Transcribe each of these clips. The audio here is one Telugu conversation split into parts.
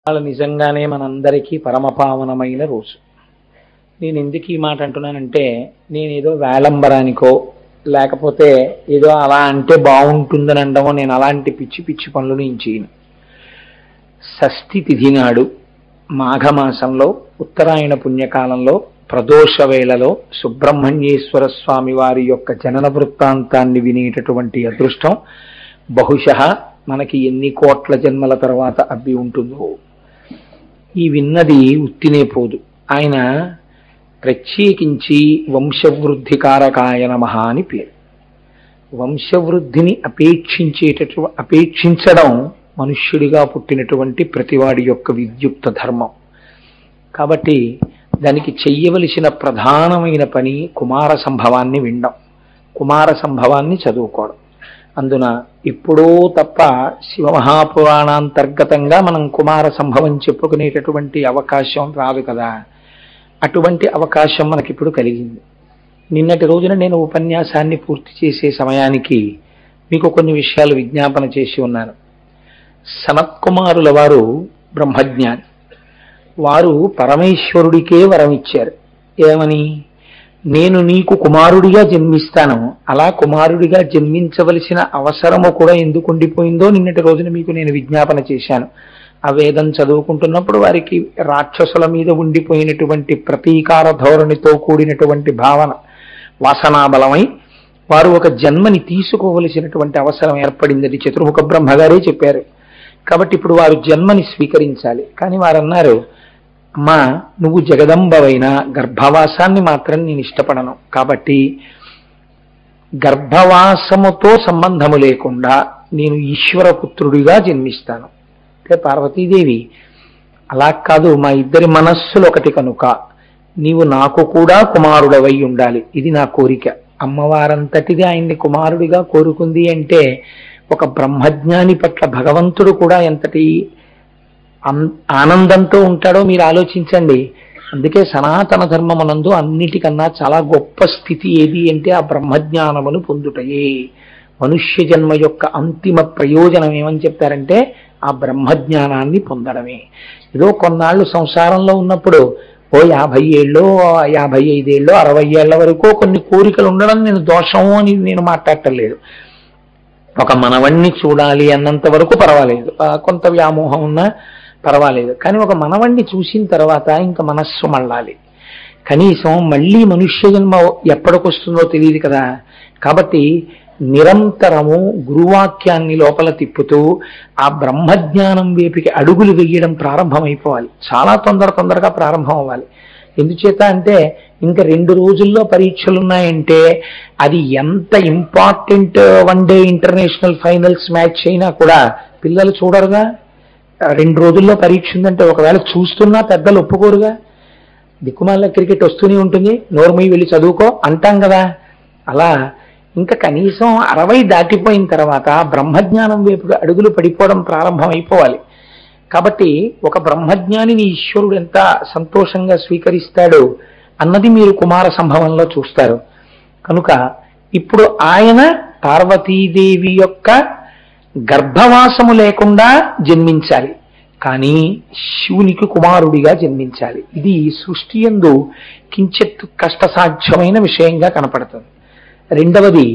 వాళ్ళ నిజంగానే మనందరికీ పరమపావనమైన రోజు. నేను ఎందుకు ఈ మాట అంటున్నానంటే, నేను ఏదో వేలంబరానికో లేకపోతే ఏదో అలా అంటే బాగుంటుందని అనడమో, నేను అలాంటి పిచ్చి పిచ్చి పనులు నేను చేయను. షష్ఠి తిథి నాడు మాఘమాసంలో ఉత్తరాయణ పుణ్యకాలంలో ప్రదోష వేళలో సుబ్రహ్మణ్యేశ్వర స్వామి వారి యొక్క జనన వృత్తాంతాన్ని వినేటటువంటి అదృష్టం బహుశः మనకి ఎన్ని కోట్ల జన్మల తర్వాత అబ్బి ఉంటుందో. ఈ విన్నది ఉత్తినే పోదు. ఆయన ప్రత్యేకించి వంశవృద్ధికారకాయ నమః అని పేరు. వంశవృద్ధిని అపేక్షించడం మనుష్యుడిగా పుట్టినటువంటి ప్రతివాడి యొక్క విద్యుక్త ధర్మం. కాబట్టి దానికి చెయ్యవలసిన ప్రధానమైన పని కుమార సంభవాన్ని వినడం, కుమార సంభవాన్ని చదువుకోవడం. అందున ఎప్పుడో తప్ప శివమహాపురాణాంతర్గతంగా మనం కుమార సంభవం చెప్పుకునేటటువంటి అవకాశం రాదు కదా. అటువంటి అవకాశం మనకిప్పుడు కలిగింది. నిన్నటి రోజున నేను ఉపన్యాసాన్ని పూర్తి చేసే సమయానికి మీకు కొన్ని విషయాలు విజ్ఞాపన చేసి ఉన్నాను. సనత్కుమారుల వారు బ్రహ్మజ్ఞాని. వారు పరమేశ్వరుడికే వరం ఇచ్చారు. ఏమని? నేను నీకు కుమారుడిగా జన్మిస్తాను. అలా కుమారుడిగా జన్మించవలసిన అవసరము కూడా ఎందుకు ఉండిపోయిందో నిన్నటి రోజున మీకు నేను విజ్ఞాపన చేశాను. ఆ వేదం చదువుకుంటున్నప్పుడు వారికి రాక్షసుల మీద ఉండిపోయినటువంటి ప్రతీకార ధోరణితో కూడినటువంటి భావన వాసనాబలమై వారు ఒక జన్మని తీసుకోవలసినటువంటి అవసరం ఏర్పడింది. అది చతుర్ముఖ బ్రహ్మగారే చెప్పారు. కాబట్టి ఇప్పుడు వారు జన్మని స్వీకరించాలి. కానీ వారు అన్నారు, అమ్మా నువ్వు జగదంబవైన గర్భవాసాన్ని మాత్రం నేను ఇష్టపడను. కాబట్టి గర్భవాసముతో సంబంధము లేకుండా నేను ఈశ్వరపుత్రుడిగా జన్మిస్తాను. అంటే పార్వతీదేవి, అలా కాదు, మా ఇద్దరి మనస్సులు ఒకటి కనుక నీవు నాకు కూడా కుమారుడవై ఉండాలి, ఇది నా కోరిక. అమ్మవారంతటిది ఆయన్ని కుమారుడిగా కోరుకుంది అంటే ఒక బ్రహ్మజ్ఞాని పట్ల భగవంతుడు కూడా ఎంతటి ఆనందంతో ఉంటాడో మీరు ఆలోచించండి. అందుకే సనాతన ధర్మమునందు అన్నిటికన్నా చాలా గొప్ప స్థితి ఏది అంటే ఆ బ్రహ్మజ్ఞానమును పొందుటయే. మనుష్య జన్మ యొక్క అంతిమ ప్రయోజనం ఏమని చెప్తారంటే ఆ బ్రహ్మజ్ఞానాన్ని పొందడమే. ఏదో కొన్నాళ్ళు సంసారంలో ఉన్నప్పుడు ఓ 50 ఏళ్ళో 55 ఏళ్ళో 60 ఏళ్ల వరకు కొన్ని కోరికలు ఉండడం నేను దోషము అని నేను మాట్లాడటం లేదు. ఒక మనవణ్ణి చూడాలి అన్నంత వరకు పర్వాలేదు, కొంత వ్యామోహం ఉన్నా పర్వాలేదు. కానీ ఒక మనవణ్ణి చూసిన తర్వాత ఇంకా మనస్సు మళ్ళాలి. కనీసం మళ్ళీ మనుష్య జన్మ ఎప్పటికొస్తుందో తెలియదు కదా. కాబట్టి నిరంతరము గురువాక్యాన్ని లోపల తిప్పుతూ ఆ బ్రహ్మజ్ఞానం వైపుకి అడుగులు వేయడం ప్రారంభమైపోవాలి. చాలా తొందరగా ప్రారంభం అవ్వాలి. ఎందుచేత అంటే ఇంకా 2 రోజుల్లో పరీక్షలున్నాయంటే అది ఎంత important one day international finals match అయినా కూడా పిల్లలు చూడరుగా. 2 రోజుల్లో పరీక్ష ఉందంటే ఒకవేళ చూస్తున్నా పెద్దలు ఒప్పుకోరుగా. దిక్కుమాల క్రికెట్ వస్తూనే ఉంటుంది, నోర్మయ్య వెళ్ళి చదువుకో అంటాం కదా. అలా ఇంకా కనీసం 60 దాటిపోయిన తర్వాత బ్రహ్మజ్ఞానం వైపుగా అడుగులు పడిపోవడం ప్రారంభం అయిపోవాలి. కాబట్టి ఒక బ్రహ్మజ్ఞానిని ఈశ్వరుడు ఎంత సంతోషంగా స్వీకరిస్తాడు అన్నది మీరు కుమార సంభవంలో చూస్తారు. కనుక ఇప్పుడు ఆయన పార్వతీదేవి యొక్క గర్భవాసము లేకుండా జన్మించాలి, కానీ శివునికి కుమారుడిగా జన్మించాలి. ఇది సృష్టి యందు కించిత్ కష్టసాధ్యమైన విషయంగా కనపడుతుంది. రెండవది,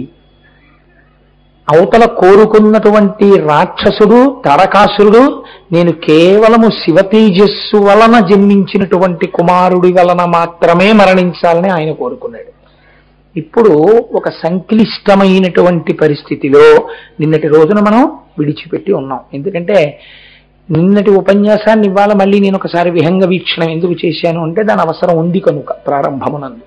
అవతల కోరుకున్నటువంటి రాక్షసుడు తారకాసురుడు నేను కేవలము శివతేజస్సు వలన జన్మించినటువంటి కుమారుడి వలన మాత్రమే మరణించాలని ఆయన కోరుకున్నాడు. ఇప్పుడు ఒక సంక్లిష్టమైనటువంటి పరిస్థితిలో నిన్నటి రోజున మనం విడిచిపెట్టి ఉన్నాం. ఎందుకంటే నిన్నటి ఉపన్యాసాన్ని ఇవాళ మళ్ళీ నేను ఒకసారి విహంగ వీక్షణం ఎందుకు చేశాను అంటే దాని అవసరం ఉంది కనుక ప్రారంభమునందు.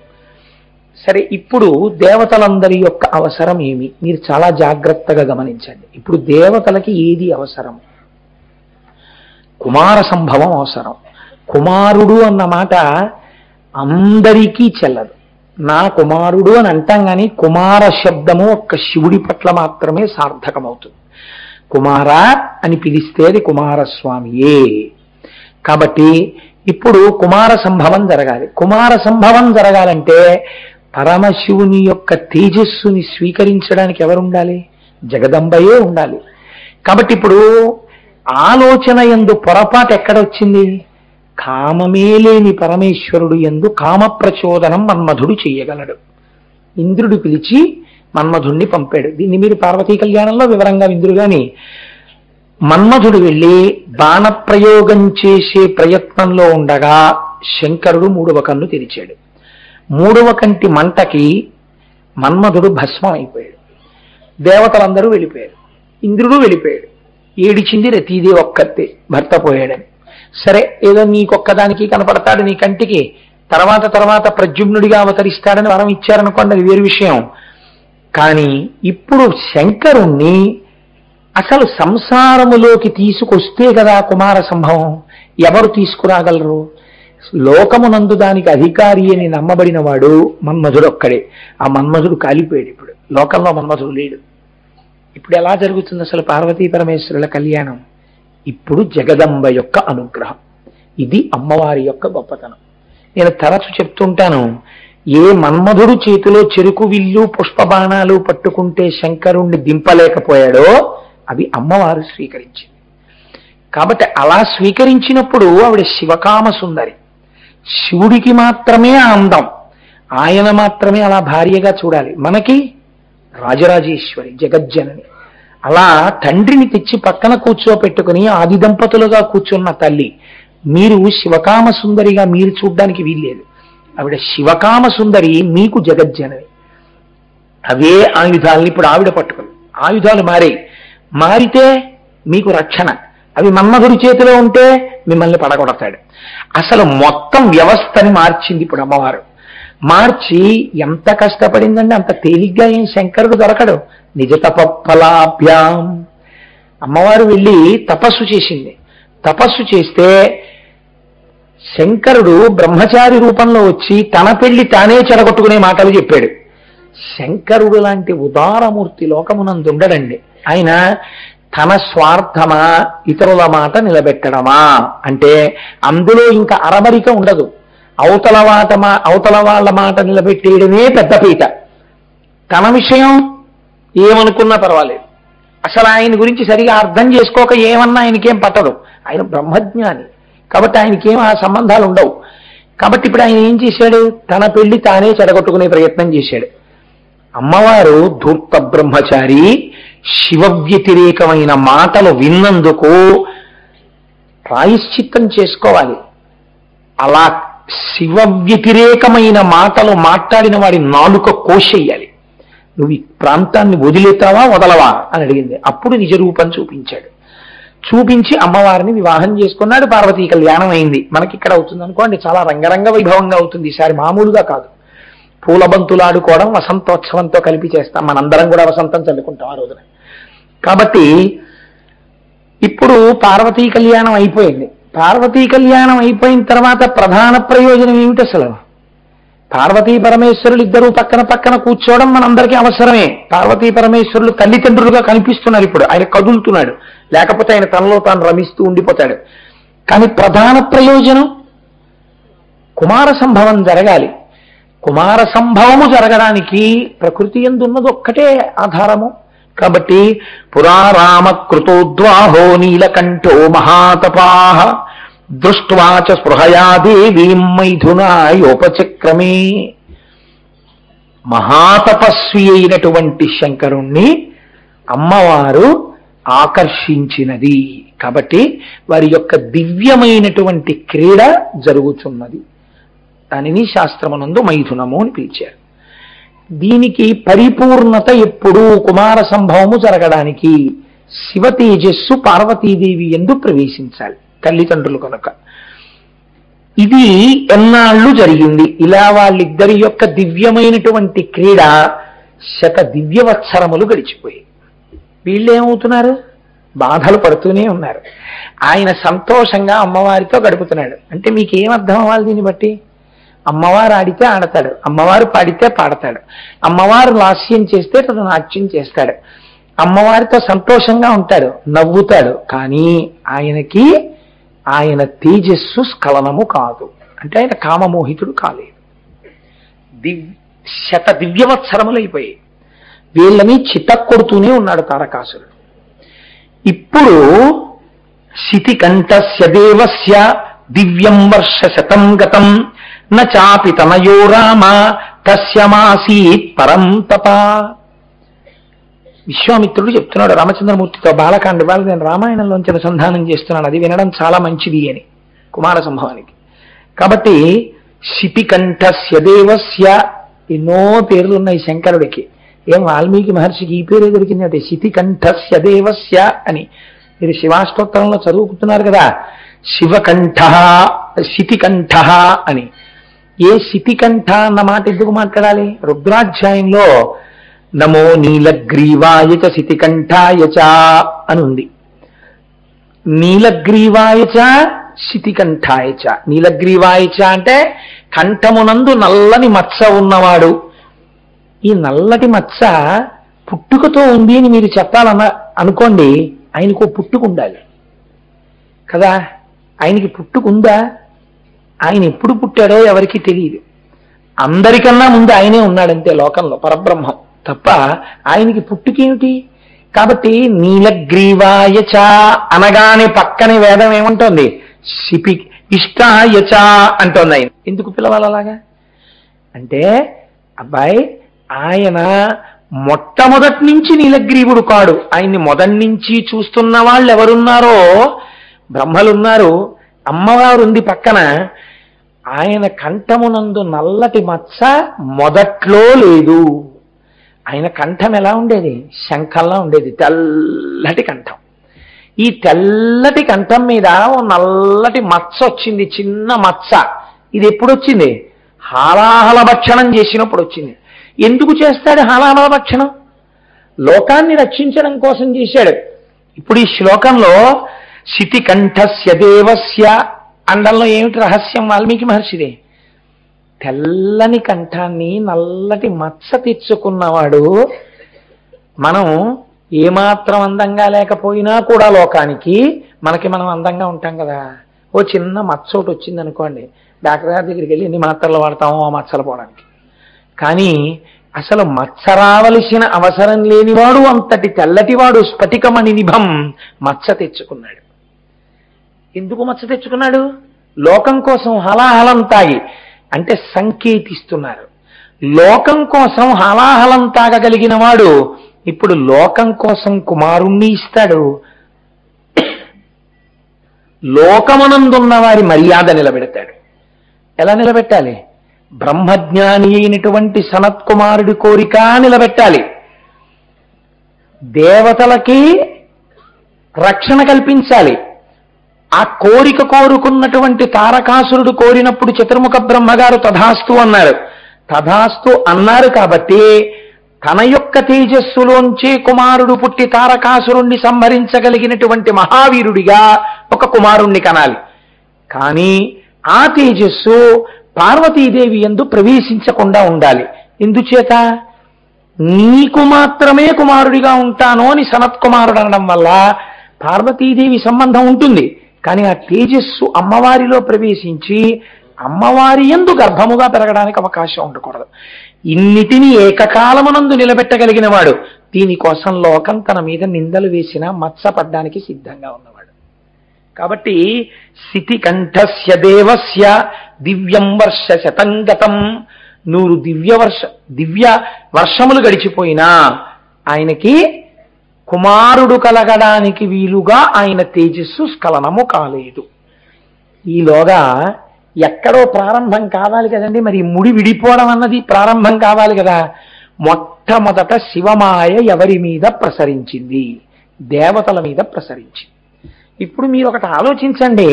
సరే, ఇప్పుడు దేవతలందరి యొక్క అవసరం ఏమి మీరు చాలా జాగ్రత్తగా గమనించండి. ఇప్పుడు దేవతలకి ఏది అవసరం? కుమార సంభవం అవసరం. కుమారుడు అన్న మాట అందరికీ చెల్లదు. నా కుమారుడు అని అంటాం కానీ కుమార శబ్దము ఒక్క శివుడి పట్ల మాత్రమే సార్థకమవుతుంది. కుమార అని పిలిస్తే అది కుమారస్వామియే. కాబట్టి ఇప్పుడు కుమార సంభవం జరగాలి. కుమార సంభవం జరగాలంటే పరమశివుని యొక్క తేజస్సుని స్వీకరించడానికి ఎవరు ఉండాలి? జగదంబయే ఉండాలి. కాబట్టి ఇప్పుడు ఆలోచన యందు పొరపాటు ఎక్కడొచ్చింది? కామమే లేని పరమేశ్వరుడు యందు కామ ప్రచోదనం మన్మధుడు చెయ్యగలడు. ఇంద్రుడు పిలిచి మన్మధుణ్ణి పంపాడు. దీన్ని మీరు పార్వతీ కళ్యాణంలో వివరంగా విందురు గాని, మన్మధుడు వెళ్ళి బాణప్రయోగం చేసే ప్రయత్నంలో ఉండగా శంకరుడు 3వ కన్ను తెరిచాడు. 3వ కంటి మంటకి మన్మధుడు భస్మం అయిపోయాడు. దేవతలందరూ వెళ్ళిపోయారు, ఇంద్రుడు వెళ్ళిపోయాడు. ఏడిచింది రతీదేవి ఒక్కతే, భర్త పోయాడని. సరే, ఏదో నీకొక్కదానికి కనపడతాడు నీ కంటికి, తర్వాత ప్రద్యుమ్నుడిగా అవతరిస్తాడని వరం ఇచ్చారనుకోండి, అది వేరు విషయం. కానీ ఇప్పుడు శంకరుణ్ణి అసలు సంసారములోకి తీసుకొస్తే కదా కుమార సంభవం. ఎవరు తీసుకురాగలరు? లోకమునందు దానికి అధికారి అని నమ్మబడిన వాడు మన్మధుడు ఒక్కడే. ఆ మన్మధుడు కాలిపోయాడు. ఇప్పుడు లోకంలో మన్మధుడు లేడు. ఇప్పుడు ఎలా జరుగుతుంది అసలు పార్వతీ పరమేశ్వరుల కళ్యాణం? ఇప్పుడు జగదంబ యొక్క అనుగ్రహం. ఇది అమ్మవారి యొక్క గొప్పతనం. నేను తరచు చెప్తుంటాను, ఏ మన్మధుడు చేతిలో చెరుకు విల్లు పుష్పబాణాలు పట్టుకుంటే శంకరుణ్ణి దింపలేకపోయాడో అవి అమ్మవారు స్వీకరించింది. కాబట్టి అలా స్వీకరించినప్పుడు ఆవిడ శివకామ సుందరి. శివుడికి మాత్రమే ఆ అందం, ఆయన మాత్రమే అలా భార్యగా చూడాలి. మనకి రాజరాజేశ్వరి, జగజ్జనని. అలా తండ్రిని తెచ్చి పక్కన కూర్చోపెట్టుకుని ఆది దంపతులుగా కూర్చున్న తల్లి. మీరు శివకామ సుందరిగా మీరు చూడ్డానికి వీల్లేదు. ఆవిడ శివకామ సుందరి, మీకు జగజ్జనని. అవే ఆయుధాలని ఇప్పుడు ఆవిడ పట్టుకుంది. ఆయుధాలు మారితే మీకు రక్షణ. అవి మన్మధుడి చేతిలో ఉంటే మిమ్మల్ని పడగొడతాడు. అసలు మొత్తం వ్యవస్థని మార్చింది ఇప్పుడు అమ్మవారు. మార్చి ఎంత కష్టపడిందండి. అంత తేలిగ్గా ఏం శంకరుడు దొరకడు. నిజ తపఫలాభ్యాం. అమ్మవారు వెళ్ళి తపస్సు చేసింది. తపస్సు చేస్తే శంకరుడు బ్రహ్మచారి రూపంలో వచ్చి తన పెళ్లి తానే చెడగొట్టుకునే మాటలు చెప్పాడు. శంకరుడు లాంటి ఉదారమూర్తి లోకమునందు ఉండడండి. ఆయన తన స్వార్థమా ఇతరుల మాట నిలబెట్టడమా అంటే అందులో ఇంకా అరమరిక ఉండదు. అవతల వాళ్ళ మాట నిలబెట్టేయడమే పెద్దపీట. తన విషయం ఏమనుకున్నా పర్వాలేదు. అసలు ఆయన గురించి సరిగా అర్థం చేసుకోక ఏమన్నా ఆయనకేం పట్టదు. ఆయన బ్రహ్మజ్ఞాని కాబట్టి ఆయనకేం ఆ సంబంధాలు ఉండవు. కాబట్టి ఇప్పుడు ఆయన ఏం చేశాడు? తన పెళ్లి తానే చెడగొట్టుకునే ప్రయత్నం చేశాడు. అమ్మవారు ధూర్త బ్రహ్మచారి, శివ వ్యతిరేకమైన మాటలు విన్నందుకు ప్రాయశ్చిత్తం చేసుకోవాలి. అలా శివ వ్యతిరేకమైన మాటలు మాట్లాడిన వాడి నాలుక కోసేయాలి. నువ్వు ఈ ప్రాంతాన్ని వదిలేతావా వదలవా అని అడిగింది. అప్పుడు నిజ రూపం చూపించాడు. చూపించి అమ్మవారిని వివాహం చేసుకున్నాడు. పార్వతీ కళ్యాణం అయింది. మనకి ఇక్కడ అవుతుంది అనుకోండి, చాలా రంగరంగ వైభవంగా అవుతుంది. ఈసారి మామూలుగా కాదు. పూలబంతులాడుకోవడం వసంతోత్సవంతో కలిపి చేస్తాం. మనందరం కూడా వసంతం చల్లుకుంటాం ఆ రోజున. కాబట్టి ఇప్పుడు పార్వతీ కళ్యాణం అయిపోయింది. పార్వతీ కళ్యాణం అయిపోయిన తర్వాత ప్రధాన ప్రయోజనం ఏమిటి అసలు? పార్వతీ పరమేశ్వరులు ఇద్దరూ పక్కన కూర్చోవడం మనందరికీ అవసరమే. పార్వతీ పరమేశ్వరులు తల్లిదండ్రులుగా కనిపిస్తున్నారు. ఇప్పుడు ఆయన కదులుతున్నాడు, లేకపోతే ఆయన తనలో తాను రమిస్తూ ఉండిపోతాడు. కానీ ప్రధాన ప్రయోజనం కుమార సంభవం జరగాలి. కుమార సంభవము జరగడానికి ప్రకృతి యందున్నది ఒక్కటే ఆధారము. కాబట్టి పురారామ కృతోద్వాహో నీలకంఠో మహాతపాః దృష్ట్వా చ స్పృహయా దేవీం మైథునాయోపచక్రమే. మహాతపస్వి అయినటువంటి శంకరుణ్ణి అమ్మవారు ఆకర్షించినది. కాబట్టి వారి యొక్క దివ్యమైనటువంటి క్రీడ జరుగుతున్నది. దానిని శాస్త్రమునందు మైథునము అని పిలిచారు. దీనికి పరిపూర్ణత ఎప్పుడు? కుమార సంభవము జరగడానికి శివ తేజస్సు పార్వతీదేవి యందు ప్రవేశించాలి తల్లిదండ్రులు కనుక. ఇది ఎన్నాళ్ళు జరిగింది? ఇలా వాళ్ళిద్దరి యొక్క దివ్యమైనటువంటి క్రీడ దివ్యవత్సరములు గడిచిపోయి వీళ్ళేమవుతున్నారు? బాధలు పడుతూనే ఉన్నారు. ఆయన సంతోషంగా అమ్మవారితో గడుపుతున్నాడు. అంటే మీకేమర్థం అవ్వాలి దీన్ని బట్టి? అమ్మవారు ఆడితే ఆడతాడు, అమ్మవారు పాడితే పాడతాడు, అమ్మవారు లాస్యం చేస్తే తను నాట్యం చేస్తాడు, అమ్మవారితో సంతోషంగా ఉంటాడు, నవ్వుతాడు. కానీ ఆయనకి ఆయన తేజస్సు స్ఖలనము కాదు. అంటే ఆయన కామమోహితుడు కాలేదు. దివ్యవత్సరములైపోయాయి. వీళ్ళని చితక్కొడుతూనే ఉన్నాడు తారకాసురుడు. ఇప్పుడు శితికంఠస్య దేవస్య దివ్యం వర్షశతం గతం నాపి తనయో రామ తస్యమాసీత్ పరం తప. విశ్వామిత్రుడు చెప్తున్నాడు రామచంద్రమూర్తితో బాలకాండ. వాళ్ళు నేను రామాయణంలోంచి అనుసంధానం చేస్తున్నాను, అది వినడం చాలా మంచిది అని కుమార సంభవానికి. కాబట్టి శితికంఠస్య దేవస్య ఎన్నో పేర్లు ఉన్నాయి శంకరుడికి. ఏం వాల్మీకి మహర్షికి ఈ పేరే దొరికింది అంటే శితికంఠస్య దేవస్య అని. మీరు శివాష్టోత్తరంలో చదువుకుతున్నారు కదా, శివకంఠ శితికంఠ అని. ఏ శితికంఠ అన్న మాట ఎందుకు మాట్లాడాలి? రుద్రాధ్యాయంలో నమో నీలగ్రీవాయ చ శితికంఠాయ చ అని ఉంది. నీలగ్రీవాయ చ శితికంఠాయ చ. నీలగ్రీవాయ చ అంటే కంఠమునందు నల్లని మచ్చ ఉన్నవాడు. ఈ నల్లటి మచ్చ పుట్టుకతో ఉంది అని మీరు చెప్పాలన్న అనుకోండి, ఆయనకు పుట్టుక ఉండాలి కదా. ఆయనకి పుట్టుకుందా? ఆయన ఎప్పుడు పుట్టాడో ఎవరికి తెలియదు. అందరికన్నా ముందు ఆయనే ఉన్నాడంతే లోకంలో, పరబ్రహ్మం తప్ప ఆయనకి పుట్టుకేమిటి? కాబట్టి నీలగ్రీవాయ చ అనగానే పక్కనే వేదం ఏమంటోంది? శిపి ఇష్టాయ చ అంటోంది. ఆయన ఎందుకు పిలవాలి అలాగా అంటే, అబ్బాయి ఆయన మొట్టమొదటి నుంచి నీలగ్రీవుడు కాడు. ఆయన్ని మొదటి నుంచి చూస్తున్న వాళ్ళు ఎవరున్నారో బ్రహ్మలున్నారు, అమ్మవారు ఉంది పక్కన. ఆయన కంఠమునందు నల్లటి మచ్చ మొదట్లో లేదు. ఆయన కంఠం ఎలా ఉండేది? శంఖంలా ఉండేది, తెల్లటి కంఠం. ఈ తెల్లటి కంఠం మీద ఓ నల్లటి మచ్చ వచ్చింది, చిన్న మచ్చ. ఇది ఎప్పుడు వచ్చింది? హాలాహల భక్షణం చేసినప్పుడు వచ్చింది. ఎందుకు చేస్తాడు హాలాహల భక్షణం? లోకాన్ని రక్షించడం కోసం చేశాడు. ఇప్పుడు ఈ శ్లోకంలో శితికంఠస్య దేవస్య అండంలో ఏమిటి రహస్యం? వాల్మీకి మహర్షిదే. తెల్లని కంఠాన్ని నల్లటి మచ్చ తెచ్చుకున్నవాడు. మనం ఏమాత్రం అందంగా లేకపోయినా కూడా లోకానికి మనం అందంగా ఉంటాం కదా. ఓ చిన్న మచ్చ ఒకటి వచ్చింది అనుకోండి, డాక్టర్ గారి దగ్గరికి వెళ్ళి ఎన్ని మాత్రలు వాడతామో ఆ మచ్చలు పోవడానికి. కానీ అసలు మచ్చ రావలసిన అవసరం లేనివాడు, అంతటి తెల్లటివాడు స్ఫటికమణి నిభం మచ్చ తెచ్చుకున్నాడు. ఎందుకు మచ్చ తెచ్చుకున్నాడు? లోకం కోసం హలాహలం తాగి, అంటే సంకేతిస్తున్నారు. లోకం కోసం హలాహలం తాగగలిగిన వాడు ఇప్పుడు లోకం కోసం కుమారుణ్ణి ఇస్తాడు. లోకమనందున్న వారి మర్యాద నిలబెడతాడు. ఎలా నిలబెట్టాలి? బ్రహ్మజ్ఞాని అయినటువంటి సనత్ కుమారుడి కోరిక నిలబెట్టాలి. దేవతలకి రక్షణ కల్పించాలి. ఆ కోరిక కోరుకున్నటువంటి తారకాసురుడు కోరినప్పుడు చతుర్ముఖ బ్రహ్మగారు తథాస్తు అన్నారు. తథాస్తు అన్నారు కాబట్టి తన యొక్క తేజస్సులోంచే కుమారుడు పుట్టి తారకాసురుణ్ణి సంహరించగలిగినటువంటి మహావీరుడిగా ఒక కుమారుణ్ణి కనాలి. కానీ ఆ తేజస్సు పార్వతీదేవి యందు ప్రవేశించకుండా ఉండాలి. ఎందుచేత? నీకు మాత్రమే కుమారుడిగా ఉంటాను అని సనత్ కుమారుడు అనడం వల్ల పార్వతీదేవి సంబంధం ఉంటుంది. కానీ ఆ తేజస్సు అమ్మవారిలో ప్రవేశించి అమ్మవారి యందు గర్భముగా పెరగడానికి అవకాశం ఉండకూడదు. ఇన్నిటినీ ఏకకాలమునందు నిలబెట్టగలిగిన వాడు. దీనికోసం లోకం తన మీద నిందలు వేసినా మత్సపడ్డానికి సిద్ధంగా ఉన్నవాడు. కాబట్టి శితికంఠస్య దేవస్య దివ్యం వర్ష శతంగతం. 100 దివ్య వర్షములు గడిచిపోయినా ఆయనకి కుమారుడు కలగడానికి వీలుగా ఆయన తేజస్సు స్ఖలనము కాలేదు. ఈలోగా ఎక్కడో ప్రారంభం కావాలి కదండి. మరి ముడి విడిపోవడం అన్నది ప్రారంభం కావాలి కదా. మొట్టమొదట శివమాయ ఎవరి మీద ప్రసరించింది? దేవతల మీద ప్రసరించింది. ఇప్పుడు మీరు ఒకటి ఆలోచించండి,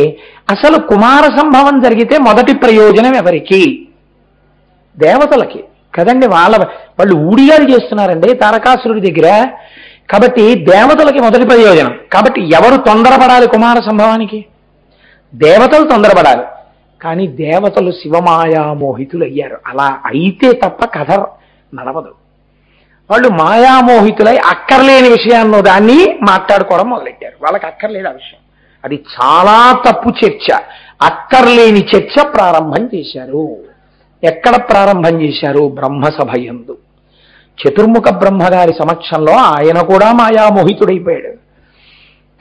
అసలు కుమార సంభవం జరిగితే మొదటి ప్రయోజనం ఎవరికి? దేవతలకి కదండి. వాళ్ళు ఊడిగాలు చేస్తున్నారండి తారకాసురుడి దగ్గర. కాబట్టి దేవతలకి మొదటి ప్రయోజనం. కాబట్టి ఎవరు తొందరపడాలి కుమార సంభవానికి? దేవతలు తొందరపడాలి. కానీ దేవతలు శివమాయామోహితులు అయ్యారు. అలా అయితే తప్ప కథ నడవదు. వాళ్ళు మాయామోహితులై అక్కర్లేని విషయాల్లో దాన్ని మాట్లాడుకోవడం మొదలెట్టారు. వాళ్ళకి అక్కర్లేదు ఆ విషయం. అది చాలా తప్పు చర్చ. అక్కర్లేని చర్చ ప్రారంభం చేశారు. ఎక్కడ ప్రారంభం చేశారు? బ్రహ్మసభ యందు. చతుర్ముఖ బ్రహ్మగారి సమక్షంలో ఆయన కూడా మాయామోహితుడైపోయాడు.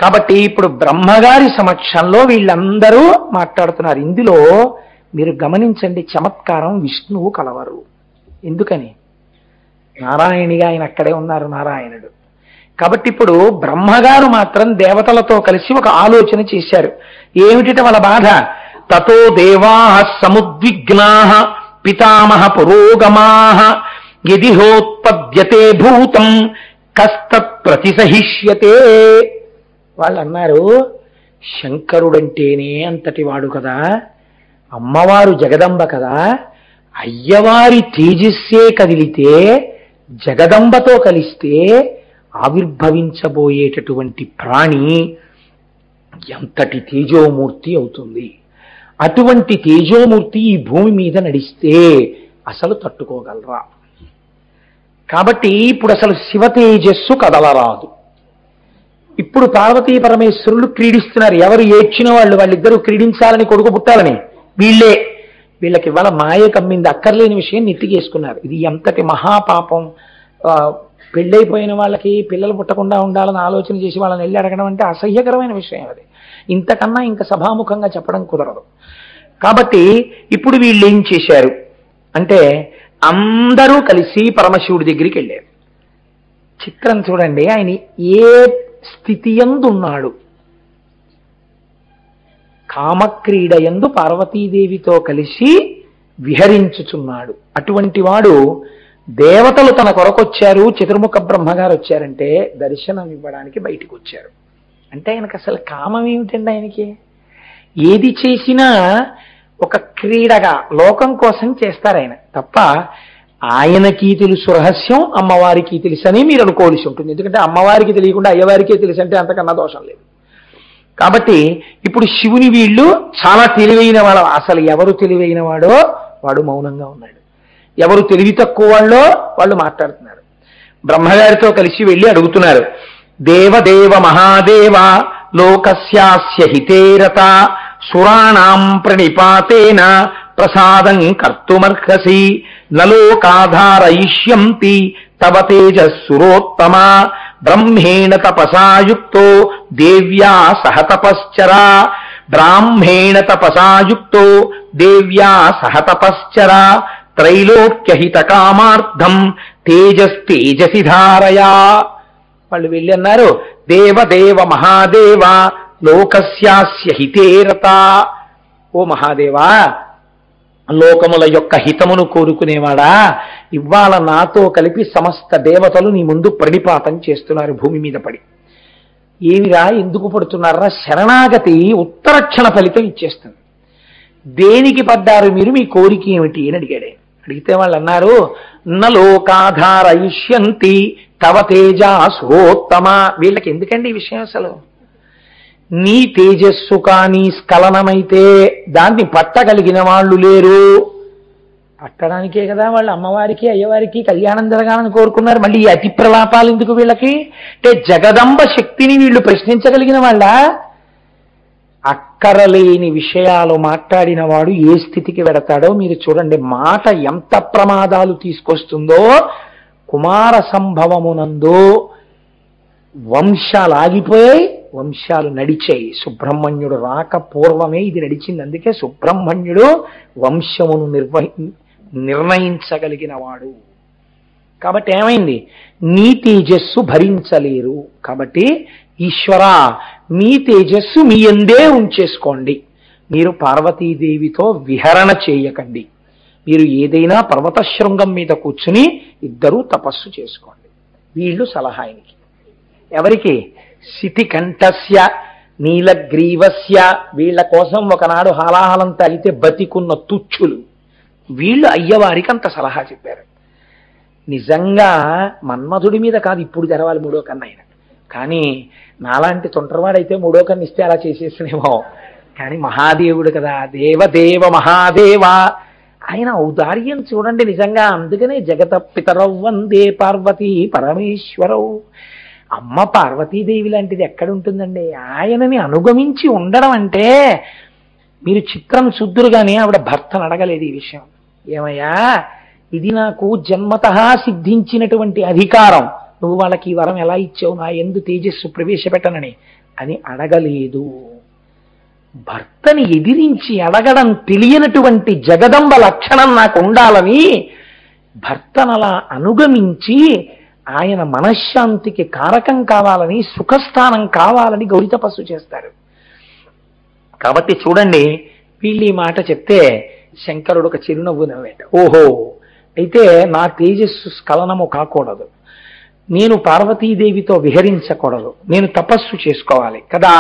కాబట్టి ఇప్పుడు బ్రహ్మగారి సమక్షంలో వీళ్ళందరూ మాట్లాడుతున్నారు. ఇందులో మీరు గమనించండి, చమత్కారం, విష్ణువు కలవరు. ఎందుకని? నారాయణిగా ఆయన అక్కడే ఉన్నారు, నారాయణుడు. కాబట్టి ఇప్పుడు బ్రహ్మగారు మాత్రం దేవతలతో కలిసి ఒక ఆలోచన చేశారు. ఏమిటిట వాళ్ళ బాధ? తతో దేవా సముద్విగ్నా పితామహ పురోగమా యదిహోత్పద్యతే భూతం కస్తత్ ప్రతిసహిష్యతే. వాళ్ళు అన్నారు, శంకరుడంటేనే అంతటి వాడు కదా, అమ్మవారు జగదంబ కదా, అయ్యవారి తేజస్సే కదిలితే జగదంబతో కలిస్తే ఆవిర్భవించబోయేటటువంటి ప్రాణి ఎంతటి తేజోమూర్తి అవుతుంది. అటువంటి తేజోమూర్తి ఈ భూమి మీద నడిస్తే అసలు తట్టుకోగలరా? కాబట్టి ఇప్పుడు అసలు శివ తేజస్సు కదలరాదు. ఇప్పుడు పార్వతీ పరమేశ్వరులు క్రీడిస్తున్నారు. ఎవరు ఏడ్చిన వాళ్ళిద్దరూ క్రీడించాలని, కొడుకు పుట్టాలని. వీళ్ళకి ఇవాళ మాయ కమ్మింది, అక్కర్లేని విషయం నెత్తికేసుకున్నారు. ఇది ఎంతటి మహాపాపం. పెళ్ళైపోయిన వాళ్ళకి పిల్లలు పుట్టకుండా ఉండాలని ఆలోచన చేసి వాళ్ళని వెళ్ళి అడగడం అంటే అసహ్యకరమైన విషయం. అది ఇంతకన్నా ఇంకా సభాముఖంగా చెప్పడం కుదరదు. కాబట్టి ఇప్పుడు వీళ్ళు ఏం చేశారు అంటే అందరూ కలిసి పరమశివుడి దగ్గరికి వెళ్ళారు. చిత్రం చూడండి, ఆయన ఏ స్థితి యందు ఉన్నాడు? కామక్రీడ యందు పార్వతీదేవితో కలిసి విహరించుచున్నాడు. అటువంటి వాడు దేవతలు తన కొరకొచ్చారు, చతుర్ముఖ బ్రహ్మగారు వచ్చారంటే దర్శనం ఇవ్వడానికి బయటికి వచ్చారు. అంటే ఆయనకు అసలు కామం ఏమిటండి? ఆయనకి ఏది చేసినా ఒక క్రీడగా లోకం కోసం చేస్తారు ఆయన తప్ప, ఆయనకి తెలుసు రహస్యం, అమ్మవారికి తెలుసని మీరు అనుకోవాల్సి ఉంటుంది. ఎందుకంటే అమ్మవారికి తెలియకుండా అయ్యవారికే తెలుసు అంటే అంతకన్నా దోషం లేదు. కాబట్టి ఇప్పుడు శివుని వీళ్ళు చాలా తెలివైన వాడు. అసలు ఎవరు తెలివైన వాడో వాడు మౌనంగా ఉన్నాడు, ఎవరు తెలివి తక్కువ వాళ్ళో వాళ్ళు మాట్లాడుతున్నారు. బ్రహ్మగారితో కలిసి వెళ్ళి అడుగుతున్నారు, దేవదేవ మహాదేవ లోకస్యాస్య హితేరత సురాణాం ప్రణిపాతేన ప్రసాదం కర్తుమర్హసి నలోకాధారయిష్యంతి తవ తేజస్సురోత్తమ బ్రహ్మేణ తపసాయుక్తో దేవ్యా సహ తపశ్చరా బ్రాహ్మేణ తపసాయుక్తో దేవ్యా సహ తపశ్చరా త్రైలోక్యహిత కామార్థం తేజస్తేజసి ధారయా. వాళ్ళు వెళ్ళి అన్నారు, దేవదేవ మహాదేవ లోకస్యాస్య హితేరత. ఓ మహాదేవా, లోకముల యొక్క హితమును కోరుకునేవాడా, ఇవాళ నాతో కలిపి సమస్త దేవతలు నీ ముందు ప్రణిపాతం చేస్తున్నారు భూమి మీద పడి. ఏమిరా, ఎందుకు పడుతున్నారా? శరణాగతి ఉత్తరక్షణ ఫలితం ఇచ్చేస్తుంది. దేనికి పడ్డారు మీరు? మీ కోరిక ఏమిటి అని అడిగాడు. అడిగితే వాళ్ళు అన్నారు, నలోకాధారయిష్యంతి తవ తేజస్సురోత్తమ. వీళ్ళకి ఎందుకండి ఈ విషయం? అసలు నీ తేజస్సు కానీ స్ఖలనమైతే దాన్ని పట్టగలిగిన వాళ్ళు లేరు. పట్టడానికే కదా వాళ్ళు అమ్మవారికి అయ్యవారికి కళ్యాణం జరగాలని కోరుకున్నారు. మళ్ళీ ఈ అతి ప్రలాపాలు ఎందుకు వీళ్ళకి? అంటే జగదంబ శక్తిని వీళ్ళు ప్రశ్నించగలిగిన వాళ్ళ? అక్కరలేని విషయాలు మాట్లాడిన వాడు ఏ స్థితికి వెడతాడో మీరు చూడండి. మాట ఎంత ప్రమాదాలు తీసుకొస్తుందో. కుమార సంభవమునందు వంశాలు ఆగిపోయాయి, వంశాలు నడిచాయి. సుబ్రహ్మణ్యుడు రాక పూర్వమే ఇది నడిచింది. అందుకే సుబ్రహ్మణ్యుడు వంశమును నిర్ణయించగలిగిన వాడు. కాబట్టి ఏమైంది? నీ తేజస్సు భరించలేరు. కాబట్టి ఈశ్వర, మీ తేజస్సు మీ యందే ఉంచేసుకోండి. మీరు పార్వతీదేవితో విహరణ చేయకండి. మీరు ఏదైనా పర్వత శృంగం మీద కూర్చుని ఇద్దరూ తపస్సు చేసుకోండి. వీళ్ళు సలహా ఆయనకి. ఎవరికి? శితికంఠస్య నీలగ్రీవస్య. వీళ్ళ కోసం ఒకనాడు హాలాహలం తాగితే బతికున్న తుచ్చులు వీళ్ళు అయ్యవారికి అంత సలహా చెప్పారు. నిజంగా మన్మధుడి మీద కాదు ఇప్పుడు తెరవాలి మూడో కన్ను ఆయన. కానీ నాలాంటి తొంటరవాడైతే మూడో కన్ను ఇస్తే అలా చేసేసినేమో. కానీ మహాదేవుడు కదా, దేవదేవ మహాదేవ, ఆయన ఔదార్యం చూడండి నిజంగా. అందుకనే జగత పితరౌ వందే పార్వతీ పరమేశ్వరౌ. అమ్మ పార్వతీదేవి లాంటిది ఎక్కడుంటుందండి? ఆయనని అనుగమించి ఉండడం అంటే మీరు చిత్రం చూద్దురుగానే ఆవిడ భర్తను అడగలేదు ఈ విషయం. ఏమయ్యా, ఇది నాకు జన్మతః సిద్ధించినటువంటి అధికారం, నువ్వు వాళ్ళకి ఈ వరం ఎలా ఇచ్చావు? నా యందు తేజస్సు ప్రవేశపెట్టనని అని అడగలేదు. భర్తని ఎదిరించి అడగడం తెలియనటువంటి జగదంబ లక్షణం నాకు ఉండాలని భర్తనలా అనుగమించి ఆయన మనశ్శాంతికి కారకం కావాలని, సుఖస్థానం కావాలని గౌరీ తపస్సు చేస్తారు. కాబట్టి చూడండి, వీళ్ళు ఈ మాట చెప్తే శంకరుడు ఒక చిరునవ్వు నవ్వేట. ఓహో, అయితే నా తేజస్సు స్ఖలనము కాకూడదు, నేను పార్వతీదేవితో విహరించకూడదు, నేను తపస్సు చేసుకోవాలి కదా.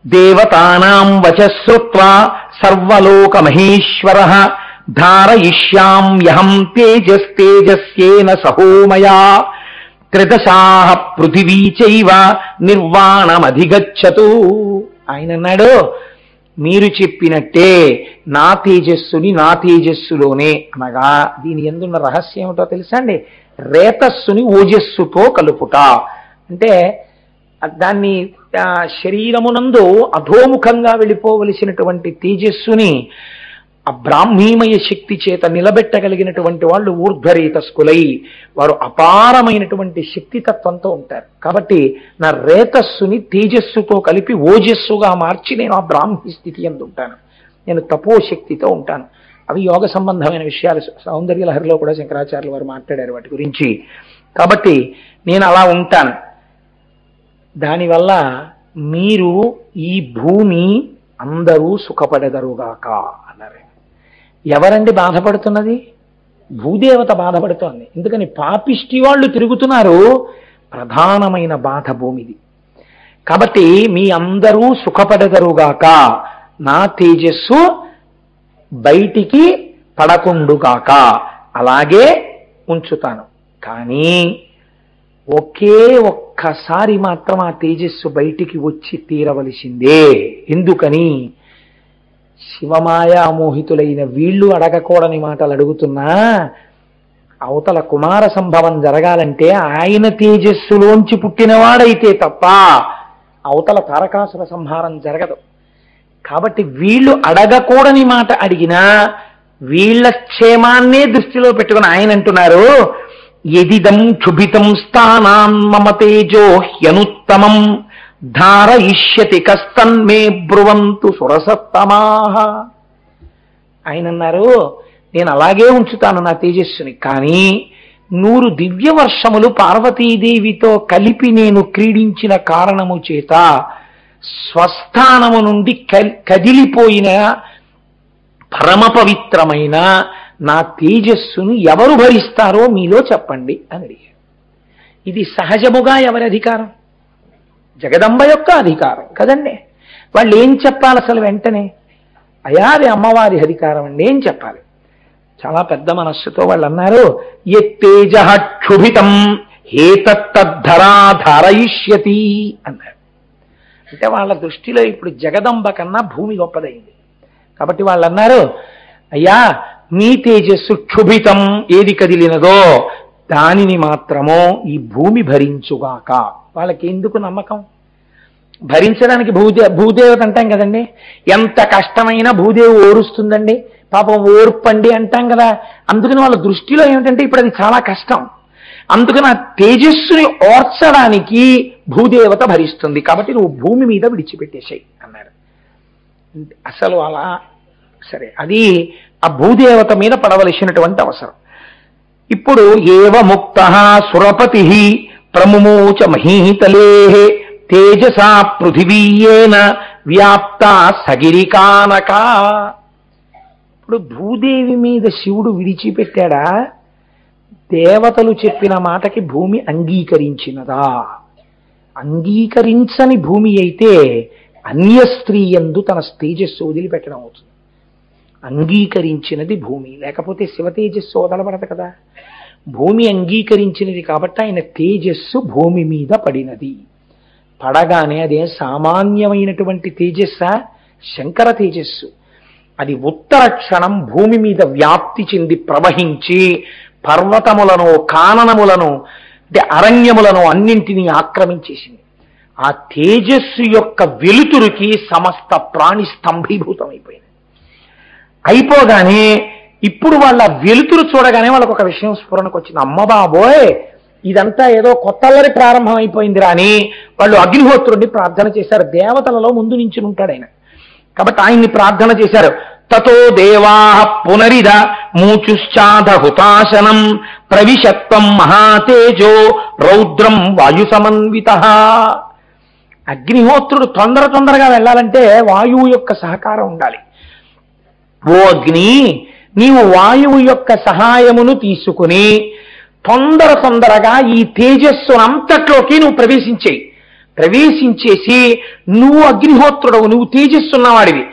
దేవతానాం వచశ్రుత్వా సర్వలోక మహేశ్వర ధారయిష్యామ్యహం తేజస్తేజస్యేన సహోమయా త్రిదశాః పృథివీ చైవ నిర్వాణమధిగచ్చతు. ఆయన అన్నాడు, మీరు చెప్పినట్టే నా తేజస్సులోనే, అనగా దీని ఎందున్న రహస్యం ఏమిటో తెలుసా అండి? రేతస్సుని ఓజస్సుతో కలుపుట. అంటే దాన్ని శరీరమునందు అధోముఖంగా వెళ్ళిపోవలసినటువంటి తేజస్సుని ఆ బ్రాహ్మీమయ శక్తి చేత నిలబెట్టగలిగినటువంటి వాళ్ళు ఊర్ధ్వరేతస్కులై, వారు అపారమైనటువంటి శక్తితత్వంతో ఉంటారు. కాబట్టి నా రేతస్సుని తేజస్సుతో కలిపి ఓజస్సుగా మార్చి నేను ఆ బ్రాహ్మీ స్థితి యందు ఉంటాను, నేను తపోశక్తితో ఉంటాను. అవి యోగ సంబంధమైన విషయాలు. సౌందర్య లహరిలో కూడా శంకరాచార్యులు వారు మాట్లాడారు వాటి గురించి. కాబట్టి నేను అలా ఉంటాను. దానివల్ల మీరు ఈ భూమి అందరూ సుఖపడెదరుగాక అన్నారు. ఎవరండి బాధపడుతున్నది? భూదేవత బాధపడుతోంది. ఎందుకని పాపిష్టి వాళ్ళు తిరుగుతున్నారు, ప్రధానమైన బాధ భూమిది. కాబట్టి మీ అందరూ సుఖపడెదరుగాక, నా తేజస్సు బయటికి పడకుండుగాక అలాగే ఉంచుతాను. కానీ ఒక్కసారి మాత్రం ఆ తేజస్సు బయటికి వచ్చి తీరవలసిందే. ఎందుకని? శివమాయామోహితులైన వీళ్ళు అడగకూడని మాటలు అడుగుతున్నా, అవతల కుమార సంభవం జరగాలంటే ఆయన తేజస్సులోంచి పుట్టినవాడైతే తప్ప అవతల తారకాసుర సంహారం జరగదు. కాబట్టి వీళ్ళు అడగకూడని మాట అడిగినా వీళ్ళ క్షేమాన్నే దృష్టిలో పెట్టుకుని ఆయన అంటున్నారు, యదిదం క్షుభితం స్థానాన్ మమ తేజో హ్యనుత్తమం ధారయిష్యతి కస్తన్మే బ్రువంతు సురసత్తమాః. ఆయన అన్నారు, నేను అలాగే ఉంచుతాను నా తేజస్సుని, కానీ 100 దివ్య వర్షములు పార్వతీదేవితో కలిపి నేను క్రీడించిన కారణము చేత స్వస్థానము నుండి కదిలిపోయిన పరమ పవిత్రమైన నా తేజస్సును ఎవరు భరిస్తారో మీలో చెప్పండి అని అడిగారు. ఇది సహజముగా ఎవరి అధికారం? జగదంబ యొక్క అధికారం కదండి. వాళ్ళు ఏం చెప్పాలి అసలు? వెంటనే అయ్యా అది అమ్మవారి అధికారం అండి ఏం చెప్పాలి? చాలా పెద్ద మనస్సుతో వాళ్ళు అన్నారు, యత్తేజ క్షుభితం హేతత్తద్ధరా ధారయిష్యతి అన్నారు. అంటే వాళ్ళ దృష్టిలో ఇప్పుడు జగదంబ కన్నా భూమి గొప్పదైంది. కాబట్టి వాళ్ళు అన్నారు, అయ్యా మీ తేజస్సు క్షుభితం, ఏది కదిలినదో దానిని మాత్రమో ఈ భూమి భరించుగాక. వాళ్ళకి ఎందుకు నమ్మకం? భరించడానికి భూదేవత అంటాం కదండి. ఎంత కష్టమైనా భూదేవి ఓరుస్తుందండి, పాపం ఓర్పండి అంటాం కదా. అందుకని వాళ్ళ దృష్టిలో ఏమిటంటే ఇప్పుడు అది చాలా కష్టం. అందుకని ఆ తేజస్సుని ఓర్చడానికి భూదేవత భరిస్తుంది, కాబట్టి నువ్వు భూమి మీద విడిచిపెట్టేశాయి అన్నారు. అసలు అలా సరే, అది ఆ భూదేవత మీద పడవలసినటువంటి అవసరం. ఇప్పుడు ఏవ ముక్త సురపతి ప్రముమోచ మహీతలే తేజసా పృథివీయేన వ్యాప్త సగిరికానక. ఇప్పుడు భూదేవి మీద శివుడు విడిచిపెట్టాడా? దేవతలు చెప్పిన మాటకి భూమి అంగీకరించినదా? అంగీకరించని భూమి అయితే అన్య స్త్రీ యందు తన తేజస్సు వదిలిపెట్టడం అవుతుంది. అంగీకరించినది భూమి, లేకపోతే శివ తేజస్సు వదలబడదు కదా. భూమి అంగీకరించినది కాబట్టి ఆయన తేజస్సు భూమి మీద పడినది. పడగానే అదే సామాన్యమైనటువంటి తేజస్సా? శంకర తేజస్సు. అది ఉత్తర క్షణం భూమి మీద వ్యాప్తి చెంది ప్రవహించి పర్వతములను, కాననములను, అంటే అరణ్యములను అన్నింటినీ ఆక్రమించేసింది. ఆ తేజస్సు యొక్క వెలుతురుకి సమస్త ప్రాణి స్తంభీభూతమైపోయింది. అయిపోగానే ఇప్పుడు వాళ్ళ వెలుతురు చూడగానే వాళ్ళకు ఒక విషయం స్ఫురణకు వచ్చింది. అమ్మ బాబోయ్, ఇదంతా ఏదో కొత్తల్లరి ప్రారంభం అయిపోయింది రాని వాళ్ళు అగ్నిహోత్రుడిని ప్రార్థన చేశారు. దేవతలలో ముందు నుంచి ఉంటాడు ఆయన, కాబట్టి ఆయన్ని ప్రార్థన చేశారు. తతో దేవా పునరిద మూచుశ్చాద హుతాశనం ప్రవిశత్వం మహాతేజో రౌద్రం వాయు సమన్విత. అగ్నిహోత్రుడు తొందరగా వెళ్ళాలంటే వాయువు యొక్క సహకారం ఉండాలి. ఓ అగ్ని, నీవు వాయువు యొక్క సహాయమును తీసుకుని తొందరగా ఈ తేజస్సునంతట్లోకి నువ్వు ప్రవేశించేసి నువ్వు అగ్నిహోత్రుడవు, నువ్వు తేజస్సున్నవాడివి,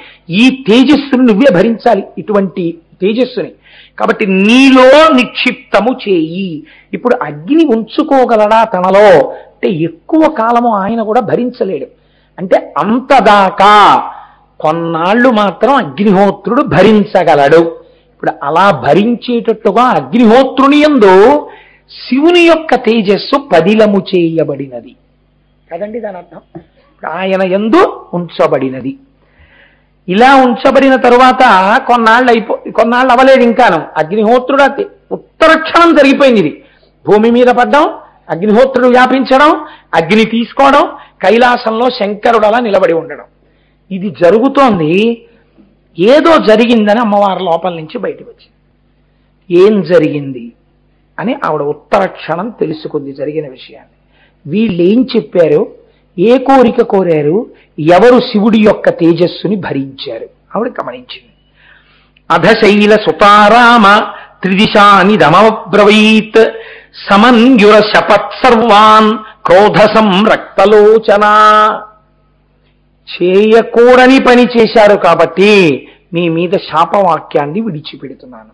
ఈ తేజస్సును నువ్వే భరించాలి, ఇటువంటి తేజస్సుని. కాబట్టి నీలో నిక్షిప్తము చేయి. ఇప్పుడు అగ్ని ఉంచుకోగలడా తనలో అంటే ఎక్కువ కాలము ఆయన కూడా భరించలేడు. అంటే అంతదాకా కొన్నాళ్ళు మాత్రం అగ్నిహోత్రుడు భరించగలడు. ఇప్పుడు అలా భరించేటట్టుగా అగ్నిహోత్రుని యందు శివుని యొక్క తేజస్సు పదిలము చేయబడినది కదండి దాని అర్థం. ఇప్పుడు ఆయన యందు ఉంచబడినది. ఇలా ఉంచబడిన తరువాత కొన్నాళ్ళు అవ్వలేదు ఇంకాను. అగ్నిహోత్రుడు ఉత్తర క్షణం జరిగిపోయింది. ఇది భూమి మీద పడ్డం, అగ్నిహోత్రుడు వ్యాపించడం, అగ్ని తీసుకోవడం, కైలాసంలో శంకరుడు అలా నిలబడి ఉండడం, ఇది జరుగుతోంది. ఏదో జరిగిందని అమ్మవారి లోపల నుంచి బయటకు వచ్చింది. ఏం జరిగింది అని ఆవిడ ఉత్తర క్షణం తెలుసుకుంది జరిగిన విషయాన్ని. వీళ్ళు ఏం చెప్పారు, ఏ కోరిక కోరారు, ఎవరు శివుడి యొక్క తేజస్సుని భరించారు ఆవిడ గమనించింది. అధశైల సుతారామ త్రిదిశాని దమబ్రవీత్ సమన్యుర శపత్సర్వాన్ క్రోధ సంరక్తలోచన. చేయకూడని పని చేశారు కాబట్టి మీ మీద శాపవాక్యాన్ని విడిచిపెడుతున్నాను.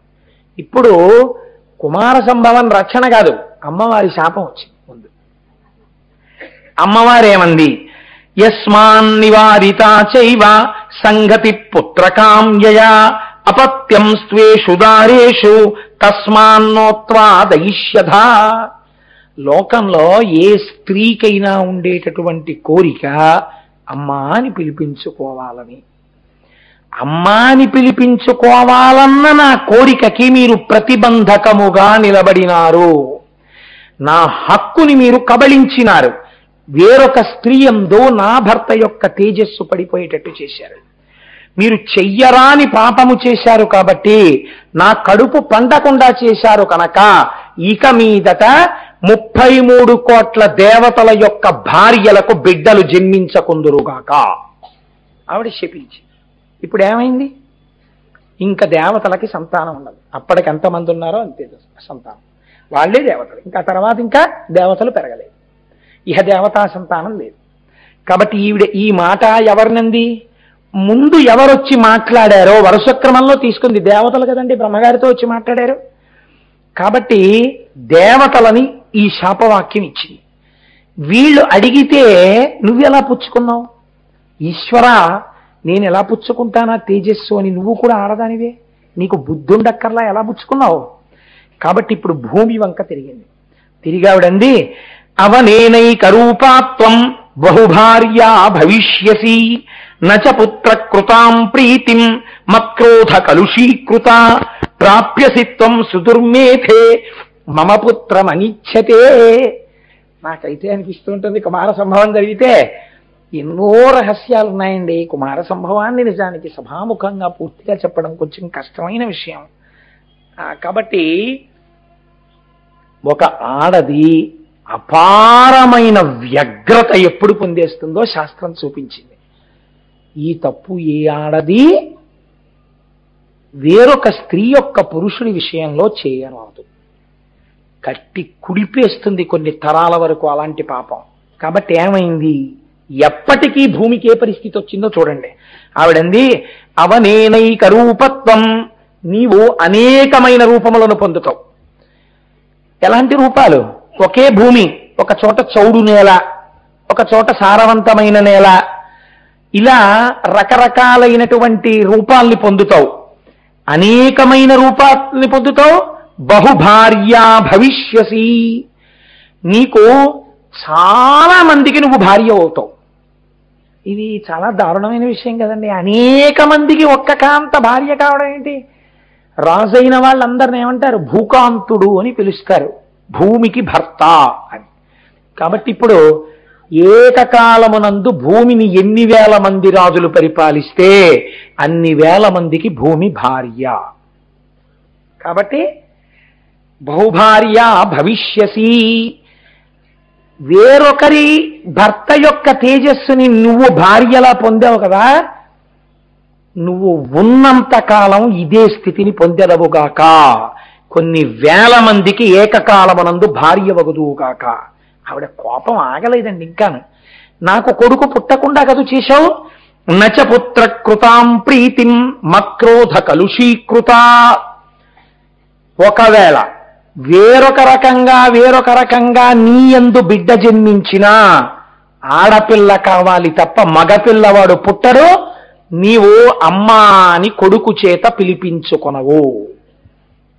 ఇప్పుడు కుమార సంభవం రక్షణ కాదు, అమ్మవారి శాపం వచ్చింది ముందు. అమ్మవారేమంది, యస్మాన్ నివారితా చైవ సంగతి పుత్రకామ్యయా అపత్యం స్వేషు దారేషు తస్మాన్నోత్వా దయిష్యధా. లోకంలో ఏ స్త్రీకైనా ఉండేటటువంటి కోరిక అమ్మా అని పిలిపించుకోవాలని. అమ్మా అని పిలిపించుకోవాలన్న నా కోరికకి మీరు ప్రతిబంధకముగా నిలబడినారు. నా హక్కుని మీరు కబళించినారు. వేరొక స్త్రీ యందు నా భర్త యొక్క తేజస్సు పడిపోయేటట్టు చేశారు. మీరు చెయ్యరాని పాపము చేశారు కాబట్టి నా కడుపు పండకుండా చేశారు కనుక ఇక మీదట 33 కోట్ల దేవతల యొక్క భార్యలకు బిడ్డలు జన్మించకుందురుగాక ఆవిడ శపించి. ఇప్పుడు ఏమైంది, ఇంకా దేవతలకి సంతానం ఉండదు. అప్పటికి ఎంతమంది ఉన్నారో అంతే సంతానం, వాళ్ళే దేవతలు. ఇంకా తర్వాత ఇంకా దేవతలు పెరగలేదు, ఇహ దేవతా సంతానం లేదు. కాబట్టి ఈవిడ ఈ మాట ఎవరినంది, ముందు ఎవరొచ్చి మాట్లాడారో వరుసక్రమంలో తీసుకుంది. దేవతలు కదండి, బ్రహ్మగారితో వచ్చి మాట్లాడారు కాబట్టి దేవతలని ఈ శాపవాక్యం ఇచ్చింది. వీళ్ళు అడిగితే నువ్వెలా పుచ్చుకున్నావు, ఈశ్వరా నేను ఎలా పుచ్చుకుంటానా తేజస్సు అని, నువ్వు కూడా ఆడదానివే, నీకు బుద్ధుండక్కర్లా ఎలా పుచ్చుకున్నావు. కాబట్టి ఇప్పుడు భూమి వంక తిరిగావిడంది, అవనేనైక రూపాత్వం బహుభార్యా భవిష్యసి నచ పుత్ర కృతాం ప్రీతిం మత్క్రోధ కలుషీకృత ప్రాప్యసి త్వం సుదుర్మేధే మమ పుత్రమనిచ్యతే. నాకైతే అనిపిస్తుంటుంది కుమార సంభవం జరిగితే ఎన్నో రహస్యాలు ఉన్నాయండి. కుమార సంభవాన్ని నిజానికి సభాముఖంగా పూర్తిగా చెప్పడం కొంచెం కష్టమైన విషయం. కాబట్టి ఒక ఆడది అపారమైన వ్యగ్రత ఎప్పుడు పొందేస్తుందో శాస్త్రం చూపించింది. ఈ తప్పు ఏ ఆడది వేరొక స్త్రీ యొక్క పురుషుడి విషయంలో చేయరాదు. కట్టి కుడిపేస్తుంది కొన్ని తరాల వరకు అలాంటి పాపం. కాబట్టి ఏమైంది, ఎప్పటికీ భూమికి ఏ పరిస్థితి వచ్చిందో చూడండి. ఆవిడంది, అవనేనైక రూపత్వం, నీవు అనేకమైన రూపములను పొందుతావు. ఎలాంటి రూపాలు, ఒకే భూమి, ఒక చోట చౌడు నేల, ఒక చోట సారవంతమైన నేల, ఇలా రకరకాలైనటువంటి రూపాల్ని పొందుతావు, అనేకమైన రూపాల్ని పొందుతావు. బహుభార్యా భవిష్యసి, నీకు చాలా మందికి నువ్వు భార్య అవుతావు. ఇది చాలా దారుణమైన విషయం కదండి. అనేక మందికి ఒక్క కాంత భార్య కావడం ఏంటి. రాజైన వాళ్ళందరిని ఏమంటారు, భూకాంతుడు అని పిలుస్తారు. భూమికి భర్త అని. కాబట్టి ఇప్పుడు ఏకకాలమునందు భూమిని ఎన్ని వేల మంది రాజులు పరిపాలిస్తే అన్ని వేల మందికి భూమి భార్య. కాబట్టి బహుభార్య భవిష్యసి. వేరొకరి భర్త యొక్క తేజస్సుని నువ్వు భార్యలా పొందావు కదా, నువ్వు ఉన్నంత కాలం ఇదే స్థితిని పొందెదవుగాక. కొన్ని వేల మందికి ఏకకాలమునందు భార్య వగుదువుగాక. ఆవిడ కోపం ఆగలేదండి ఇంకాను. నాకు కొడుకు పుట్టకుండా కదు చేశావు. నచ పుత్ర కృతాం ప్రీతిం మక్రోధ కలుషీకృత. ఒకవేళ వేరొక రకంగా నీ యందు బిడ్డ జన్మించినా ఆడపిల్ల కావాలి తప్ప మగపిల్లవాడు పుట్టడు. నీవు అమ్మా అని కొడుకు చేత పిలిపించుకొనవు.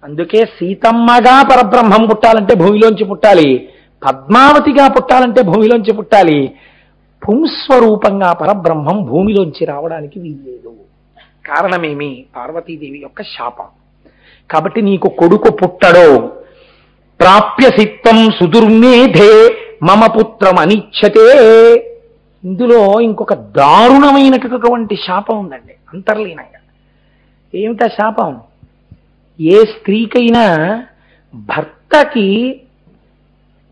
అందుకే సీతమ్మగా పరబ్రహ్మం పుట్టాలంటే భూమిలోంచి పుట్టాలి, పద్మావతిగా పుట్టాలంటే భూమిలోంచి పుట్టాలి. పుంస్వరూపంగా పరబ్రహ్మం భూమిలోంచి రావడానికి వీల్లేదు. కారణమేమి? పార్వతీదేవి యొక్క శాపం. కాబట్టి నీకు కొడుకు పుట్టడో. ప్రాప్య సిత్తం సుదుర్మేధే మమ పుత్రం అనిచ్చతే. ఇందులో ఇంకొక దారుణమైనటువంటి శాపం ఉందండి అంతర్లీనంగా. ఏమిటా శాపం? ఏ స్త్రీకైనా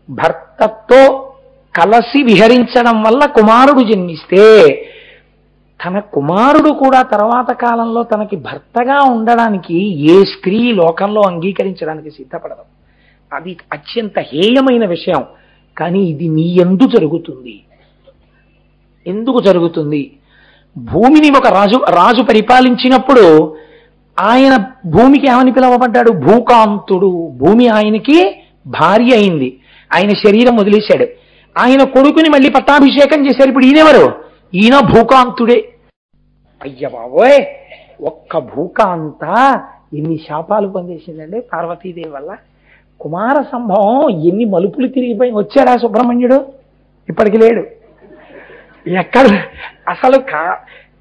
భర్తతో కలసి విహరించడం వల్ల కుమారుడు జన్మిస్తే తన కుమారుడు కూడా తర్వాత కాలంలో తనకి భర్తగా ఉండడానికి ఏ స్త్రీ లోకంలో అంగీకరించడానికి సిద్ధపడదు. అది అత్యంత హేయమైన విషయం. కానీ ఇది నీ యందు జరుగుతుంది. ఎందుకు జరుగుతుంది? భూమిని ఒక రాజు పరిపాలించినప్పుడు ఆయన భూమికి ఏమని పిలవబడ్డాడు? భూకాంతుడు. భూమి ఆయనకి భార్య అయింది. ఆయన శరీరం వదిలేశాడు. ఆయన కొడుకుని మళ్ళీ పట్టాభిషేకం చేశారు. ఇప్పుడు ఈయనెవరు? ఈయన భూకాంతుడే. అయ్య బాబోయ్, ఒక్క భూకాంత ఎన్ని శాపాలు పొందేసిందండి పార్వతీదేవి వల్ల. కుమార సంభవం ఎన్ని మలుపులు తిరిగిపోయి వచ్చాడా సుబ్రహ్మణ్యుడు? ఇప్పటికి లేడు. ఎక్కడ అసలు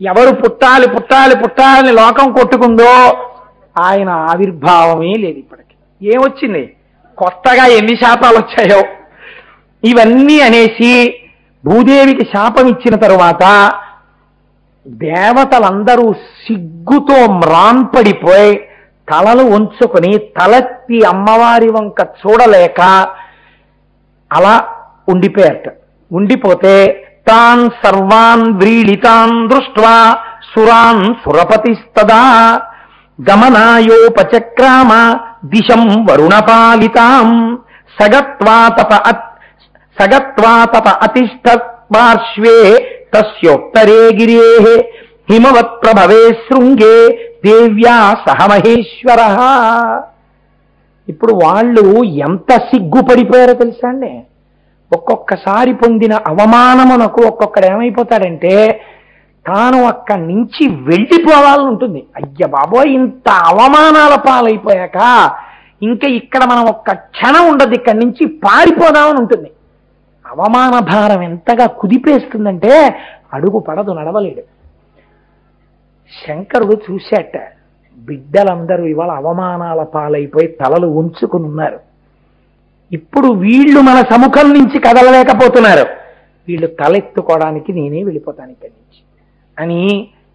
ఎవరు పుట్టాలి పుట్టాలి పుట్టాలని లోకం కొట్టుకుందో ఆయన ఆవిర్భావమే లేదు. ఇప్పటికి ఏమొచ్చింది? కొత్తగా ఎన్ని శాపాలు వచ్చాయో ఇవన్నీ అనేసి భూదేవికి శాపం ఇచ్చిన తరువాత దేవతలందరూ సిగ్గుతో మ్రాన్పడిపోయి తలలు ఉంచుకొని తలెత్తి అమ్మవారి వంక చూడలేక అలా ఉండిపోయారట. ఉండిపోతే తాన్ సర్వాన్ వ్రీళితాన్ దృష్ట్వా సురాన్ సురపతిస్తదా గమనాయోపచక్రామ దిశం వరుణపాలితాం సగత్వా తప అతిష్ట పార్శ్వే తస్యోత్తరే గిరేః హిమవత్ ప్రభవే శృంగే దేవ్యా సహ మహేశ్వర. ఇప్పుడు వాళ్ళు ఎంత సిగ్గుపడిపోయారో తెలుసా అండి? ఒక్కొక్కసారి పొందిన అవమానమునకు ఒక్కొక్కడు ఏమైపోతాడంటే తాను అక్కడి నుంచి వెళ్ళిపోవాలని ఉంటుంది. అయ్య బాబోయ్, ఇంత అవమానాల పాలైపోయాక ఇంకా ఇక్కడ మనం ఒక్క క్షణం ఉండదు, ఇక్కడి నుంచి పారిపోదామని ఉంటుంది. అవమాన భారం ఎంతగా కుదిపేస్తుందంటే అడుగు పడదు, నడవలేడు. శంకరుడు చూశాట, బిడ్డలందరూ ఇవాళ అవమానాల పాలైపోయి తలలు ఉంచుకుని ఉన్నారు. ఇప్పుడు వీళ్ళు మన సముఖం నుంచి కదలలేకపోతున్నారు. వీళ్ళు తలెత్తుకోవడానికి నేనే వెళ్ళిపోతాను ఇక్కడి నుంచి అని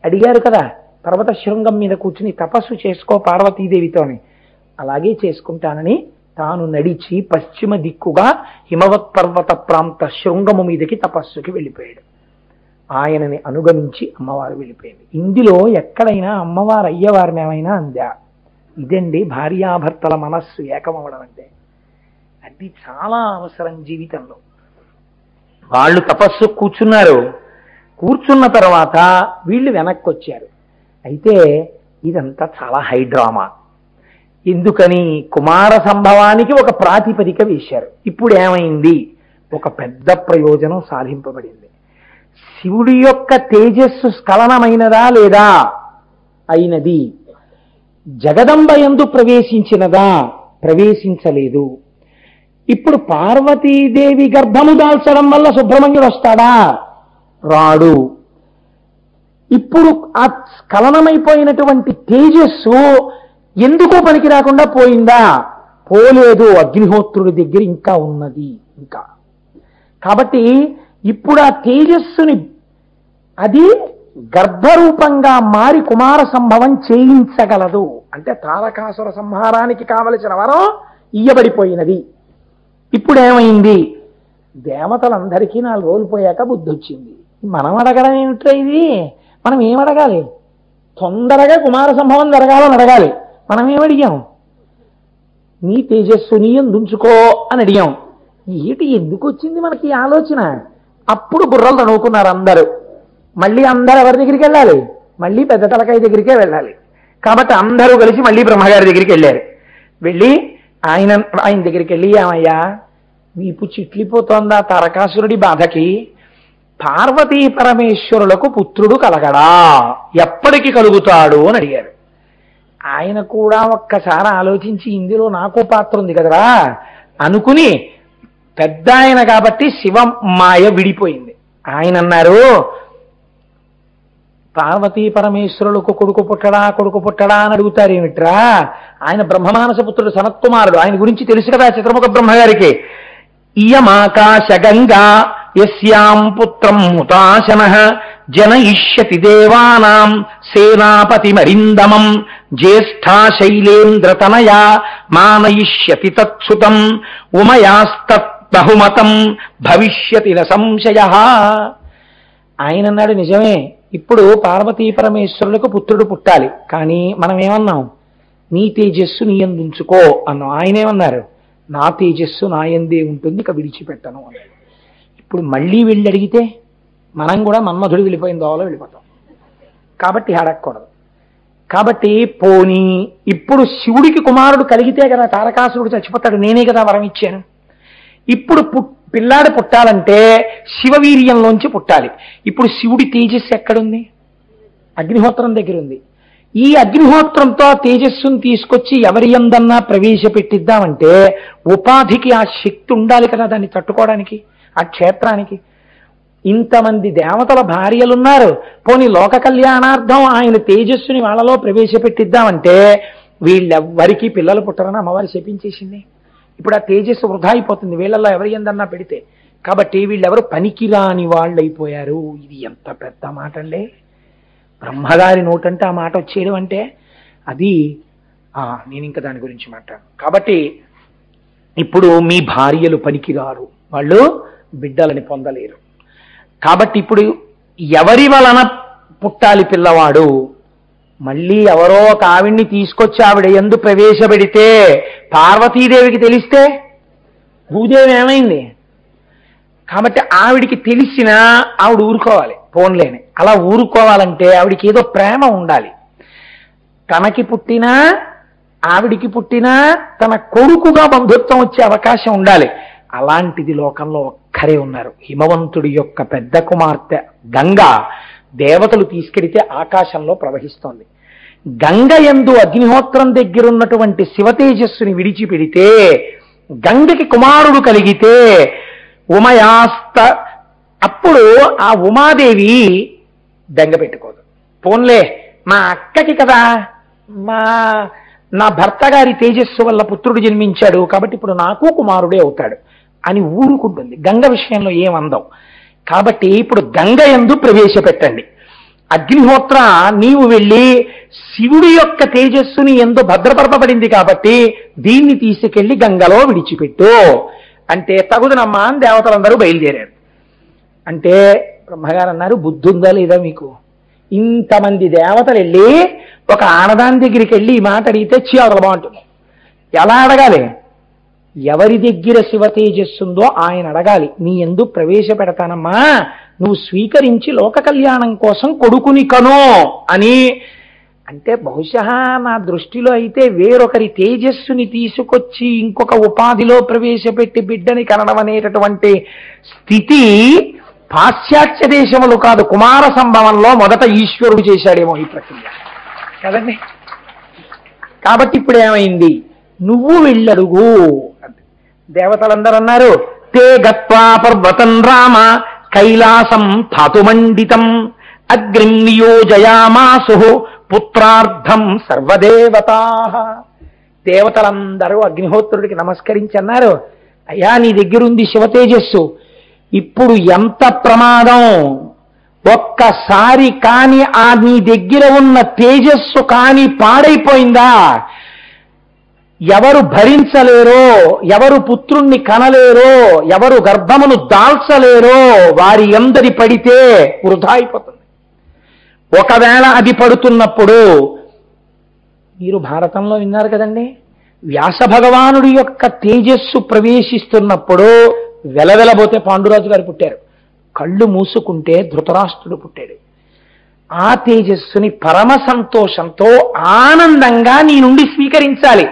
అడిగారు కదా. పర్వత శృంగం మీద కూర్చుని తపస్సు చేసుకో పార్వతీదేవితోని. అలాగే చేసుకుంటానని తాను నడిచి పశ్చిమ దిక్కుగా హిమవత్ పర్వత ప్రాంత శృంగము మీదకి తపస్సుకి వెళ్ళిపోయాడు. ఆయనని అనుగమించి అమ్మవారు వెళ్ళిపోయింది. ఇందులో ఎక్కడైనా అమ్మవారు అయ్యవారిని ఏమైనా అందా? ఇదండి భార్యాభర్తల మనస్సు ఏకమవడం అంటే. అది చాలా అవసరం జీవితంలో. వాళ్ళు తపస్సు కూర్చున్నారు. కూర్చున్న తర్వాత వీళ్ళు వెనక్కి వచ్చారు. అయితే ఇదంతా చాలా హై డ్రామా. ఎందుకని? కుమార సంభవానికి ఒక ప్రాతిపదిక వేశారు. ఇప్పుడు ఏమైంది? ఒక పెద్ద ప్రయోజనం సాధింపబడింది. శివుడి యొక్క తేజస్సు స్ఖలనమైనదా లేదా? అయినది. జగదంబయందు ప్రవేశించినదా? ప్రవేశించలేదు. ఇప్పుడు పార్వతీదేవి గర్భము దాల్చడం వల్ల సుబ్రహ్మణ్యుడు వస్తాడా? రాడు. ఇప్పుడు ఆ స్ఖలనమైపోయినటువంటి తేజస్సు ఎందుకు పనికి రాకుండా పోయిందా? పోలేదు, అగ్నిహోత్రుడి దగ్గర ఇంకా ఉన్నది. ఇంకా కాబట్టి ఇప్పుడు ఆ తేజస్సుని అది గర్భరూపంగా మారి కుమార సంభవం చేయించగలదు. అంటే తారకాసుర సంహారానికి కావలసిన వరం ఇయ్యబడిపోయినది. ఇప్పుడేమైంది? దేవతలందరికీ 4 రోజులు పోయాక బుద్ధి వచ్చింది. మనం అడగడం ఏమిట్రా ఇది? మనం ఏమడగాలి? తొందరగా కుమార సంభవం జరగాలని అడగాలి. మనం ఏమడిగాం? నీ తేజస్సు నీ యందుంచుకో అని అడిగాం. ఏటి ఎందుకు వచ్చింది మనకి ఆలోచన? అప్పుడు బుర్రలు తనుకున్నారు అందరూ. మళ్ళీ అందరూ ఎవరి దగ్గరికి వెళ్ళాలి? మళ్ళీ పెద్ద తలకాయ దగ్గరికే వెళ్ళాలి. కాబట్టి అందరూ కలిసి మళ్ళీ బ్రహ్మగారి దగ్గరికి వెళ్ళారు. వెళ్ళి ఆయన దగ్గరికి వెళ్ళి, ఏమయ్యా వీపు చిట్లిపోతోందా తారకాసురుడి బాధకి? పార్వతీ పరమేశ్వరులకు పుత్రుడు కలగడా? ఎప్పటికి కలుగుతాడు అని అడిగారు. ఆయన కూడా ఒక్కసారి ఆలోచించి, ఇందులో నాకు పాత్ర ఉంది కదరా అనుకుని, పెద్ద ఆయన కాబట్టి శివ మాయ విడిపోయింది. ఆయన అన్నారు, పార్వతీ పరమేశ్వరులకు కొడుకు పుట్టడా అని అడుగుతారు ఏమిట్రా? ఆయన బ్రహ్మమానస పుత్రుడు సనత్కుమారుడు. ఆయన గురించి తెలుసు కదా చిత్రముఖ బ్రహ్మగారికి. ఇయమాకాశ గంగా యస్యాం పుత్రం ముతాశన జనయిష్యతి దేవానాం సేనాపతిమరిందమం జ్యేష్ఠా శైలేంద్రతనయా మానయిష్యతి తత్సుతం ఉమయాస్తత్ బహుమతం భవిష్యతి న సంశయః. ఆయన అన్నాడు, నిజమే, ఇప్పుడు పార్వతీ పరమేశ్వరులకు పుత్రుడు పుట్టాలి. కానీ మనం ఏమన్నాం? నీ తేజస్సు నీ యందుంచుకో అన్నాం. ఆయనేమన్నారు? నా తేజస్సు నా యందే ఉంటుంది, ఇక విడిచిపెట్టను అన్నాడు. ఇప్పుడు మళ్ళీ వెళ్ళి అడిగితే మనం కూడా మన్మధుడు వెళ్ళిపోయిన దోవలో వెళ్ళిపోతాం. కాబట్టి అడగకూడదు. కాబట్టి పోనీ ఇప్పుడు శివుడికి కుమారుడు కలిగితే కదా తారకాసురుడు చచ్చిపోతాడు. నేనే కదా వరం ఇచ్చాను. ఇప్పుడు పిల్లాడు పుట్టాలంటే శివవీర్యంలోంచి పుట్టాలి. ఇప్పుడు శివుడి తేజస్సు ఎక్కడుంది? అగ్నిహోత్రం దగ్గర ఉంది. ఈ అగ్నిహోత్రంతో తేజస్సును తీసుకొచ్చి ఎవరి యందన్నా ప్రవేశపెట్టిద్దామంటే ఉపాధికి ఆ శక్తి ఉండాలి కదా దాన్ని తట్టుకోవడానికి, ఆ క్షేత్రానికి. ఇంతమంది దేవతల భార్యలున్నారు. పోనీ లోక కళ్యాణార్థం ఆయన తేజస్సుని వాళ్ళలో ప్రవేశపెట్టిద్దామంటే వీళ్ళెవ్వరికీ పిల్లలు పుట్టరని అమ్మవారి శపించేసింది. ఇప్పుడు ఆ తేజస్సు వృధా అయిపోతుంది వీళ్ళల్లో ఎవరి యందన్నా పెడితే. కాబట్టి వీళ్ళెవరు పనికిరాని వాళ్ళు అయిపోయారు. ఇది ఎంత పెద్ద మాట అండి! బ్రహ్మగారి నోటంటే ఆ మాట వచ్చేయడం అంటే అది నేను ఇంకా దాని గురించి మాట్లాడు. కాబట్టి ఇప్పుడు మీ భార్యలు పనికిరారు, వాళ్ళు బిడ్డలని పొందలేరు. కాబట్టి ఇప్పుడు ఎవరి వలన పుట్టాలి పిల్లవాడు? మళ్ళీ ఎవరో ఒక ఆవిడ్ని తీసుకొచ్చి ఆవిడ యందు ప్రవేశపెడితే పార్వతీదేవికి తెలిస్తే భూదేవి ఏమైంది? కాబట్టి ఆవిడికి తెలిసినా ఆవిడ ఊరుకోవాలి, పోన్లేని. అలా ఊరుకోవాలంటే ఆవిడికి ఏదో ప్రేమ ఉండాలి. తనకి పుట్టినా ఆవిడికి పుట్టినా తన కొడుకుగా బంధుత్వం వచ్చే అవకాశం ఉండాలి. అలాంటిది లోకంలో ఒక్కరే ఉన్నారు. హిమవంతుడి యొక్క పెద్ద కుమార్తె గంగ దేవతలు తీసుకెడితే ఆకాశంలో ప్రవహిస్తోంది. గంగ యందు అగ్నిహోత్రం దగ్గరున్నటువంటి శివతేజస్సుని విడిచిపెడితే గంగకి కుమారుడు కలిగితే ఉమయాస్త, అప్పుడు ఆ ఉమాదేవి బెంగ పెట్టుకోదు. పోన్లే మా అక్కకి కదా నా భర్త గారి తేజస్సు వల్ల పుత్రుడు జన్మించాడు కాబట్టి ఇప్పుడు నాకు కుమారుడే అవుతాడు అని ఊరుకుంటుంది. గంగ విషయంలో ఏమందం. కాబట్టి ఇప్పుడు గంగ యందు ప్రవేశపెట్టండి. అగ్నిహోత్ర నీవు వెళ్ళి శివుడి యొక్క తేజస్సుని ఎందు భద్రపరపబడింది కాబట్టి దీన్ని తీసుకెళ్లి గంగలో విడిచిపెట్టు అంటే తగుదనమ్మా అని దేవతలందరూ బయలుదేరారు. అంటే బ్రహ్మగారు అన్నారు, బుద్ధి ఉందా లేదా మీకు? ఇంతమంది దేవతలు వెళ్ళి ఒక ఆడదాని దగ్గరికి వెళ్ళి ఈ మాట అడిగితే చీవతలు బాగుంటుంది. ఎలా అడగాలి? ఎవరి దగ్గర శివ తేజస్సుందో ఆయన అడగాలి. నీ యందు ప్రవేశపెడతానమ్మా, నువ్వు స్వీకరించి లోక కళ్యాణం కోసం కొడుకుని కనో అని. అంటే బహుశా నా దృష్టిలో అయితే వేరొకరి తేజస్సుని తీసుకొచ్చి ఇంకొక ఉపాధిలో ప్రవేశపెట్టి బిడ్డని కనడం అనేటటువంటి స్థితి పాశ్చాత్య దేశములు కాదు, కుమార సంభవంలో మొదట ఈశ్వరుడు చేశాడేమో ఈ ప్రక్రియ కదండి. కాబట్టి ఇప్పుడు ఏమైంది? నువ్వు వెళ్ళడుగు. దేవతలందరూ అన్నారు, తే గత్వా పర్వతం రామ కైలాసం ధాతుమండితం అగ్నిం నియోజయామాసు పుత్రార్థం సర్వదేవతా. దేవతలందరూ అగ్నిహోత్రుడికి నమస్కరించి అన్నారు, అయ్యా నీ దగ్గరుంది శివ తేజస్సు, ఇప్పుడు ఎంత ప్రమాదం, ఒక్కసారి కాని ఆ నీ దగ్గర ఉన్న తేజస్సు కాని పాడైపోయిందా, ఎవరు భరించలేరో, ఎవరు పుత్రుణ్ణి కనలేరో, ఎవరు గర్భమును దాల్చలేరో వారి ఎందరి పడితే వృధా అయిపోతుంది. ఒకవేళ అది పడుతున్నప్పుడు మీరు భారతంలో విన్నారు కదండి, వ్యాస భగవానుడి యొక్క తేజస్సు ప్రవేశిస్తున్నప్పుడు వెలవెలబోతే పాండురాజు గారు పుట్టారు, కళ్ళు మూసుకుంటే ధృతరాష్ట్రుడు పుట్టాడు. ఆ తేజస్సుని పరమ సంతోషంతో ఆనందంగా నీ నుండి స్వీకరించాలి.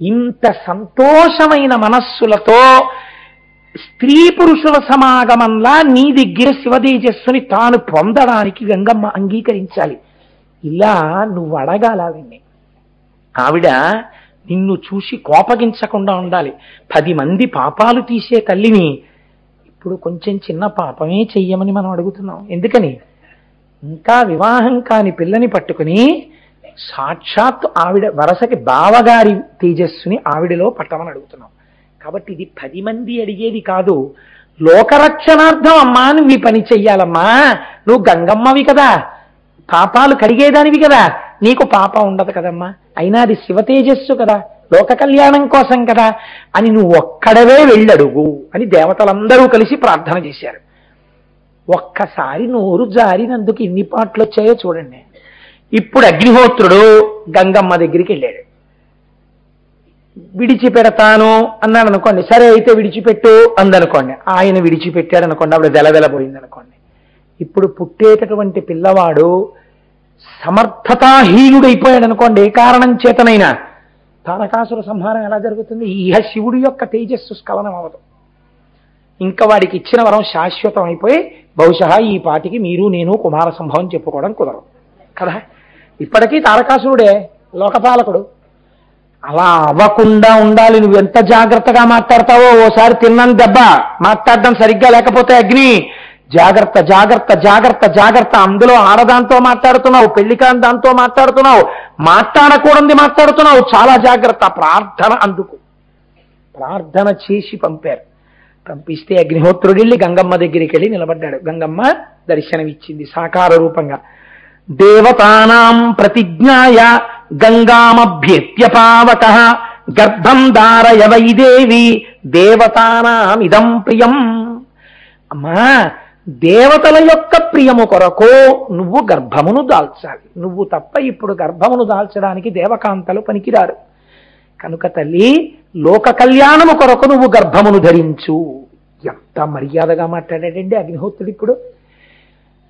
ఇంత సంతోషమైన మనస్సులతో స్త్రీ పురుషుల సమాగమంలా నీ దగ్గర శివతేజస్సుని తాను పొందడానికి గంగమ్మ అంగీకరించాలి. ఇలా నువ్వు అడగాలని ఆవిడ నిన్ను చూసి కోపగించకుండా ఉండాలి. 10 మంది పాపాలు తీసే తల్లిని ఇప్పుడు కొంచెం చిన్న పాపమే చెయ్యమని మనం అడుగుతున్నాం. ఎందుకని? ఇంకా వివాహం కాని పిల్లని పట్టుకుని సాక్షాత్ ఆవిడ వరసకి బావగారి తేజస్సుని ఆవిడలో పట్టమని అడుగుతున్నాం. కాబట్టి ఇది 10 మంది అడిగేది కాదు, లోకరక్షణార్థం అమ్మా నువ్వు ఈ పని చెయ్యాలమ్మా, నువ్వు గంగమ్మవి కదా, పాపాలు కడిగేదానివి కదా, నీకు పాపం ఉండదు కదమ్మా, అయినా అది శివ తేజస్సు కదా, లోక కళ్యాణం కోసం కదా అని నువ్వు ఒక్కడవే వెళ్ళడుగు అని దేవతలందరూ కలిసి ప్రార్థన చేశారు. ఒక్కసారి నోరు జారినందుకు ఇన్ని పాటలు వచ్చాయో చూడండి. ఇప్పుడు అగ్నిహోత్రుడు గంగమ్మ దగ్గరికి వెళ్ళాడు. విడిచిపెడతాను అన్నాడు అనుకోండి, సరే అయితే విడిచిపెట్టు అందనుకోండి, ఆయన విడిచిపెట్టాడు అనుకోండి, ఆవిడ వెలవెలబోయింది అనుకోండి. ఇప్పుడు పుట్టేటటువంటి పిల్లవాడు సమర్థతాహీనుడైపోయాడు అనుకోండి, ఏ కారణం చేతనైనా తారకాసుర సంహారం ఎలా జరుగుతుంది? ఇహ శివుడి యొక్క తేజస్సు స్ఖలనం అవ్వదు. ఇంకా వాడికి ఇచ్చిన వరం శాశ్వతం అయిపోయి బహుశా ఈ పాటికి మీరు నేను కుమార సంభవం చెప్పుకోవడం కుదరదు కదా. ఇప్పటికీ తారకాసురుడే లోకపాలకుడు. అలా అవ్వకుండా ఉండాలి. నువ్వు ఎంత జాగ్రత్తగా మాట్లాడతావో, ఓసారి తిన్నాను దెబ్బ, మాట్లాడడం సరిగ్గా లేకపోతే అగ్ని, జాగ్రత్త జాగ్రత్త జాగ్రత్త జాగ్రత్త. అందులో ఆడదాంతో మాట్లాడుతున్నావు, పెళ్లికాని దాంతో మాట్లాడుతున్నావు, మాట్లాడకూడదు మాట్లాడుతున్నావు, చాలా జాగ్రత్త. ప్రార్థన అందుకు ప్రార్థన చేసి పంపారు. పంపిస్తే అగ్నిహోత్రుడు వెళ్ళి గంగమ్మ దగ్గరికి వెళ్ళి నిలబడ్డాడు. గంగమ్మ దర్శనమిచ్చింది సాకార రూపంగా. దేవతానాం ప్రతిజ్ఞాయ గంగామభ్యేత్యపావక గర్భం దారయ వైదేవి దేవతానాం ఇదం ప్రియం. అమ్మా, దేవతల యొక్క ప్రియము కొరకు నువ్వు గర్భమును దాల్చాలి. నువ్వు తప్ప ఇప్పుడు గర్భమును దాల్చడానికి దేవకాంతలు పనికిరారు. కనుక తల్లి, లోక కళ్యాణము కొరకు నువ్వు గర్భమును ధరించు. ఎంత మర్యాదగా మాట్లాడాడండి అగ్నిహోత్రుడు. ఇప్పుడు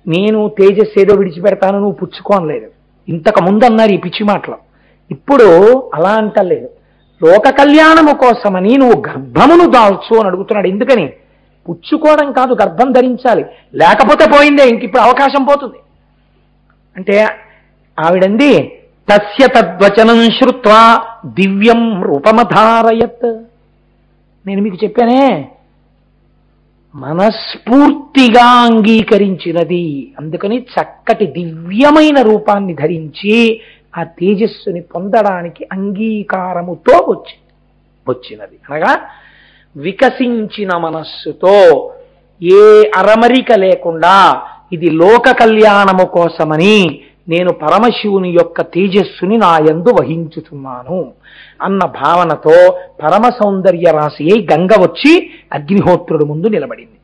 నేను తేజస్సు ఏదో విడిచిపెడతాను నువ్వు పుచ్చుకోనలేదు, ఇంతకు ముందు అన్నారు ఈ పిచ్చి మాటలు. ఇప్పుడు అలా అంటలేదు, లోక కళ్యాణము కోసమని నువ్వు గర్భమును దాల్చు అని అడుగుతున్నాడు. ఎందుకని? పుచ్చుకోవడం కాదు, గర్భం ధరించాలి, లేకపోతే పోయిందే, ఇంక ఇప్పుడు అవకాశం పోతుంది అంటే. ఆవిడంది తస్య తద్వచనం శ్రుత్వా దివ్యం రూపమధారయత్. నేను మీకు చెప్పానే, మనస్ఫూర్తిగా అంగీకరించినది. అందుకని చక్కటి దివ్యమైన రూపాన్ని ధరించి ఆ తేజస్సుని పొందడానికి అంగీకారముతో వచ్చినది. అనగా వికసించిన మనస్సుతో, ఏ అరమరిక లేకుండా ఇది లోక కళ్యాణము కోసమని నేను పరమశివుని యొక్క తేజస్సుని నా యందు వహించుతున్నాను అన్న భావనతో పరమ సౌందర్య రాశి అయి గంగ వచ్చి అగ్నిహోత్రుడు ముందు నిలబడింది.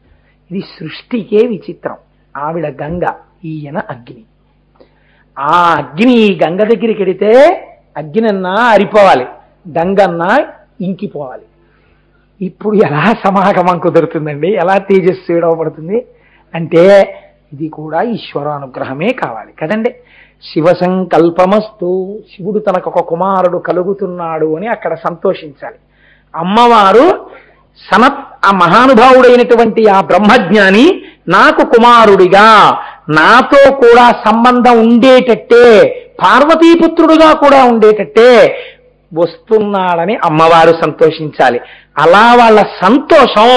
ఇది సృష్టికే విచిత్రం. ఆవిడ గంగ, ఈయన అగ్ని. ఆ అగ్ని ఈ గంగ దగ్గరికి వెడితే అగ్నిన్నా అరిపోవాలి, గంగన్నా ఇంకిపోవాలి. ఇప్పుడు ఎలా సమాగమం కుదురుతుందండి? ఎలా తేజస్సు విడవబడుతుంది అంటే ఇది కూడా ఈశ్వరానుగ్రహమే కావాలి కదండి. శివ సంకల్పమస్తు, శివుడు తనకు ఒక కుమారుడు కలుగుతున్నాడు అని అక్కడ సంతోషించాలి. అమ్మవారు ఆ మహానుభావుడైనటువంటి ఆ బ్రహ్మజ్ఞాని నాకు కుమారుడిగా, నాతో కూడా సంబంధం ఉండేటట్టే, పార్వతీపుత్రుడుగా కూడా ఉండేటట్టే వస్తున్నాడని అమ్మవారు సంతోషించాలి. అలా వాళ్ళ సంతోషం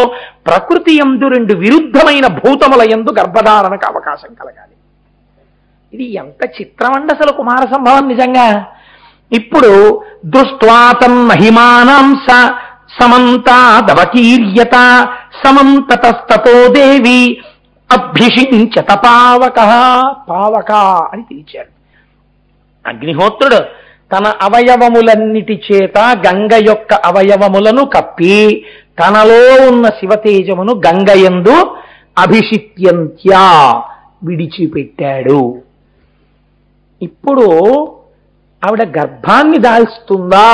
ప్రకృతి యందు 2 విరుద్ధమైన భూతముల యందు గర్భధారణకు అవకాశం కలగాలి. ఇది ఎంత చిత్రమండి అసలు కుమార సంభవం. నిజంగా ఇప్పుడు దృష్ట్వాతం మహిమానాంస సమంతాదవకీర్యత సమంతతస్తతో దేవి అభ్యుషించత పావక పావక అని పిలిచాడు. అగ్నిహోత్రుడు తన అవయవములన్నిటి చేత గంగ యొక్క అవయవములను కప్పి తనలో ఉన్న శివతేజమును గంగయందు అభిషిత్యంత్యా విడిచిపెట్టాడు. ఇప్పుడు ఆవిడ గర్భాన్ని దాల్స్తుందా?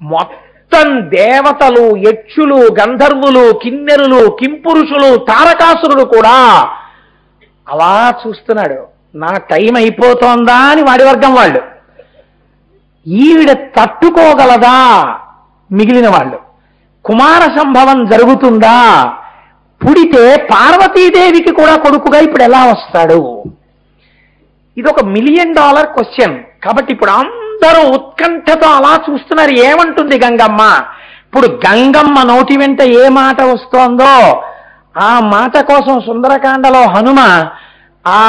మొత్తం దేవతలు, యక్షులు, గంధర్వులు, కిన్నెరులు, కింపురుషులు, తారకాసురుడు కూడా అలా చూస్తున్నాడు. నా టైం అయిపోతోందా అని వాడి వర్గం వాళ్ళు. ఈవిడ తట్టుకోగలదా? మిగిలిన వాళ్ళు. కుమార సంభవం జరుగుతుందా? పుడితే పార్వతీదేవికి కూడా కొడుకుగా ఇప్పుడు ఎలా వస్తాడు? ఇది ఒక $1 మిలియన్ క్వశ్చన్. కాబట్టి ఇప్పుడు అందరూ ఉత్కంఠతో అలా చూస్తున్నారు, ఏమంటుంది గంగమ్మ. ఇప్పుడు గంగమ్మ నోటి వెంట ఏ మాట వస్తోందో ఆ మాట కోసం సుందరకాండలో హనుమ ఆ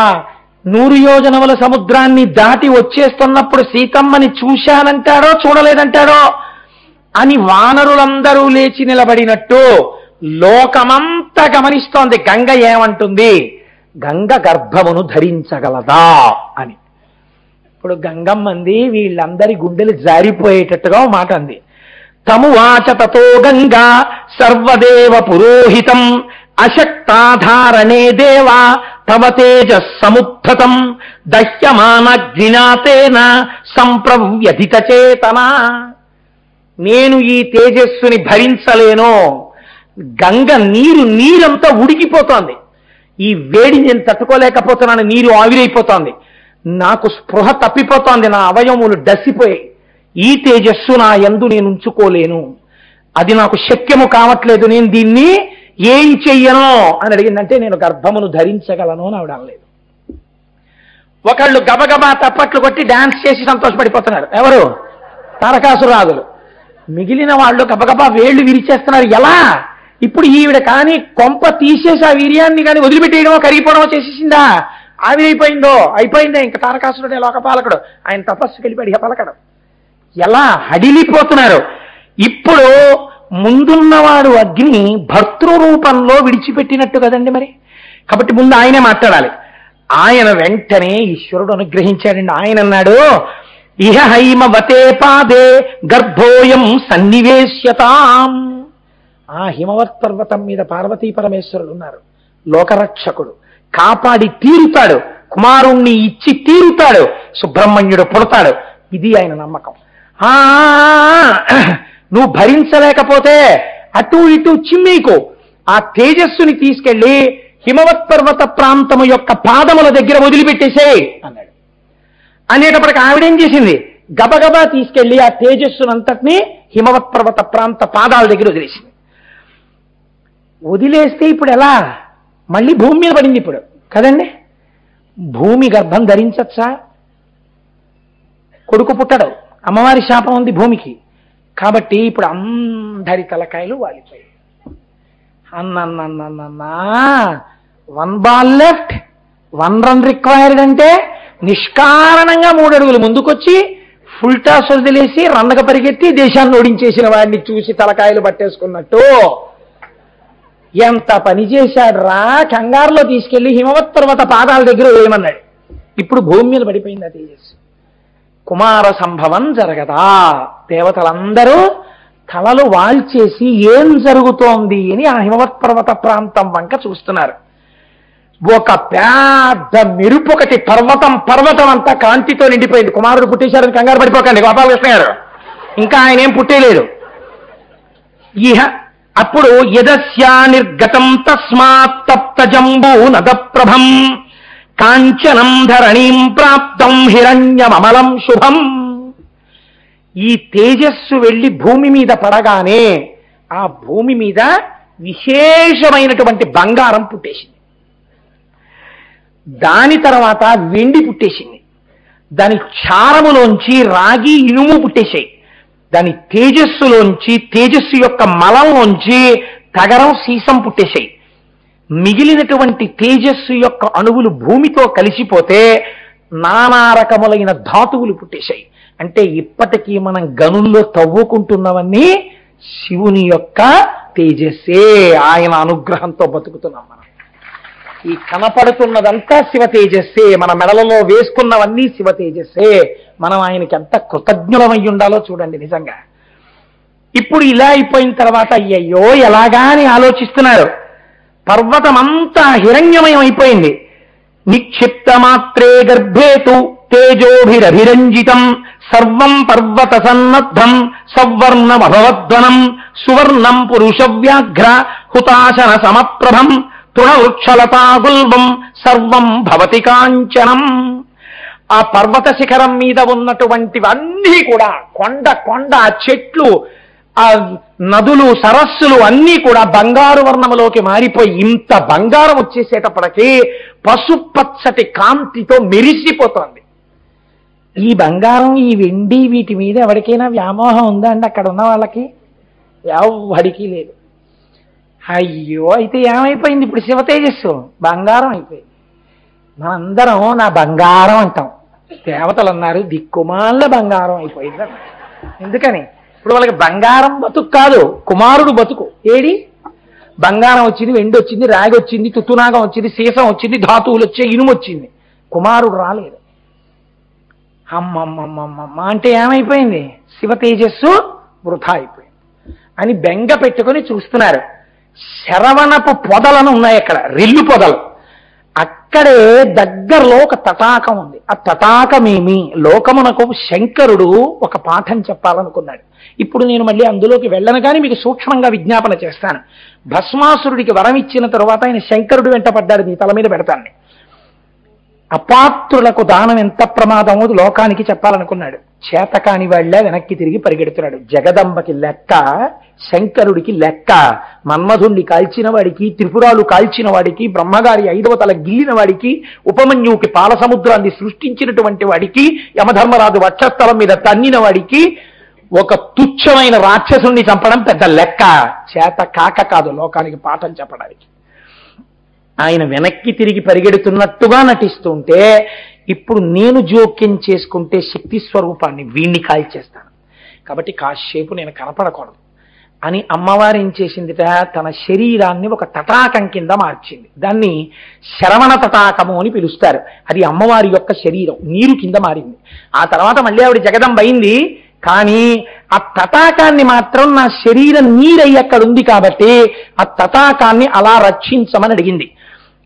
100 యోజనముల సముద్రాన్ని దాటి వచ్చేస్తున్నప్పుడు సీతమ్మని చూశానంటాడో చూడలేదంటాడో అని వానరులందరూ లేచి నిలబడినట్టు లోకమంతా గమనిస్తోంది గంగ ఏమంటుంది. గంగ గర్భమును ధరించగలదా అని. ఇప్పుడు గంగమ్మంది వీళ్ళందరి గుండెలు జారిపోయేటట్టుగా మాట అంది. తమువాచ తతో గంగా సర్వదేవ పురోహితం అశక్తాధారణే దేవా తవ తేజస్ సముద్ధతం దహ్యమానగ్నినాతేన సంప్రవ్యధిత చేతన. నేను ఈ తేజస్సుని భరించలేను. గంగ నీరంతా ఉడికిపోతోంది. ఈ వేడి నేను తట్టుకోలేకపోతున్నాను. నీరు ఆవిరైపోతోంది. నాకు స్పృహ తప్పిపోతోంది. నా అవయవములు డసిపోయాయి. ఈ తేజస్సు నా యందు నేను ఉంచుకోలేను. అది నాకు శక్యము కావట్లేదు. నేను దీన్ని ఏం చెయ్యను అని అడిగిందంటే నేను గర్భమును ధరించగలను అని ఆవిడ అనలేదు. ఒకళ్ళు గబగబా తప్పట్లు కొట్టి డాన్స్ చేసి సంతోషపడిపోతున్నారు. ఎవరు? తారకాసురాదులు. మిగిలిన వాళ్ళు గబగబా వేళ్లు విరిచేస్తున్నారు. ఎలా? ఇప్పుడు ఈవిడ కానీ కొంప తీసేసి ఆ వీర్యాన్ని కానీ వదిలిపెట్టేయడమో కరిగిపోవడమో చేసేసిందా? ఆవిరైపోయిందో అయిపోయిందే. ఇంకా తారకాసురుడే లోకపాలకుడు. ఆయన తపస్సుకి వెళ్ళిపోయాడు. ఇక పలకడం ఎలా హడిలిపోతున్నారు. ఇప్పుడు ముందున్నవాడు అగ్ని భర్తృ రూపంలో విడిచిపెట్టినట్టు కదండి మరి. కాబట్టి ముందు ఆయనే మాట్లాడాలి. ఆయన వెంటనే ఈశ్వరుడు అనుగ్రహించాడండి. ఆయన అన్నాడు, ఇహ హైమవతే పాదే గర్భోయం సన్నివేశ్యతాం. ఆ హిమవత్ పర్వతం మీద పార్వతీ పరమేశ్వరుడు ఉన్నారు. లోకరక్షకుడు. కాపాడి తీరుతాడు. కుమారుణ్ణి ఇచ్చి తీరుతాడు. సుబ్రహ్మణ్యుడు పుడతాడు. ఇది ఆయన నమ్మకం. నువ్వు భరించలేకపోతే అటు ఇటు చిమ్మీకు ఆ తేజస్సుని తీసుకెళ్లి హిమవత్ పర్వత ప్రాంతము యొక్క పాదముల దగ్గర వదిలిపెట్టేసేయ్ అన్నాడు. అనేటప్పటికి ఆవిడేం చేసింది? గబగబా తీసుకెళ్లి ఆ తేజస్సునంతటినీ హిమవత్ పర్వత ప్రాంత పాదాల దగ్గర వదిలేసింది. వదిలేస్తే ఇప్పుడు ఎలా? మళ్ళీ భూమి మీద పడింది ఇప్పుడు కదండి. భూమి గర్భం ధరించచ్చా? కొడుకు పుట్టడు. అమ్మవారి శాపం ఉంది భూమికి. కాబట్టి ఇప్పుడు అందరి తలకాయలు వాలిపోయాయి. అన్నన్నన్నన్నా 1 బాల్ లెఫ్ట్ 1 రన్ రిక్వైర్డ్ అంటే నిష్కారణంగా 3 అడుగులు ముందుకొచ్చి ఫుల్ టాస్ వదిలేసి రన్నక పరిగెత్తి దేశాన్ని ఓడించేసిన వాడిని చూసి తలకాయలు పట్టేసుకున్నట్టు ఎంత పని చేశాడు రా. కంగారులో తీసుకెళ్లి హిమవత్ పర్వత పాదాల దగ్గర వేయమన్నాడు. ఇప్పుడు భూమి మీద పడిపోయింది ఆ తేజస్సు. కుమార సంభవం జరగదా? దేవతలందరూ తలలు వాల్చేసి ఏం జరుగుతోంది అని ఆ హిమవత్ పర్వత ప్రాంతం వంక చూస్తున్నారు. ఒక పెద్ద మెరుపు ఒకటి పర్వతం అంతా కాంతితో నిండిపోయింది. కుమారుడు పుట్టేశారని కంగారు పడిపోకండి గోపాలకృష్ణ గారు. ఇంకా ఆయన ఏం పుట్టేయలేదు. అప్పుడు యదస్యా నిర్గతం తస్మాత్ తప్త జంబూ నదప్రభం కాంచనం ధరణీం ప్రాప్తం హిరణ్యమమలం శుభం. ఈ తేజస్సు వెళ్ళి భూమి మీద పడగానే ఆ భూమి మీద విశేషమైనటువంటి బంగారం పుట్టేసింది. దాని తర్వాత వెండి పుట్టేసింది. దాని క్షారములోంచి రాగి ఇనుము పుట్టేశాయి. దాని తేజస్సులోంచి తేజస్సు యొక్క మలంలోంచి తగరం సీసం పుట్టేశాయి. మిగిలినటువంటి తేజస్సు యొక్క అణువులు భూమితో కలిసిపోతే నానా రకములైన ధాతువులు పుట్టేశాయి. అంటే ఇప్పటికీ మనం గనుల్లో తవ్వుకుంటున్నవన్నీ శివుని యొక్క తేజస్సే. ఆయన అనుగ్రహంతో బతుకుతున్నాం మనం. ఈ కనపడుతున్నదంతా శివ తేజస్సే, మన మెడలలో వేసుకున్నవన్నీ శివ తేజస్సే. మనం ఆయనకి ఎంత కృతజ్ఞులమై ఉండాలో చూడండి నిజంగా. ఇప్పుడు ఇలా అయిపోయిన తర్వాత అయ్యయ్యో ఎలాగా అని ఆలోచిస్తున్నారు. పర్వతమంతా హిరణ్యమయం అయిపోయింది. నిక్షిప్త మాత్రే గర్భేతు తేజోభిరభిరంజితం సర్వం పర్వత సన్నద్ధం సవర్ణమభవద్వనం సువర్ణం పురుషవ్యాఘ్ర హుతాశన సమప్రభం తృణవృక్షలతాగుల్బం సర్వం భవతి కాంచనం. ఆ పర్వత శిఖరం మీద ఉన్నటువంటివన్నీ కూడా కొండ కొండ చెట్లు, ఆ నదులు, సరస్సులు అన్నీ కూడా బంగారు వర్ణములోకి మారిపోయి ఇంత బంగారం వచ్చేసేటప్పటికీ పసుపచ్చటి కాంతితో మెరిసిపోతోంది. ఈ బంగారం, ఈ వెండి, వీటి మీద ఎవరికైనా వ్యామోహం ఉందా అండి? అక్కడ ఉన్న వాళ్ళకి ఎవడికి లేదు. అయ్యో, అయితే ఏమైపోయింది? ఇప్పుడు శివ తేజస్సు బంగారం అయిపోయింది. మనందరం నా బంగారం అంటాం. దేవతలు అన్నారు దిక్కుమాల బంగారం అయిపోయింది అన్నారు. ఎందుకని? ఇప్పుడు వాళ్ళకి బంగారం బతుకు కాదు, కుమారుడు బతుకు. ఏడి బంగారం వచ్చింది, వెండి వచ్చింది, రాగి వచ్చింది, తుత్తునాగం వచ్చింది, సీసం వచ్చింది, ధాతువులు వచ్చాయి, ఇనుము వచ్చింది, కుమారుడు రాలేదు. అమ్మమ్మమ్మమ్మ అంటే ఏమైపోయింది? శివ తేజస్సు వృధా అయిపోయింది అని బెంగ పెట్టుకుని చూస్తున్నారు. శరవణపు పొదలను ఉన్నాయి అక్కడ, రెల్లు పొదలు. అక్కడే దగ్గరలో ఒక తటాకం ఉంది. ఆ తటాకమేమి? లోకమునకు శంకరుడు ఒక పాఠం చెప్పాలనుకున్నాడు. ఇప్పుడు నేను మళ్ళీ అందులోకి వెళ్ళను కానీ మీకు సూక్ష్మంగా విజ్ఞాపన చేస్తాను. భస్మాసురుడికి వరం ఇచ్చిన తరువాత ఆయన శంకరుడు వెంట పడ్డాడు. మీ తల మీద పెడతాను. అపాత్రులకు దానం ఎంత ప్రమాదమో లోకానికి చెప్పాలనుకున్నాడు. చేతకాని వాళ్ళ వెనక్కి తిరిగి పరిగెడుతున్నాడు. జగదంబకి లెక్క, శంకరుడికి లెక్క. మన్మధుణ్ణి కాల్చిన వాడికి, త్రిపురాలు కాల్చిన వాడికి, బ్రహ్మగారి 5వ తల గిల్లిన వాడికి, ఉపమన్యువుకి పాల సముద్రాన్ని సృష్టించినటువంటి వాడికి, యమధర్మరాజు వక్షస్థలం మీద తన్నిన వాడికి, ఒక తుచ్చమైన రాక్షసుణ్ణి చంపడం పెద్ద లెక్క. చేత కాక కాదు లోకానికి పాఠం చెప్పడానికి. ఆయన వెనక్కి తిరిగి పరిగెడుతున్నట్టుగా నటిస్తుంటే, ఇప్పుడు నేను జోక్యం చేసుకుంటే శక్తి స్వరూపాన్ని వీణ్ణి కాల్చేస్తాను, కాబట్టి కాసేపు నేను కనపడకూడదు అని అమ్మవారు ఏం చేసిందిట? తన శరీరాన్ని ఒక తటాకం కింద మార్చింది. దాన్ని శరవణ తటాకము అని పిలుస్తారు. అది అమ్మవారి యొక్క శరీరం నీరు కింద మారింది. ఆ తర్వాత మళ్ళీ ఆవిడ జగదంబ అయింది. కానీ ఆ తటాకాన్ని మాత్రం నా శరీరం నీరై అక్కడ ఉంది కాబట్టి ఆ తటాకాన్ని అలా రక్షించమని అడిగింది.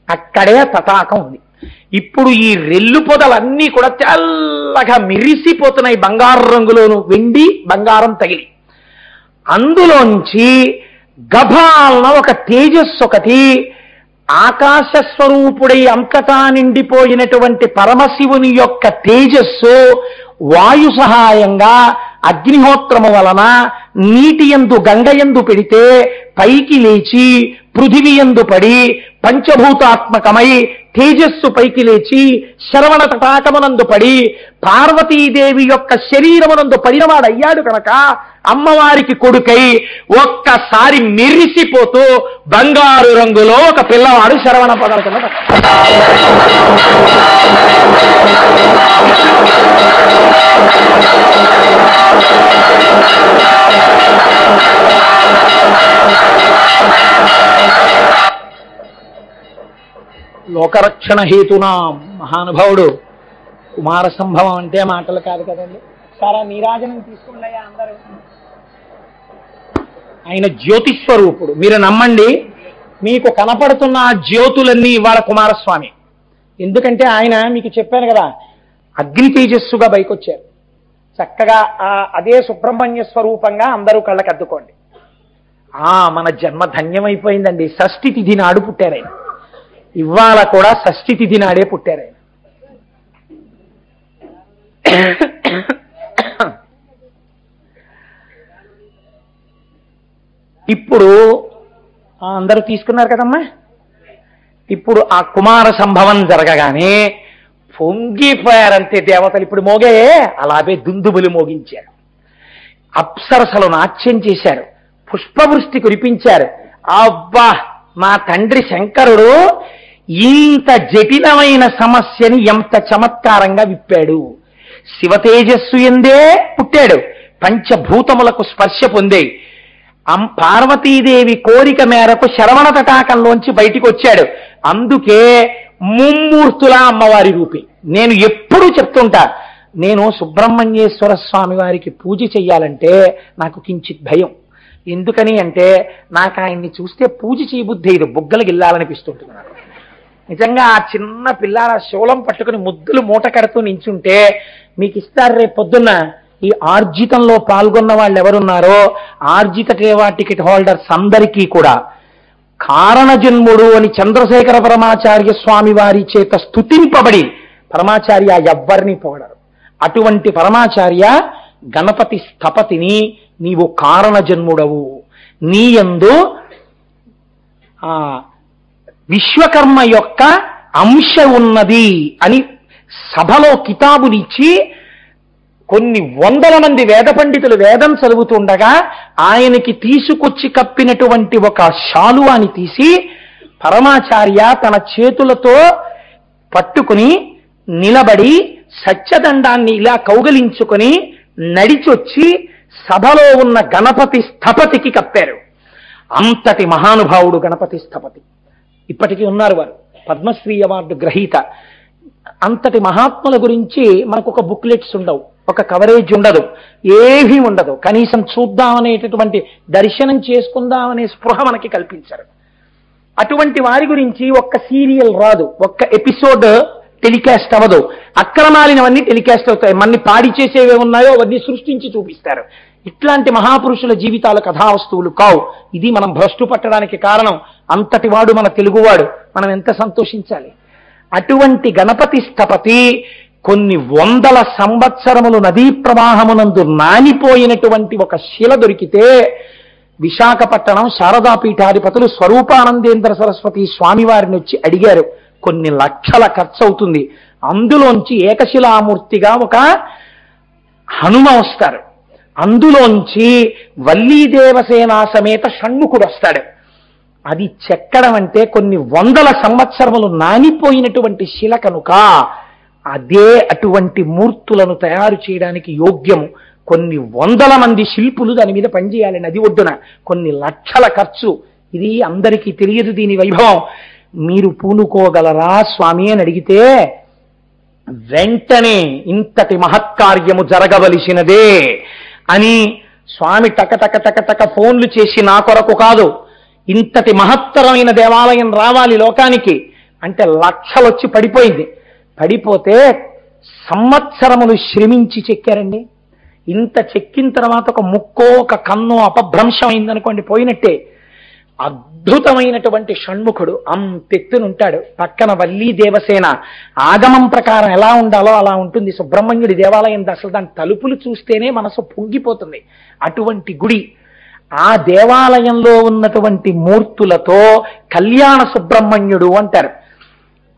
అక్కడే తటాకం ఉంది. ఇప్పుడు ఈ రెల్లు పొదలన్నీ కూడా తెల్లగా మెరిసిపోతున్నాయి బంగారు రంగులోను, వెండి బంగారం తగిలి. అందులోంచి గభాలన ఒక తేజస్సు ఒకటి, ఆకాశ స్వరూపుడై అంతటా నిండిపోయినటువంటి పరమశివుని యొక్క తేజస్సు వాయు సహాయంగా అగ్నిహోత్రము వలన నీటి యందు గంగయందు పెడితే పైకి లేచి పృథివీ యందు పడి పంచభూతాత్మకమై తేజస్సు పైకి లేచి శరవణ తటాకమునందు పడి పార్వతీదేవి యొక్క శరీరమునందు పడినవాడయ్యాడు కనుక అమ్మవారికి కొడుకై ఒక్కసారి మెరిసిపోతూ బంగారు రంగులో ఒక పిల్లవాడు శరవణ పదార్థం. లోకరక్షణ హేతునా మహానుభావుడు. కుమార సంభవం అంటే మాటలు కాదు కదండి. సారా నీరాజనం తీసుకున్నాయా అందరూ? ఆయన జ్యోతిస్వరూపుడు. మీరు నమ్మండి, మీకు కనపడుతున్న ఆ జ్యోతులన్నీ ఇవాళ కుమారస్వామి. ఎందుకంటే ఆయన మీకు చెప్పాను కదా, అగ్ని తేజస్సుగా బయకొచ్చారు. చక్కగా అదే సుబ్రహ్మణ్య స్వరూపంగా అందరూ కళ్ళకద్దుకోండి. మన జన్మ ధన్యమైపోయిందండి. షష్ఠి తిథి నాడు పుట్టారు ఆయన. ఇవాళ కూడా షష్ఠి తిథి నాడే పుట్టారు ఆయన. ఇప్పుడు అందరూ తీసుకున్నారు కదమ్మా. ఇప్పుడు ఆ కుమార సంభవం జరగగానే పొంగిపోయారంతే దేవతలు. ఇప్పుడు మోగే అలాగే దుందుబులు మోగించారు. అప్సరసలు నాట్యం చేశారు, పుష్పవృష్టి కురిపించారు. అబ్బా, మా తండ్రి శంకరుడు ఇంత జటిలమైన సమస్యని ఎంత చమత్కారంగా విప్పాడు. శివతేజస్సు ఎందే పుట్టాడు, పంచభూతములకు స్పర్శ పొందే. పార్వతీదేవి కోరిక మేరకు శరవణ తటాకంలోంచి బయటికి వచ్చాడు. అందుకే ముమ్మూర్తుల అమ్మవారి రూపి. నేను ఎప్పుడూ చెప్తుంటా, నేను సుబ్రహ్మణ్యేశ్వర స్వామి వారికి పూజ చెయ్యాలంటే నాకు కించిత్ భయం. ఎందుకని అంటే నాకు ఆయన్ని చూస్తే పూజ చేయబుద్ధి ఇది, బుగ్గలు గిల్లాలనిపిస్తుంటుంది నాకు. నిజంగా ఆ చిన్న పిల్లాల శూలం పట్టుకుని ముద్దులు మూట కడుతూ నించుంటే మీకు ఇస్తారు రేపు పొద్దున్న. ఈ ఆర్జితంలో పాల్గొన్న వాళ్ళు ఎవరున్నారో ఆర్జిత సేవా టికెట్ హోల్డర్స్ అందరికీ కూడా కారణజన్ముడు అని చంద్రశేఖర పరమాచార్య స్వామి వారి చేత స్తుతింపబడి, పరమాచార్య ఎవ్వరిని పొగడరు, అటువంటి పరమాచార్య గణపతి స్థపతిని, నీవు కారణజన్ముడవు, నీయందు విశ్వకర్మ యొక్క అంశ ఉన్నది అని సభలో కితాబునిచ్చి కొన్ని వందల మంది వేద పండితులు వేదం చదువుతుండగా ఆయనకి తీసుకొచ్చి కప్పినటువంటి ఒక శాలువాని తీసి పరమాచార్య తన చేతులతో పట్టుకుని నిలబడి సత్యదండాన్ని ఇలా కౌగలించుకొని నడిచొచ్చి సభలో ఉన్న గణపతి స్థపతికి కప్పారు. అంతటి మహానుభావుడు గణపతి స్థపతి. ఇప్పటికీ ఉన్నారు వారు, పద్మశ్రీ అవార్డు గ్రహీత. అంతటి మహాత్ముల గురించి మనకు ఒక బుక్లెట్స్ ఉండవు, ఒక కవరేజ్ ఉండదు, ఏమీ ఉండదు. కనీసం చూద్దామనేటటువంటి దర్శనం చేసుకుందామనే స్పృహ మనకి కల్పించరు. అటువంటి వారి గురించి ఒక్క సీరియల్ రాదు, ఒక్క ఎపిసోడ్ టెలికాస్ట్ అవ్వదు. అక్రమాలినవన్నీ టెలికాస్ట్ అవుతాయి, మన్ని పాడి చేసేవే ఉన్నాయో అవన్నీ సృష్టించి చూపిస్తారు. ఇట్లాంటి మహాపురుషుల జీవితాలు కథావస్తువులు కావు. ఇది మనం భ్రష్టు పట్టడానికి కారణం. అంతటి వాడు మన తెలుగువాడు, మనం ఎంత సంతోషించాలి. అటువంటి గణపతి స్థపతి కొన్ని వందల సంవత్సరములు నదీ ప్రవాహమునందు నానిపోయినటువంటి ఒక శిల దొరికితే విశాఖపట్టణం శారదాపీఠాధిపతులు స్వరూపానందేంద్ర సరస్వతి స్వామివారిని వచ్చి అడిగారు. కొన్ని లక్షల ఖర్చు అవుతుంది, అందులోంచి ఏకశిలామూర్తిగా ఒక హనుమ వస్తారు, అందులోంచి వల్లీదేవసేనా సమేత షణ్ముఖుడు వస్తాడు. అది చెక్కడం అంటే కొన్ని వందల సంవత్సరములు నానిపోయినటువంటి శిల కనుక అదే అటువంటి మూర్తులను తయారు చేయడానికి యోగ్యము. కొన్ని వందల మంది శిల్పులు దాని మీద పనిచేయాలి. నది ఒడ్డున కొన్ని లక్షల ఖర్చు. ఇది అందరికీ తెలియదు దీని వైభవం. మీరు పూనుకోగలరా స్వామి అని అడిగితే వెంటనే ఇంతటి మహత్కార్యము జరగవలసినదే అని స్వామి టక ఫోన్లు చేసి నా కొరకు కాదు, ఇంతటి మహత్తరమైన దేవాలయం రావాలి లోకానికి అంటే లక్షలు వచ్చి పడిపోయింది. పడిపోతే సంవత్సరములు శ్రమించి చెక్కారండి. ఇంత చెక్కిన తర్వాత ఒక ముక్కో ఒక కన్నో అపభ్రంశం అయిందనుకోండి, పోయినట్టే. అద్భుతమైనటువంటి షణ్ముఖుడు అంతెత్తునుంటాడు. పక్కన వల్లీ దేవసేన. ఆగమం ప్రకారం ఎలా ఉండాలో అలా ఉంటుంది సుబ్రహ్మణ్యుడి దేవాలయం. అసలు దాని తలుపులు చూస్తేనే మనసు పొంగిపోతుంది. అటువంటి గుడి. ఆ దేవాలయంలో ఉన్నటువంటి మూర్తులతో కళ్యాణ సుబ్రహ్మణ్యుడు అంటారు.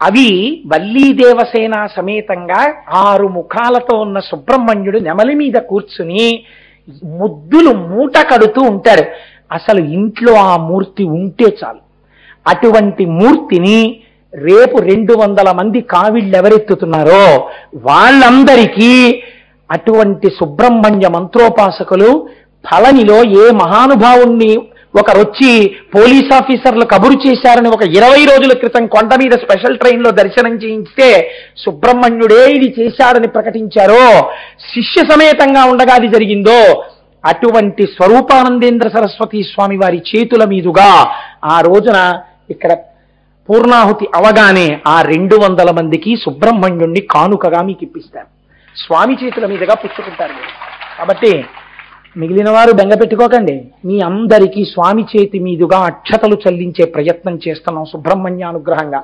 అవి వల్లీ దేవసేన సమేతంగా 6 ముఖాలతో ఉన్న సుబ్రహ్మణ్యుడు నెమలి మీద కూర్చుని ముద్దులు మూట కడుతూ ఉంటారు. అసలు ఇంట్లో ఆ మూర్తి ఉంటే చాలు. అటువంటి మూర్తిని రేపు 200 మంది కావిళ్ళు ఎవరెత్తుతున్నారో వాళ్ళందరికీ అటువంటి సుబ్రహ్మణ్య మంత్రోపాసకులు ఫలనిలో ఏ మహానుభావుణ్ణి ఒకరొచ్చి పోలీస్ ఆఫీసర్లు కబురు చేశారని ఒక 20 రోజుల క్రితం కొండ మీద స్పెషల్ ట్రైన్లో దర్శనం చేయిస్తే సుబ్రహ్మణ్యుడే ఇది చేశాడని ప్రకటించారో, శిష్య సమేతంగా ఉండగా అది జరిగిందో, అటువంటి స్వరూపానందేంద్ర సరస్వతి స్వామి వారి చేతుల మీదుగా ఆ రోజున ఇక్కడ పూర్ణాహుతి అవగానే ఆ 200 మందికి సుబ్రహ్మణ్యుణ్ణి కానుకగా మీకు ఇప్పిస్తారు. స్వామి చేతుల మీదుగా పుచ్చుకుంటారు. కాబట్టి మిగిలిన వారు బెంగ పెట్టుకోకండి. మీ అందరికీ స్వామి చేతి మీదుగా అక్షతలు చెల్లించే ప్రయత్నం చేస్తున్నాం సుబ్రహ్మణ్యానుగ్రహంగా.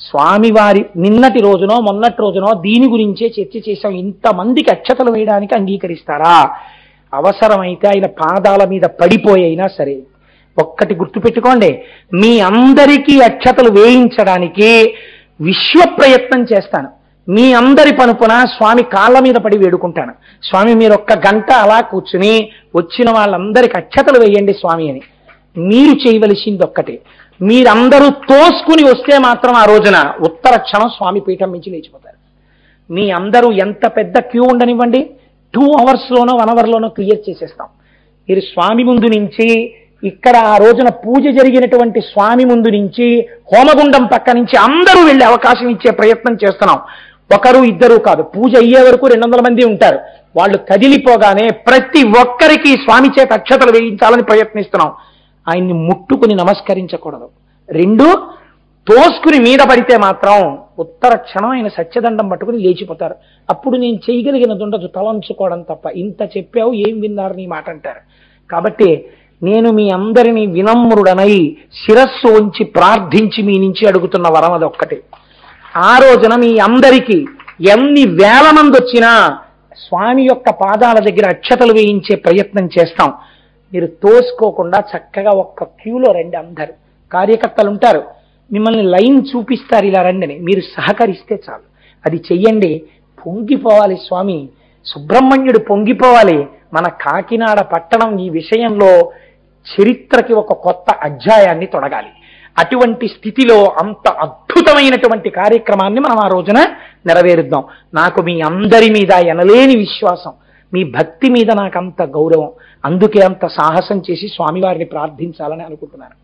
స్వామివారి నిన్నటి రోజునో మొన్నటి రోజునో దీని గురించే చర్చ చేశాం. ఇంతమందికి అక్షతలు వేయడానికి అంగీకరిస్తారా? అవసరమైతే ఆయన పాదాల మీద పడిపోయినా సరే. ఒక్కటి గుర్తుపెట్టుకోండి, మీ అందరికీ అక్షతలు వేయించడానికి విశ్వ ప్రయత్నం చేస్తాను. మీ అందరి పనుపున స్వామి కాళ్ళ మీద పడి వేడుకుంటాను. స్వామి మీరు 1 గంట అలా కూర్చుని వచ్చిన వాళ్ళందరికీ అక్షతలు వేయండి స్వామి అని. మీరు చేయవలసింది ఒక్కటే, మీరందరూ తోసుకుని వస్తే మాత్రం ఆ రోజున ఉత్తర క్షణం స్వామి పీఠం నుంచి లేచిపోతారు. మీ అందరూ ఎంత పెద్ద క్యూ ఉండనివ్వండి, 2 అవర్స్లోనో 1 అవర్లోనో క్లియర్ చేసేస్తాం. మీరు స్వామి ముందు నుంచి, ఇక్కడ ఆ రోజున పూజ జరిగినటువంటి స్వామి ముందు నుంచి, హోమగుండం పక్క నుంచి అందరూ వెళ్ళే అవకాశం ఇచ్చే ప్రయత్నం చేస్తున్నాం. ఒకరు ఇద్దరు కాదు, పూజ అయ్యే వరకు 200 మంది ఉంటారు. వాళ్ళు కదిలిపోగానే ప్రతి ఒక్కరికి స్వామి చేత అక్షతలు వేయించాలని ప్రయత్నిస్తున్నాం. ఆయన్ని ముట్టుకుని నమస్కరించకూడదు. 2 తోసుకుని మీద పడితే మాత్రం ఉత్తర క్షణం ఆయన సత్యదండం పట్టుకుని లేచిపోతారు. అప్పుడు నేను చేయగలిగినది ఉండదు, తలంచుకోవడం తప్ప. ఇంత చెప్పావు, ఏం విన్నారు నీ మాట అంటారు. కాబట్టి నేను మీ అందరినీ వినమ్రుడనై శిరస్సు ఉంచి ప్రార్థించి మీ నుంచి అడుగుతున్న వరం అదొక్కటే. ఆ రోజున మీ అందరికీ ఎన్ని వేల మంది వచ్చినా స్వామి యొక్క పాదాల దగ్గర అక్షతలు వేయించే ప్రయత్నం చేస్తాం. మీరు తోసుకోకుండా చక్కగా ఒక్క క్యూలో రండి. అందరు కార్యకర్తలు ఉంటారు, మిమ్మల్ని లైన్ చూపిస్తారు, ఇలా రండి అని. మీరు సహకరిస్తే చాలు, అది చెయ్యండి. పొంగిపోవాలి స్వామి, సుబ్రహ్మణ్యుడు పొంగిపోవాలి. మన కాకినాడ పట్టణం ఈ విషయంలో చరిత్రకి ఒక కొత్త అధ్యాయాన్ని తొడగాలి. అటువంటి స్థితిలో అంత అద్భుతమైనటువంటి కార్యక్రమాన్ని మనం ఆ రోజున నెరవేరుద్దాం. నాకు మీ అందరి మీద ఎనలేని విశ్వాసం, మీ భక్తి మీద నాకు అంత గౌరవం. అందుకే అంత సాహసం చేసి స్వామివారిని ప్రార్థించాలని అనుకుంటున్నాను.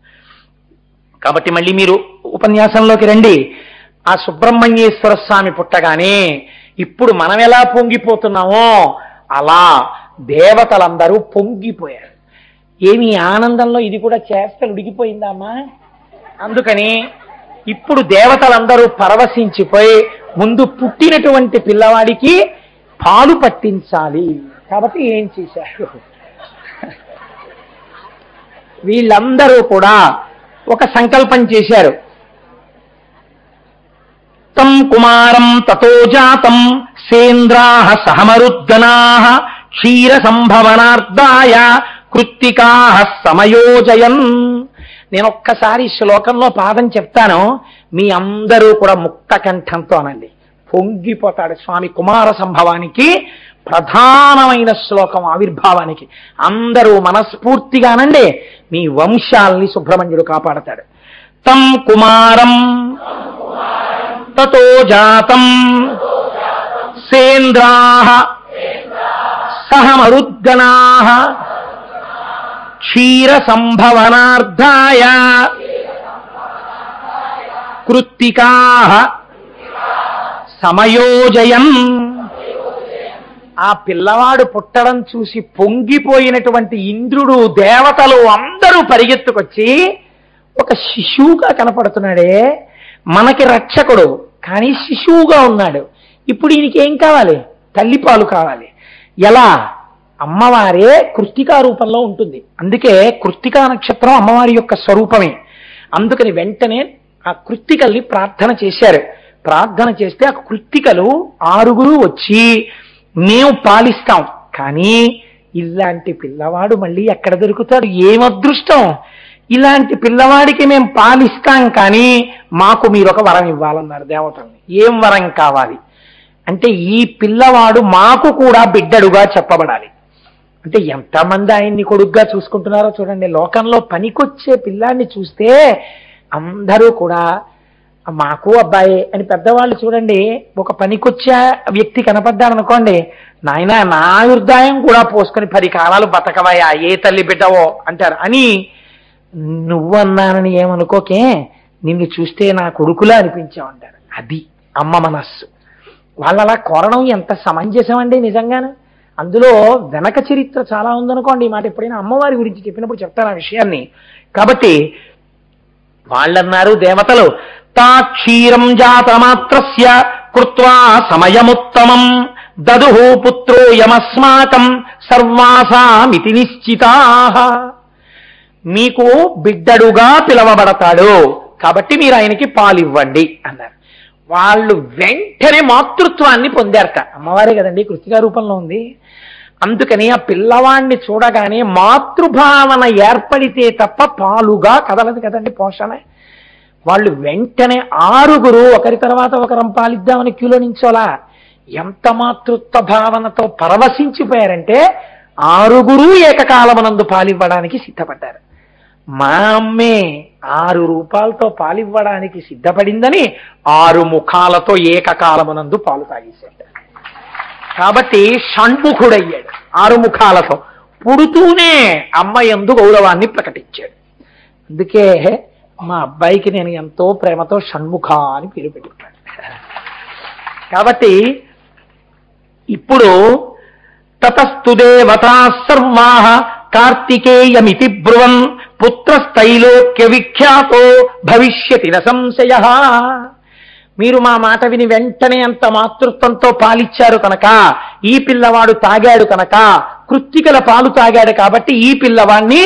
కాబట్టి మళ్ళీ మీరు ఉపన్యాసంలోకి రండి. ఆ సుబ్రహ్మణ్యేశ్వర స్వామి పుట్టగానే ఇప్పుడు మనం ఎలా పొంగిపోతున్నామో అలా దేవతలందరూ పొంగిపోయారు. ఏమి ఆనందంలో ఇది కూడా చేష్టలు ఉడిగిపోయిందా అమ్మా? అందుకని ఇప్పుడు దేవతలందరూ పరవశించిపోయి ముందు పుట్టినటువంటి పిల్లవాడికి పాలు పట్టించాలి. కాబట్టి ఏం చేశారు, వీళ్ళందరూ కూడా ఒక సంకల్పం చేశారు. తం కుమారం తతో జాతం సేంద్రాః సహమరుద్దనాః క్షీర సంభవనార్థాయ కృత్తికాః సమయోజయన్. నేను ఒక్కసారి శ్లోకంలో పాదం చెప్తాను, మీ అందరూ కూడా ముక్త కంఠంతో అనండి. పొంగిపోతాడు స్వామి. కుమార సంభవానికి ప్రధానమైన శ్లోకం ఆవిర్భావానికి. అందరూ మనస్ఫూర్తిగా అనండి, మీ వంశాల్ని సుబ్రహ్మణ్యుడు కాపాడతాడు. తం కుమారం తతో జాతం సేంద్రాః సహమరుద్గనాః క్షీర సంభవనార్థాయ కృత్తికాః సమయోజయన్. ఆ పిల్లవాడు పుట్టడం చూసి పొంగిపోయినటువంటి ఇంద్రుడు, దేవతలు అందరూ పరిగెత్తుకొచ్చి, ఒక శిశువుగా కనపడుతున్నాడే, మనకి రక్షకుడు కానీ శిశువుగా ఉన్నాడు. ఇప్పుడు ఈయనకి ఏం కావాలి? తల్లిపాలు కావాలి. ఎలా? అమ్మవారే కృత్తికా రూపంలో ఉంటుంది. అందుకే కృత్తికా నక్షత్రం అమ్మవారి యొక్క స్వరూపమే. అందుకని వెంటనే ఆ కృత్తికల్ని ప్రార్థన చేశారు. ప్రార్థన చేస్తే ఆ కృత్తికలు 6 వచ్చి, మేము పాలిస్తాం, కానీ ఇలాంటి పిల్లవాడు మళ్ళీ ఎక్కడ దొరుకుతాడు? ఏం అదృష్టం! ఇలాంటి పిల్లవాడికి మేము పాలిస్తాం, కానీ మాకు మీరు ఒక వరం ఇవ్వాలన్నారు దేవతల్ని. ఏం వరం కావాలి అంటే, ఈ పిల్లవాడు మాకు కూడా బిడ్డడుగా చెప్పబడాలి. అంటే ఎంతమంది ఆయన్ని కొడుగ్గా చూసుకుంటున్నారో చూడండి. లోకంలో పనికొచ్చే పిల్లాన్ని చూస్తే అందరూ కూడా మాకు అబ్బాయి అని, పెద్దవాళ్ళు చూడండి, ఒక పనికొచ్చే వ్యక్తి కనపడ్డారనుకోండి, నాయన నా ఆయుర్దాయం కూడా పోసుకొని 10 కాలాలు బతకవయా, ఏ తల్లి బిడ్డవో అంటారు. అని నువ్వన్నానని ఏమనుకోకే, నిన్ను చూస్తే నా కొడుకులా అనిపించావంటారు. అది అమ్మ మనస్సు. వాళ్ళలా కోరడం ఎంత సమంజసం అండి నిజంగాను. అందులో వెనక చరిత్ర చాలా ఉందనుకోండి. ఈ మాట ఎప్పుడైనా అమ్మవారి గురించి చెప్పినప్పుడు చెప్తాను ఆ విషయాన్ని. కాబట్టి వాళ్ళన్నారు దేవతలు, తా క్షీరం జాతమాత్రస్య కృత్వా సమయముత్తమం దదుః పుత్రోయమస్మాకం సర్వాసామితి నిశ్చితాః. మీకు బిడ్డడుగా పిలవబడతాడు, కాబట్టి మీరు ఆయనకి పాలివ్వండి అన్నారు. వాళ్ళు వెంటనే మాతృత్వాన్ని పొందారట. అమ్మవారే కదండి, కృత్తికా రూపంలో ఉంది. అందుకని ఆ పిల్లవాడిని చూడగానే మాతృభావన ఏర్పడితే తప్ప పాలుగా కదలదు కదండి పోషణ. వాళ్ళు వెంటనే 6 ఒకరి తర్వాత ఒకరం పాలిద్దామని క్యూలో నించోలా. ఎంత మాతృత్వ భావనతో పరవశించిపోయారంటే 6 ఏకకాలమునందు పాలివ్వడానికి సిద్ధపడ్డారు. మా అమ్మే 6 రూపాలతో పాలివ్వడానికి సిద్ధపడిందని 6 ముఖాలతో ఏకకాలమునందు పాలు తాగేశాడు. కాబట్టి షణ్ముఖుడయ్యాడు 6 ముఖాలతో. పుడుతూనే అమ్మ యందు గౌరవాన్ని ప్రకటించాడు. అందుకే మా అబ్బాయికి నేను ఎంతో ప్రేమతో షణ్ముఖ అని పేరు పెట్టుకున్నాను. కాబట్టి ఇప్పుడు తతస్తు దేవతా సర్వా కార్తికేయమితి బ్రువన్ పుత్రస్థైలోక్య విఖ్యాతో భవిష్యతి న సంశయ. మీరు మా మాట విని వెంటనే అంత మాతృత్వంతో పాలిచ్చారు కనుక, ఈ పిల్లవాడు తాగాడు కనుక, కృత్తికల పాలు తాగాడు కాబట్టి ఈ పిల్లవాడిని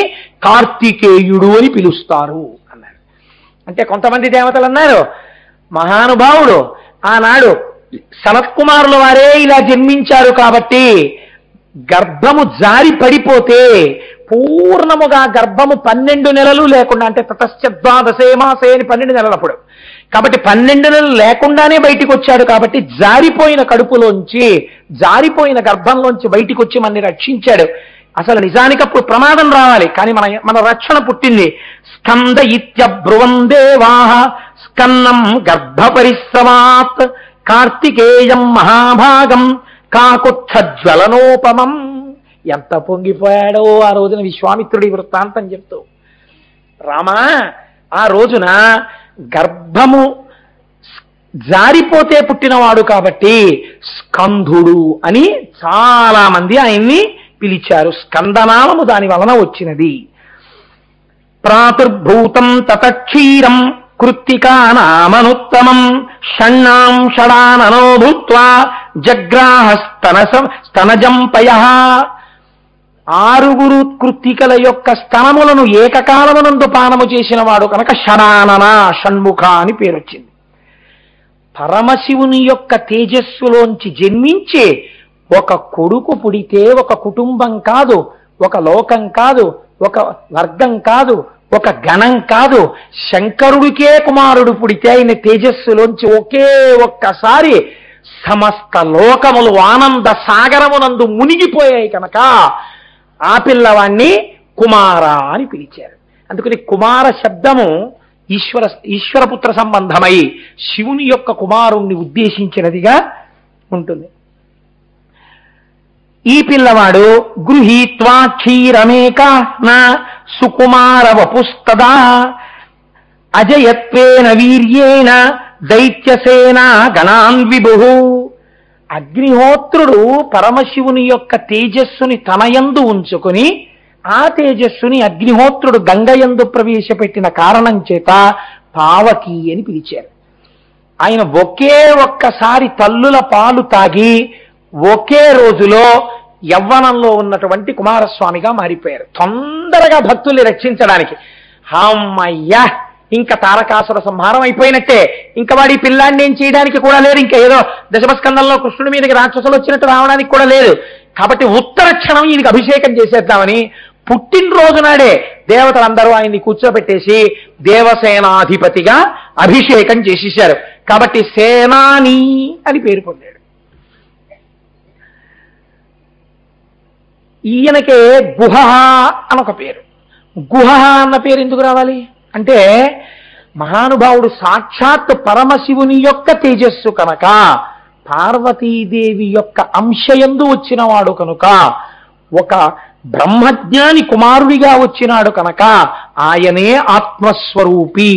కార్తికేయుడు అని పిలుస్తారు అన్నారు. అంటే కొంతమంది దేవతలు అన్నారు, మహానుభావుడు ఆనాడు సనత్కుమారుల వారే ఇలా జన్మించారు కాబట్టి గర్భము జారి పడిపోతే పూర్ణముగా గర్భము 12 నెలలు లేకుండా, అంటే తతశ్చద్వాదశే మాసే అని 12 నెలలప్పుడు, కాబట్టి 12 నెలలు లేకుండానే బయటికి వచ్చాడు కాబట్టి జారిపోయిన కడుపులోంచి, జారిపోయిన గర్భంలోంచి బయటికి వచ్చి మనని రక్షించాడు. అసలు నిజానికి అప్పుడు ప్రమాదం రావాలి, కానీ మన రక్షణ పుట్టింది. స్కంద ఇత్యబ్రువం దేవాః స్కన్నం గర్భ పరిశ్రమాత్ కార్తికేయం మహాభాగం కాకుత్సజ్వలనోపమం. ఎంత పొంగిపోయాడో ఆ రోజున విశ్వామిత్రుడి వృత్తాంతం చెప్తూ. రామా, ఆ రోజున గర్భము జారిపోతే పుట్టినవాడు కాబట్టి స్కంధుడు అని చాలా మంది ఆయన్ని పిలిచారు. స్కందనామము దాని వలన వచ్చినది. ప్రాతుర్భూతం తతక్షీరం కృత్తికానామనుత్తమం షణ్ణాం షడాననో భూత్వా జగ్రాహ స్తనజంపయః. 6 కృత్తికల యొక్క స్తనములను ఏకకాలమునందు పానము చేసిన వాడు కనుక షడానన, షణ్ముఖ అని పేరొచ్చింది. పరమశివుని యొక్క తేజస్సులోంచి జన్మించి ఒక కొడుకు పుడితే ఒక కుటుంబం కాదు, ఒక లోకం కాదు, ఒక వర్గం కాదు, ఒక గణం కాదు, శంకరుడికే కుమారుడు పుడితే ఆయన తేజస్సులోంచి ఒకే ఒక్కసారి సమస్త లోకములు ఆనంద సాగరమునందు మునిగిపోయాయి కనుక ఆ పిల్లవాణ్ణి కుమార అని పిలిచారు. అందుకని కుమార శబ్దము ఈశ్వరపుత్ర సంబంధమై శివుని యొక్క కుమారుణ్ణి ఉద్దేశించినదిగా ఉంటుంది. ఈ పిల్లవాడు గృహీత్వా క్షీరమేక సుకుమార వపుస్తదా అజయత్వేన వీర్యేణ దైత్యసేనా గణాన్ విభు. అగ్నిహోత్రుడు పరమశివుని యొక్క తేజస్సుని తనయందు ఉంచుకుని ఆ తేజస్సుని అగ్నిహోత్రుడు గంగయందు ప్రవేశపెట్టిన కారణం చేత పావకి అని పిలిచారు. ఆయన ఒకే ఒక్కసారి తల్లుల పాలు తాగి ఒకే రోజులో యవ్వనంలో ఉన్నటువంటి కుమారస్వామిగా మారిపోయారు. తొందరగా భక్తుల్ని రక్షించడానికి. అమ్మయ్యా, ఇంకా తారకాసుర సంహారం అయిపోయినట్టే, ఇంకా వాడి పిల్లాన్ని ఏం చేయడానికి కూడా లేదు, ఇంకా ఏదో దశమస్కందంలో కృష్ణుడి మీదకి రాక్షసులు వచ్చినట్టు రావడానికి కూడా లేదు. కాబట్టి ఉత్తర క్షణం ఈయనకి అభిషేకం చేసేద్దామని పుట్టినరోజు నాడే దేవతలందరూ ఆయన్ని కూర్చోబెట్టేసి దేవసేనాధిపతిగా అభిషేకం చేసేశారు. కాబట్టి సేనాని అని పేరు పొందాడు. ఈయనకే గుహ అని ఒక పేరు. గుహ అన్న పేరు ఎందుకు రావాలి అంటే, మహానుభావుడు సాక్షాత్ పరమశివుని యొక్క తేజస్సు కనుక, పార్వతీదేవి యొక్క అంశయందు వచ్చినవాడు కనుక, ఒక బ్రహ్మజ్ఞాని కుమారుడిగా వచ్చినాడు కనుక ఆయనే ఆత్మస్వరూపి,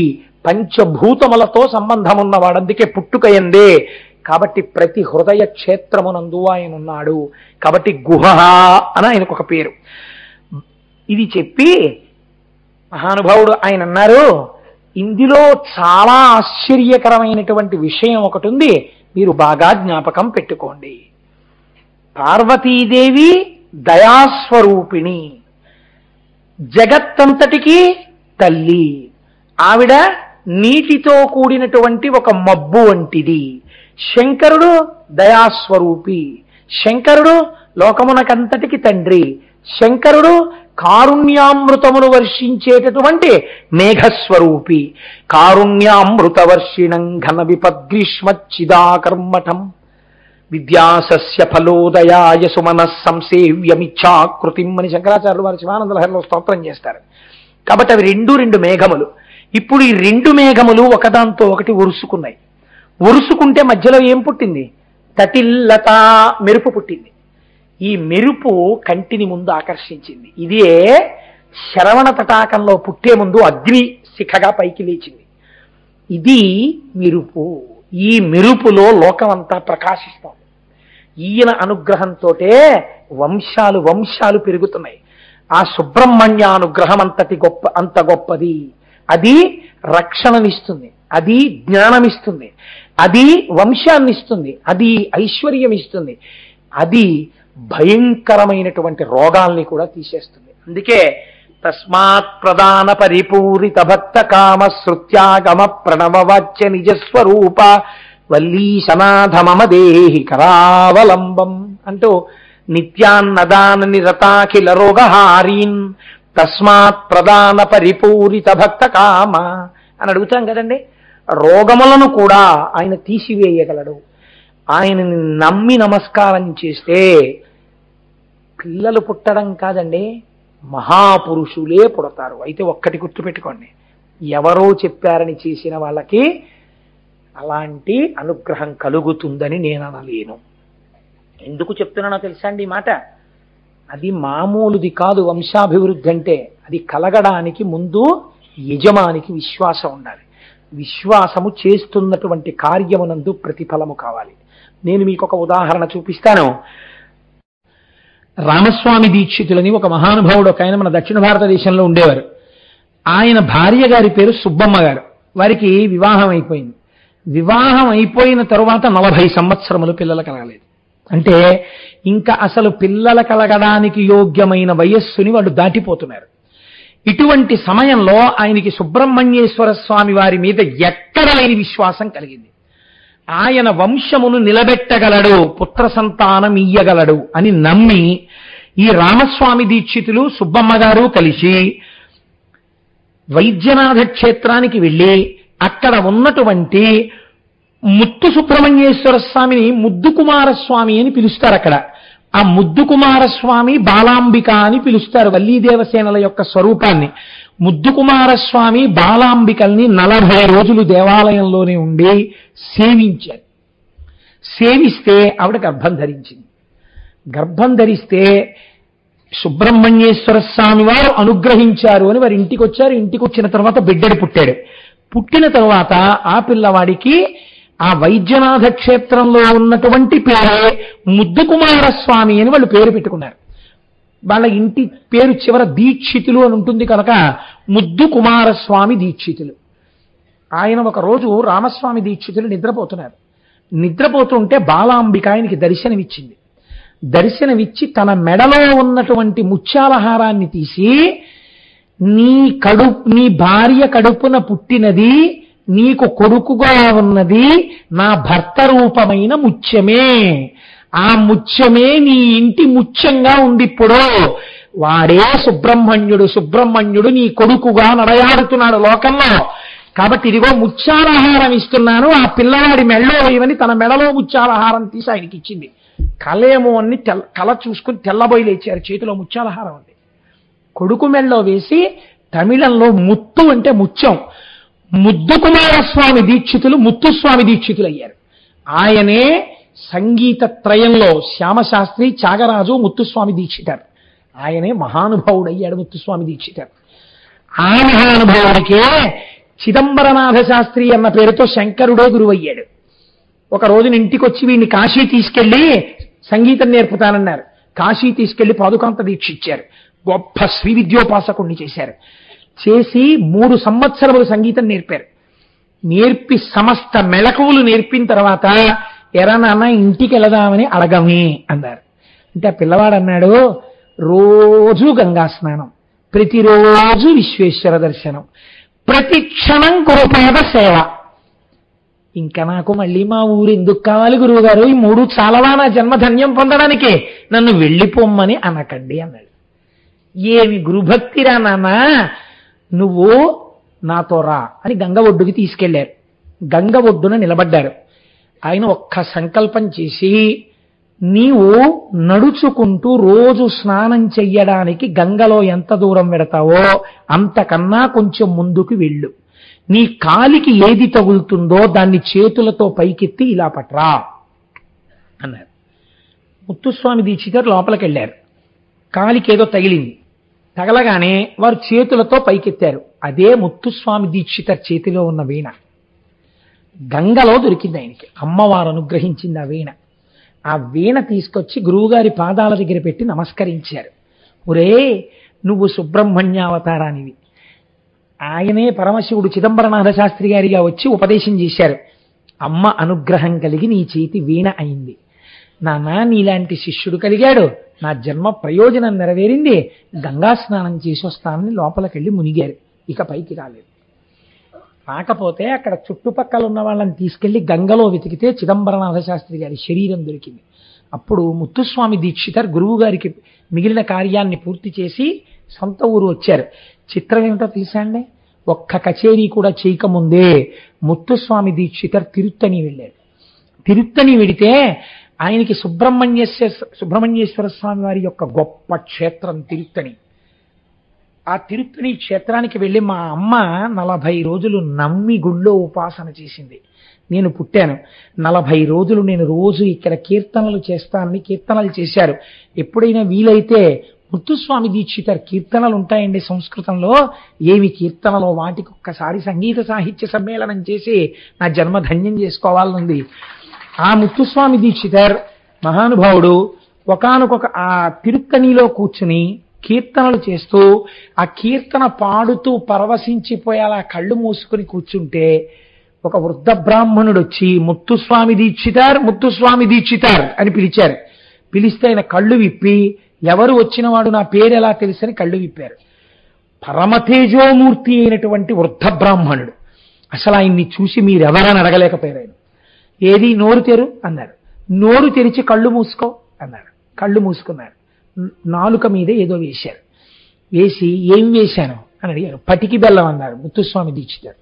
పంచభూతములతో సంబంధం ఉన్నవాడు. అందుకే పుట్టుకయందే. కాబట్టి ప్రతి హృదయ క్షేత్రమునందు ఆయన ఉన్నాడు. కాబట్టి గుహ అని ఆయనకు ఒక పేరు. ఇది చెప్పి మహానుభావుడు ఆయన అన్నారు, ఇందులో చాలా ఆశ్చర్యకరమైనటువంటి విషయం ఒకటి ఉంది, మీరు బాగా జ్ఞాపకం పెట్టుకోండి. పార్వతీదేవి దయాస్వరూపిణి, జగత్తంతటికి తల్లి. ఆవిడ నీటితో కూడినటువంటి ఒక మబ్బు వంటిది. శంకరుడు దయాస్వరూపి. శంకరుడు లోకమునకంతటికి తండ్రి. శంకరుడు కారుణ్యామృతమును వర్షించేటటువంటి మేఘస్వరూపి. కారుణ్యామృత వర్షిణం ఘన విపద్గ్రీష్మచ్చిదాకర్మఠం విద్యాసస్య ఫలోదయాయ సుమనః సంసేవ్యమిచ్ఛాకృతిం అని శంకరాచార్యులు వారి శివానంద లహరిలో స్తోత్రం చేస్తారు. కాబట్టి అవి రెండు మేఘములు. ఇప్పుడు ఈ రెండు మేఘములు ఒకదాంతో ఒకటి ఒరుసుకున్నాయి. ఒరుసుకుంటే మధ్యలో ఏం పుట్టింది? తటిల్లత, మెరుపు పుట్టింది. ఈ మెరుపు కంటిని ముందు ఆకర్షించింది. ఇదే శ్రవణ తటాకంలో పుట్టే ముందు అగ్ని శిఖగా పైకి లేచింది. ఇది మెరుపు. ఈ మెరుపులో లోకమంతా ప్రకాశిస్తోంది. ఈయన అనుగ్రహంతో వంశాలు వంశాలు పెరుగుతున్నాయి. ఆ సుబ్రహ్మణ్యానుగ్రహం అంత గొప్పది. అది రక్షణనిస్తుంది, అది జ్ఞానమిస్తుంది, అది వంశాన్నిస్తుంది, అది ఐశ్వర్యం ఇస్తుంది, అది భయంకరమైనటువంటి రోగాల్ని కూడా తీసేస్తుంది. అందుకే తస్మాత్ ప్రధాన పరిపూరిత భక్త కామ శృత్యాగమ ప్రణవవాచ్య నిజస్వరూప వల్లీశనాథ మమ దేహి కరావలంబం అంటూ నిత్యాన్నదాన నిరతాఖిల రోగహారీన్ తస్మాత్ ప్రధాన పరిపూరిత భక్త కామ అని అడుగుతాం కదండి. రోగములను కూడా ఆయన తీసివేయగలడు. ఆయనని నమ్మి నమస్కారం చేస్తే పిల్లలు పుట్టడం కాదండి, మహాపురుషులే పుడతారు. అయితే ఒక్కటి గుర్తుపెట్టుకోండి, ఎవరో చెప్పారని చేసిన వాళ్ళకి అలాంటి అనుగ్రహం కలుగుతుందని నేను అనలేను. ఎందుకు చెప్తున్నానో తెలుసా అండి ఈ మాట? అది మామూలుది కాదు. వంశాభివృద్ధి అంటే అది కలగడానికి ముందు యజమానికి విశ్వాసం ఉండాలి. విశ్వాసము చేస్తున్నటువంటి కార్యమునందు ప్రతిఫలము కావాలి. నేను మీకు ఒక ఉదాహరణ చూపిస్తాను. రామస్వామి దీక్షితులని ఒక మహానుభావుడు ఒక ఆయన మన దక్షిణ భారతదేశంలో ఉండేవారు. ఆయన భార్య గారి పేరు సుబ్బమ్మ గారు. వారికి వివాహం అయిపోయింది. వివాహం అయిపోయిన తరువాత 40 సంవత్సరములు పిల్లలు కలగలేదు. అంటే ఇంకా అసలు పిల్లలు కలగడానికి యోగ్యమైన వయస్సుని వాళ్ళు దాటిపోతున్నారు. ఇటువంటి సమయంలో ఆయనకి సుబ్రహ్మణ్యేశ్వర స్వామి వారి మీద ఎక్కడ లేని విశ్వాసం కలిగింది. ఆయన వంశమును నిలబెట్టగలడు, పుత్ర సంతానం ఇయ్యగలడు అని నమ్మి ఈ రామస్వామి దీక్షితులు సుబ్బమ్మ గారు కలిసి వైద్యనాథ క్షేత్రానికి వెళ్ళి అక్కడ ఉన్నటువంటి ముత్తు సుబ్రహ్మణ్యేశ్వర స్వామిని ముద్దు కుమారస్వామి అని పిలుస్తారు. అక్కడ ఆ ముద్దు కుమారస్వామి బాలాంబిక అని పిలుస్తారు వల్లీదేవసేనల యొక్క స్వరూపాన్ని. ముద్దు కుమారస్వామి బాలాంబికల్ని 40 రోజులు దేవాలయంలోనే ఉండి సేవించారు. సేవిస్తే ఆవిడ గర్భం ధరించింది. గర్భం ధరిస్తే సుబ్రహ్మణ్యేశ్వర స్వామి వారు అనుగ్రహించారు అని వారి ఇంటికి వచ్చారు. ఇంటికి వచ్చిన తర్వాత బిడ్డడు పుట్టాడు. పుట్టిన తర్వాత ఆ పిల్లవాడికి ఆ వైద్యనాథ క్షేత్రంలో ఉన్నటువంటి పేరే ముద్దు కుమారస్వామి అని వాళ్ళు పేరు పెట్టుకున్నారు. వాళ్ళ ఇంటి పేరు చివర దీక్షితులు అని ఉంటుంది కనుక ముద్దు కుమారస్వామి దీక్షితులు. ఆయన ఒకరోజు రామస్వామి దీక్షితులు నిద్రపోతున్నారు. నిద్రపోతుంటే బాలాంబిక ఆయనకి దర్శనమిచ్చింది. దర్శనమిచ్చి తన మెడలో ఉన్నటువంటి ముత్యాలహారాన్ని తీసి నీ భార్య కడుపున పుట్టినది, నీకు కొడుకుగా ఉన్నది నా భర్త రూపమైన ముత్యమే. ఆ ముత్యమే నీ ఇంటి ముత్యంగా ఉంది. ఇప్పుడు వాడే సుబ్రహ్మణ్యుడు. సుబ్రహ్మణ్యుడు నీ కొడుకుగా నడయాడుతున్నాడు లోకంలో. కాబట్టి ఇదిగో ముత్యాలహారం ఇస్తున్నాను, ఆ పిల్లవాడి మెడలో వేయమని తన మెడలో ముత్యాలహారం తీసి ఆయనకి ఇచ్చింది. కలేమో అని కల చూసుకుని తెల్లబోయి లేచారు. చేతిలో ముత్యాలహారం ఉంది. కొడుకు మెడలో వేసి తమిళంలో ముత్తు అంటే ముత్యం, ముద్దు కుమారస్వామి దీక్షితులు ముత్తుస్వామి దీక్షితులు అయ్యారు. ఆయనే సంగీత త్రయంలో శ్యామశాస్త్రి, త్యాగరాజు, ముత్తుస్వామి దీక్షితారు. ఆయనే మహానుభావుడు అయ్యాడు ముత్తుస్వామి దీక్షితారు. ఆ మహానుభావుడికే చిదంబరనాథ శాస్త్రి అన్న పేరుతో శంకరుడే గురువయ్యాడు. ఒక రోజున ఇంటికి వచ్చి వీడిని కాశీ తీసుకెళ్లి సంగీతం నేర్పుతానన్నారు. కాశీ తీసుకెళ్లి పాదుకాంత దీక్ష ఇచ్చారు. గొప్ప శ్రీ విద్యోపాసకుణ్ణి చేశారు. చేసి 3 సంవత్సరములు సంగీతం నేర్పారు. నేర్పి సమస్త మెళకువలు నేర్పిన తర్వాత ఎరా నాన్న ఇంటికి వెళదామని అడగమే అన్నారు. అంటే ఆ పిల్లవాడు అన్నాడు, రోజు గంగా స్నానం, ప్రతిరోజు విశ్వేశ్వర దర్శనం, ప్రతి క్షణం గురుపాద సేవ. ఇంకా నాకు మళ్ళీ మా ఊరు ఎందుకు కావాలి గురువుగారు? ఈ 3 చాలవా నా జన్మధన్యం పొందడానికి? నన్ను వెళ్ళిపోమ్మని అనకండి అన్నాడు. ఏమి గురుభక్తిరా నాన్న, నువ్వు నాతో రా అని గంగ ఒడ్డుకి తీసుకెళ్లారు. గంగ ఒడ్డున నిలబడ్డారు. ఆయన ఒక్క సంకల్పం చేసి, నీవు నడుచుకుంటూ రోజు స్నానం చెయ్యడానికి గంగలో ఎంత దూరం పెడతావో అంతకన్నా కొంచెం ముందుకు వెళ్ళు. నీ కాలికి ఏది తగులుతుందో దాన్ని చేతులతో పైకెత్తి ఇలా పట్రా అన్నారు. ముత్తుస్వామి దీక్షితర్ లోపలికి వెళ్ళారు. కాలికి ఏదో తగిలింది. తగలగానే వారు చేతులతో పైకెత్తారు. అదే ముత్తుస్వామి దీక్షితర్ చేతిలో ఉన్న వీణ. గంగలో దొరికింది ఆయనకి. అమ్మవారు అనుగ్రహించింది ఆ వీణ. ఆ వీణ తీసుకొచ్చి గురువుగారి పాదాల దగ్గర పెట్టి నమస్కరించారు. ఒరే, నువ్వు సుబ్రహ్మణ్యావతారానివి. ఆయనే పరమశివుడు చిదంబరనాథ శాస్త్రి గారిగా వచ్చి ఉపదేశం చేశారు. అమ్మ అనుగ్రహం కలిగి నీ చేతి వీణ అయింది. నాన్న, నీలాంటి శిష్యుడు కలిగాడు, నా జన్మ ప్రయోజనం నెరవేరింది, గంగా స్నానం చేసి వస్తానని లోపలికెళ్ళి మునిగారు. ఇక పైకి రాలేదు. రాకపోతే అక్కడ చుట్టుపక్కల ఉన్న వాళ్ళని తీసుకెళ్లి గంగలో వెతికితే చిదంబరనాథ శాస్త్రి గారి శరీరం దొరికింది. అప్పుడు ముత్తుస్వామి దీక్షితర్ గురువు గారికి మిగిలిన కార్యాన్ని పూర్తి చేసి సొంత ఊరు వచ్చారు. చిత్రం ఏమిటో తెలుసండి, ఒక్క కచేరీ కూడా చేయకముందే ముత్తుస్వామి దీక్షితర్ తిరుత్తణి వెళ్ళారు. తిరుత్తణి వెడితే ఆయనకి సుబ్రహ్మణ్యేశ్వర స్వామి వారి యొక్క గొప్ప క్షేత్రం తిరుత్తణి. ఆ తిరుత్తణి క్షేత్రానికి వెళ్ళి మా అమ్మ 40 రోజులు నమ్మి గుళ్ళో ఉపాసన చేసింది. నేను పుట్టాను. 40 రోజులు నేను రోజు ఇక్కడ కీర్తనలు చేస్తానని కీర్తనలు చేశారు. ఎప్పుడైనా వీలైతే ముత్తుస్వామి దీక్షితర్ కీర్తనలు ఉంటాయండి సంస్కృతంలో. ఏమి కీర్తనలో వాటికి ఒక్కసారి సంగీత సాహిత్య సమ్మేళనం చేసి నా జన్మ ధన్యం చేసుకోవాలనుంది. ఆ ముత్తుస్వామి దీక్షితర్ మహానుభావుడు ఒకానొక ఆ తిరుత్తణిలో కూర్చుని కీర్తనలు చేస్తూ ఆ కీర్తన పాడుతూ పరవశించిపోయేలా కళ్ళు మూసుకుని కూర్చుంటే ఒక వృద్ధ బ్రాహ్మణుడు వచ్చి ముత్తుస్వామి దీక్షితర్, ముత్తుస్వామి దీక్షితర్ అని పిలిచారు. పిలిస్తే ఆయన కళ్ళు విప్పి, ఎవరు వచ్చినవాడు, నా పేరు ఎలా తెలుసని కళ్ళు విప్పారు. పరమతేజోమూర్తి అయినటువంటి వృద్ధ బ్రాహ్మణుడు. అసలు ఆయన్ని చూసి మీరెవరని అడగలేకపోయారు. ఆయన ఏది నోరు తెరు అన్నారు. నోరు తెరిచి కళ్ళు మూసుకో అన్నారు. కళ్ళు మూసుకున్నారు. నాలుక మీద ఏదో వేశారు. వేసి ఏం వేశాను అని అడిగారు. పటికి బెల్లం అన్నారు ముత్తుస్వామి దీక్షితారు.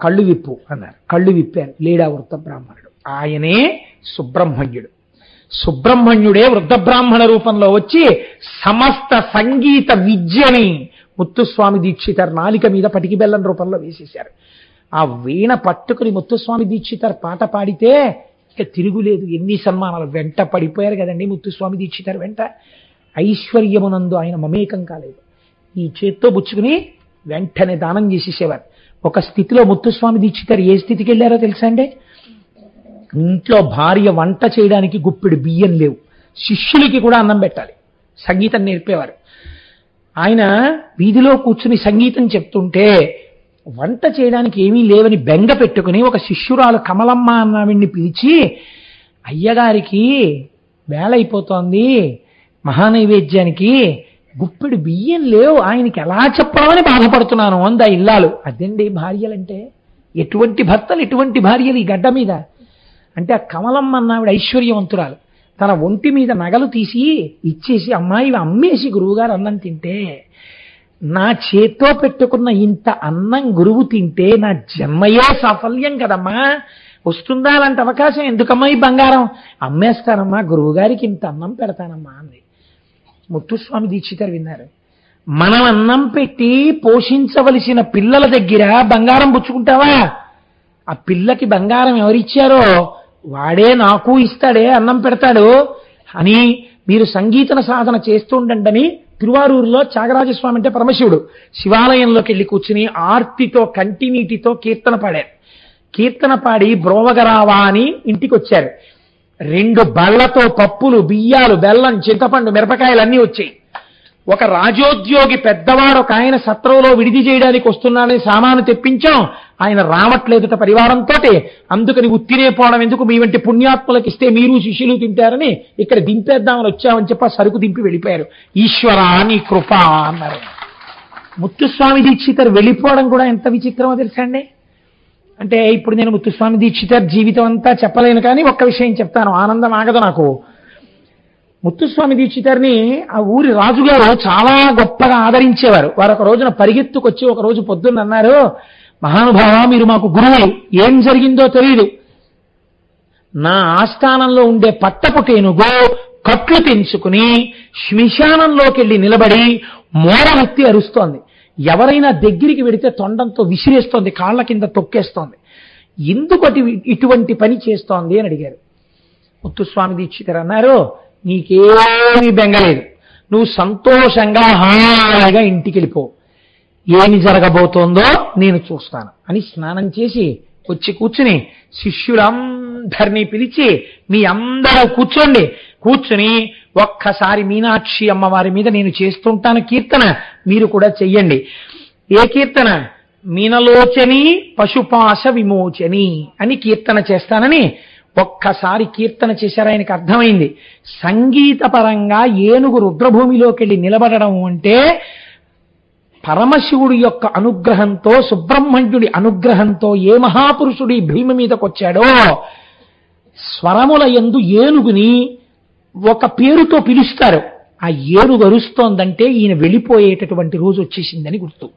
కళ్ళు విప్పు అన్నారు. కళ్ళు విప్పారు. లేడా వృద్ధ బ్రాహ్మణుడు. ఆయనే సుబ్రహ్మణ్యుడు. సుబ్రహ్మణ్యుడే వృద్ధ బ్రాహ్మణ రూపంలో వచ్చి సమస్త సంగీత విద్యని ముత్తుస్వామి దీక్షితర్ నాలిక మీద పటికి బెల్లం రూపంలో వేసేశారు. ఆ వీణ పట్టుకుని ముత్తుస్వామి దీక్షితర్ పాట పాడితే ఇక తిరుగులేదు. ఎన్ని సన్మానాలు వెంట పడిపోయారు కదండి ముత్తుస్వామి దీక్షితర్ వెంట. ఐశ్వర్యమునందు ఆయన మమేకం కాలేదు. ఈ చేత్తో బుచ్చుకుని వెంటనే దానం చేసేసేవారు. ఒక స్థితిలో ముత్తుస్వామి దీక్షితర్ ఏ స్థితికి వెళ్ళారో తెలుసా అండి? ఇంట్లో భార్య వంట చేయడానికి గుప్పెడు బియ్యం లేవు. శిష్యులకి కూడా అన్నం పెట్టాలి. సంగీతం నేర్పేవారు. ఆయన వీధిలో కూర్చుని సంగీతం చెప్తుంటే వంట చేయడానికి ఏమీ లేవని బెంగ పెట్టుకుని ఒక శిష్యురాలు కమలమ్మ అన్నావిడ్ని పిలిచి, అయ్యగారికి వేళ అయిపోతోంది, మహానైవేద్యానికి గుప్పెడు బియ్యం లేవు, ఆయనకి ఎలా చెప్పాలని బాధపడుతున్నాను అంది ఆ ఇల్లాలు. అదండి భార్యలంటే. ఎటువంటి భర్తలు, ఎటువంటి భార్యలు ఈ గడ్డ మీద. అంటే ఆ కమలమ్మ అన్నావిడ ఐశ్వర్యవంతురాలు. తన ఒంటి మీద నగలు తీసి ఇచ్చేసి, అమ్మాయి అమ్మేసి గురువుగారు అన్నం తింటే, నా చేత్తో పెట్టుకున్న ఇంత అన్నం గురువు తింటే నా జన్మయే సాఫల్యం కదమ్మా, వస్తుందా అలాంటి అవకాశం? ఎందుకమ్మా ఈ బంగారం? అమ్మేస్తానమ్మా, గురువుగారికి ఇంత అన్నం పెడతానమ్మా అంది. ముత్తుస్వామి దీక్షితర్ విన్నారు. మనం అన్నం పెట్టి పోషించవలసిన పిల్లల దగ్గర బంగారం పుచ్చుకుంటావా? ఆ పిల్లకి బంగారం ఎవరిచ్చారో వాడే నాకు ఇస్తాడే, అన్నం పెడతాడు అని మీరు సంగీతన సాధన చేస్తుండండి. తిరువారూరులో త్యాగరాజస్వామి అంటే పరమశివుడు శివాలయంలోకి వెళ్ళి కూర్చుని ఆర్తితో కంటినీటితో కీర్తన పాడారు. కీర్తన పాడి బ్రోవగరావా అని ఇంటికి వచ్చారు. 2 బళ్లతో పప్పులు, బియ్యాలు, బెల్లం, చింతపండు, మిరపకాయలు అన్నీ వచ్చాయి. ఒక రాజోద్యోగి పెద్దవాడు ఒక ఆయన సత్రంలో విడిది చేయడానికి వస్తున్నాడని సామాను తెప్పించాం. ఆయన రావట్లేదుట పరివారంతో. అందుకని ఉత్తినే పోవడం ఎందుకు, మీ వంటి పుణ్యాత్ములకు ఇస్తే మీరు శిష్యులు తింటారని ఇక్కడ దింపేద్దామని వచ్చామని చెప్పి సరుకు దింపి వెళ్ళిపోయారు. ఈశ్వరా నీ కృప అన్నారు. ముత్తుస్వామి దీక్షితర్ వెళ్ళిపోవడం కూడా ఎంత విచిత్రమో తెలుసా అండి. అంటే ఇప్పుడు నేను ముత్తుస్వామి దీక్షితర్ జీవితం అంతా చెప్పలేను, కానీ ఒక్క విషయం చెప్తాను, ఆనందం ఆగదు నాకు. ముత్తుస్వామి దీక్షితర్ని ఆ ఊరి రాజుగారు చాలా గొప్పగా ఆదరించేవారు. వారు ఒక రోజున పరిగెత్తుకొచ్చి ఒక రోజు పొద్దున్న అన్నారు, మహానుభావ మీరు మాకు గురువు, ఏం జరిగిందో తెలియదు, నా ఆస్థానంలో ఉండే పట్టపుటేనుగో కట్లు తెంచుకుని శ్మశానంలోకి వెళ్ళి నిలబడి మోరవెత్తి అరుస్తోంది. ఎవరైనా దగ్గరికి వెడితే తొండంతో విసిరేస్తోంది, కాళ్ళ కింద తొక్కేస్తోంది. ఎందుకు ఇటువంటి పని చేస్తోంది అని అడిగారు. ముత్తుస్వామి దీక్షితులు అన్నారు, నీకేమీ బెంగలేదు, నువ్వు సంతోషంగా హాయిగా ఇంటికి వెళ్ళిపో, ఏమి జరగబోతోందో నేను చూస్తాను అని స్నానం చేసి వచ్చి కూర్చుని శిష్యులందరినీ పిలిచి, మీ అందరూ కూర్చుని ఒక్కసారి మీనాక్షి అమ్మవారి మీద నేను చేస్తుంటాను కీర్తన, మీరు కూడా చెయ్యండి. ఏ కీర్తన? మీనలోచని పశుపాశ విమోచని అని కీర్తన చేస్తానని ఒక్కసారి కీర్తన చేశారు. ఆయనకు అర్థమైంది, సంగీతపరంగా ఏనుగు రుద్రభూమిలోకి వెళ్ళి నిలబడడం అంటే పరమశివుడి యొక్క అనుగ్రహంతో, సుబ్రహ్మణ్యుడి అనుగ్రహంతో ఏ మహాపురుషుడి భీమ మీదకి వచ్చాడో స్వరముల యందు ఏనుగుని ఒక పేరుతో పిలుస్తారు. ఆ ఏనుగు అరుస్తోందంటే ఈయన వెళ్ళిపోయేటటువంటి రోజు వచ్చేసిందని గుర్తు.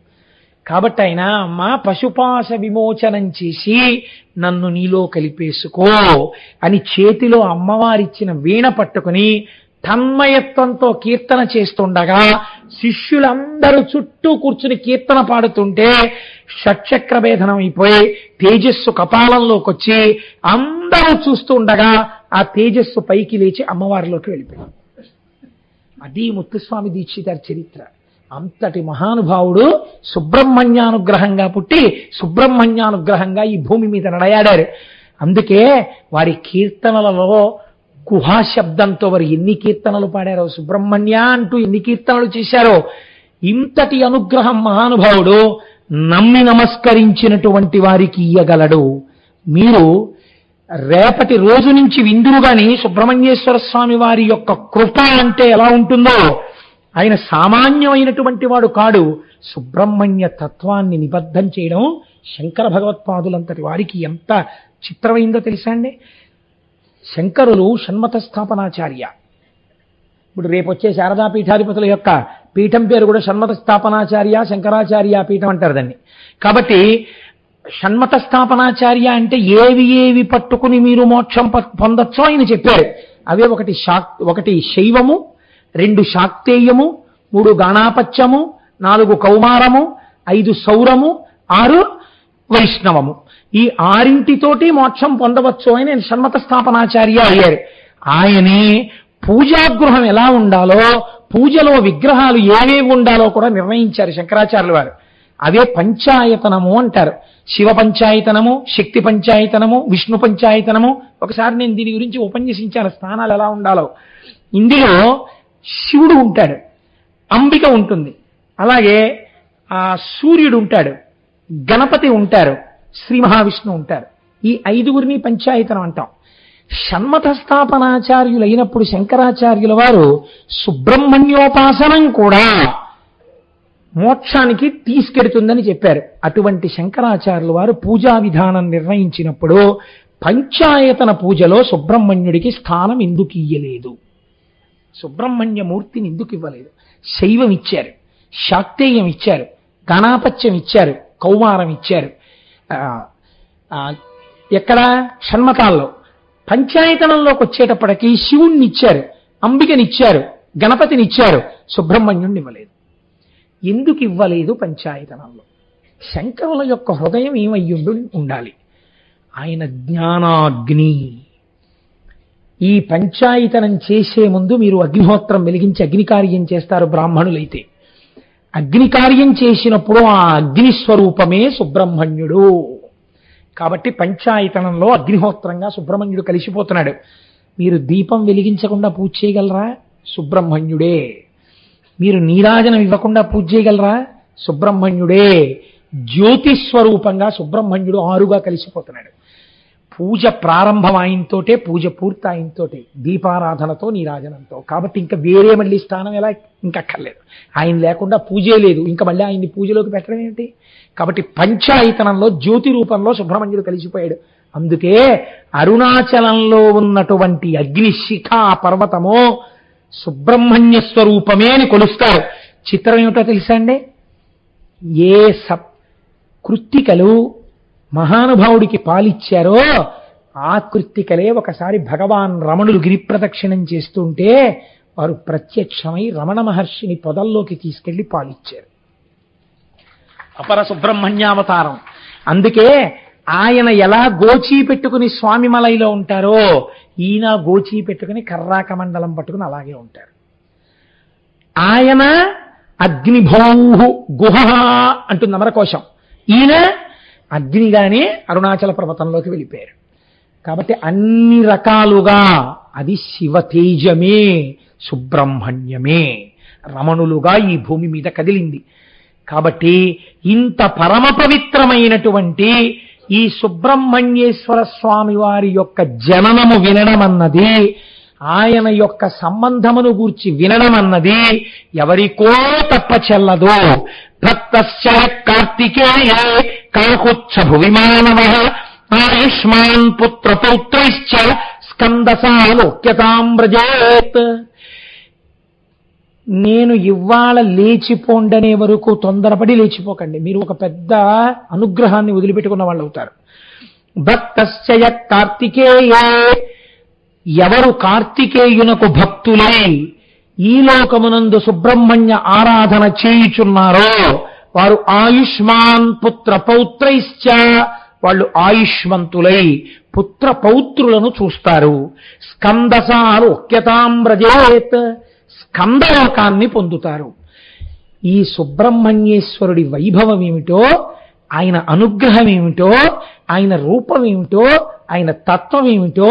కాబట్టి ఆయన మా పశుపాశ విమోచనం చేసి నన్ను నీలో కలిపేసుకో అని చేతిలో అమ్మవారిచ్చిన వీణ పట్టుకుని తన్మయత్వంతో కీర్తన చేస్తుండగా శిష్యులందరూ చుట్టూ కూర్చుని కీర్తన పాడుతుంటే షట్చక్ర భేదనం అయిపోయి తేజస్సు కపాలంలోకి వచ్చి అందరూ చూస్తుండగా ఆ తేజస్సు పైకి లేచి అమ్మవారిలోకి వెళ్ళిపోయింది. అది ముత్తుస్వామి దీక్షితారి చరిత్ర. అంతటి మహానుభావుడు సుబ్రహ్మణ్యానుగ్రహంగా పుట్టి సుబ్రహ్మణ్యానుగ్రహంగా ఈ భూమి మీద నడయాడారు. అందుకే వారి కీర్తనలలో గుహాశబ్దంతో వారు ఎన్ని కీర్తనలు పాడారో, సుబ్రహ్మణ్య అంటూ ఎన్ని కీర్తనలు చేశారో. ఇంతటి అనుగ్రహం మహానుభావుడు నమ్మి నమస్కరించినటువంటి వారికి ఇయ్యగలడు. మీరు రేపటి రోజు నుంచి విందురుగాని సుబ్రహ్మణ్యేశ్వర స్వామి వారి యొక్క కృప అంటే ఎలా ఉంటుందో. ఆయన సామాన్యమైనటువంటి వాడు కాడు. సుబ్రహ్మణ్య తత్వాన్ని నిబద్ధం చేయడం శంకర భగవత్పాదులంతటి వారికి ఎంత చిత్రమైందో తెలుసా అండి. శంకరులు షణ్మత స్థాపనాచార్య. ఇప్పుడు రేపు వచ్చే శారదా పీఠాధిపతుల యొక్క పీఠం పేరు కూడా షణ్మత స్థాపనాచార్య, శంకరాచార్య పీఠం అంటారు దాన్ని. కాబట్టి షణ్మత స్థాపనాచార్య అంటే ఏవి పట్టుకుని మీరు మోక్షం పొందొచ్చో ఆయన చెప్పారు. అవే ఒకటి శైవము, 2 శాక్తేయము, 3 గాణాపత్యము, 4 కౌమారము, 5 సౌరము, 6 వైష్ణవము. ఈ 6 మోక్షం పొందవచ్చు అని నేను షణ్మత స్థాపనాచార్య అయ్యారు. ఆయనే పూజాగృహం ఎలా ఉండాలో, పూజలో విగ్రహాలు ఏవేవి ఉండాలో కూడా నిర్ణయించారు శంకరాచార్యుల వారు. అవే పంచాయతనము అంటారు. శివ పంచాయతనము, శక్తి పంచాయతనము, విష్ణు పంచాయతనము. ఒకసారి నేను దీని గురించి ఉపన్యసించాను, స్థానాలు ఎలా ఉండాలో. ఇందులో శివుడు ఉంటాడు, అంబిక ఉంటుంది, అలాగే ఆ సూర్యుడు ఉంటాడు, గణపతి ఉంటారు, శ్రీ మహావిష్ణు ఉంటారు. ఈ 5గురిని పంచాయతనం అంటాం. షణ్మత స్థాపనాచార్యులైనప్పుడు శంకరాచార్యుల వారు సుబ్రహ్మణ్యోపాసనం కూడా మోక్షానికి తీసుకెడుతుందని చెప్పారు. అటువంటి శంకరాచార్యుల వారు పూజా విధానం నిర్ణయించినప్పుడు పంచాయతన పూజలో సుబ్రహ్మణ్యుడికి స్థానం ఎందుకు ఇయ్యలేదు, సుబ్రహ్మణ్య మూర్తిని ఎందుకు ఇవ్వలేదు? శైవం ఇచ్చారు, శాక్తేయం ఇచ్చారు, గణాపత్యం ఇచ్చారు, కౌమారం ఇచ్చారు. ఎక్కడ? షణ్మతాల్లో. పంచాయతనంలోకి వచ్చేటప్పటికీ శివుణ్ణి ఇచ్చారు, అంబికనిచ్చారు, గణపతినిచ్చారు, సుబ్రహ్మణ్యుణ్ణి ఇవ్వలేదు. ఎందుకు ఇవ్వలేదు పంచాయతనంలో? శంకరుల యొక్క హృదయం ఏమయ్యుండు ఉండాలి? ఆయన జ్ఞానాగ్ని. ఈ పంచాయతనం చేసే ముందు మీరు అగ్నిహోత్రం వెలిగించి అగ్నికార్యం చేస్తారు బ్రాహ్మణులైతే. అగ్నికార్యం చేసినప్పుడు ఆ అగ్ని స్వరూపమే సుబ్రహ్మణ్యుడు. కాబట్టి పంచాయతనంలో అగ్నిహోత్రంగా సుబ్రహ్మణ్యుడు కలిసిపోతున్నాడు. మీరు దీపం వెలిగించకుండా పూజ చేయగలరా? సుబ్రహ్మణ్యుడే. మీరు నీరాజనం ఇవ్వకుండా పూజ చేయగలరా? సుబ్రహ్మణ్యుడే. జ్యోతిస్వరూపంగా సుబ్రహ్మణ్యుడు ఆరుగా కలిసిపోతున్నాడు. పూజ ప్రారంభం ఆయనతోటే, పూజ పూర్తి ఆయనతోటే, దీపారాధనతో, నీరాజనంతో. కాబట్టి ఇంకా వేరే మళ్ళీ స్థానం ఎలా ఇంకక్కర్లేదు. ఆయన లేకుండా పూజే లేదు, ఇంకా మళ్ళీ ఆయన్ని పూజలోకి పెట్టడం ఏమిటి? కాబట్టి పంచాయతనంలో జ్యోతి రూపంలో సుబ్రహ్మణ్యుడు కలిసిపోయాడు. అందుకే అరుణాచలంలో ఉన్నటువంటి అగ్నిశిఖా పర్వతము సుబ్రహ్మణ్య స్వరూపమే అని కొలుస్తారు. చిత్రం ఏమిటో తెలుసా అండి? ఏ కృత్తికలు మహానుభావుడికి పాలిచ్చారో ఆ కృత్తికలే ఒకసారి భగవాన్ రమణులు గిరిప్రదక్షిణం చేస్తుంటే వారు ప్రత్యక్షమై రమణ మహర్షిని పొదల్లోకి తీసుకెళ్లి పాలిచ్చారు. అపర సుబ్రహ్మణ్యావతారం. అందుకే ఆయన ఎలా గోచీ పెట్టుకుని స్వామి మలైలో ఉంటారో ఈయన గోచీ పెట్టుకుని కర్రాక మండలం పట్టుకుని అలాగే ఉంటారు. ఆయన అగ్నిభౌహు గుహ అంటుంది అమరకోశం, ఈయన అగ్నిగానే అరుణాచల పర్వతంలోకి వెళ్ళిపోయారు. కాబట్టి అన్ని రకాలుగా అది శివతేజమే, సుబ్రహ్మణ్యమే రమణులుగా ఈ భూమి మీద కదిలింది. కాబట్టి ఇంత పరమ పవిత్రమైనటువంటి ఈ సుబ్రహ్మణ్యేశ్వర స్వామి వారి యొక్క జననము వినడం అన్నది, ఆయన యొక్క సంబంధమును గూర్చి వినడం అన్నది ఎవరికో తప్ప చెల్లదు. భక్తస్య కార్తికేయ కాకుచ్చ భువిమానవ ఆయుష్మాన్ పుత్ర పౌత్రైశ్చ స్కందసాలోక్యతాం వ్రజేత్. నేను ఇవాళ లేచిపోండనే వరకు తొందరపడి లేచిపోకండి, మీరు ఒక పెద్ద అనుగ్రహాన్ని వదిలిపెట్టుకున్న వాళ్ళు అవుతారు. భక్తశ్చయ కార్తికేయే, ఎవరు కార్తికేయునకు భక్తులై ఈ లోకమునందు సుబ్రహ్మణ్య ఆరాధన చేయుచున్నారో వారు ఆయుష్మాన్ పుత్ర పౌత్రైశ్చ, వాళ్ళు ఆయుష్మంతులై పుత్ర పౌత్రులను చూస్తారు. స్కందసాలోక్యతాం వ్రజేత్, స్కందలోకాన్ని పొందుతారు. ఈ సుబ్రహ్మణ్యేశ్వరుడి వైభవం ఏమిటో, ఆయన అనుగ్రహం ఏమిటో, ఆయన రూపం ఏమిటో, ఆయన తత్వం ఏమిటో,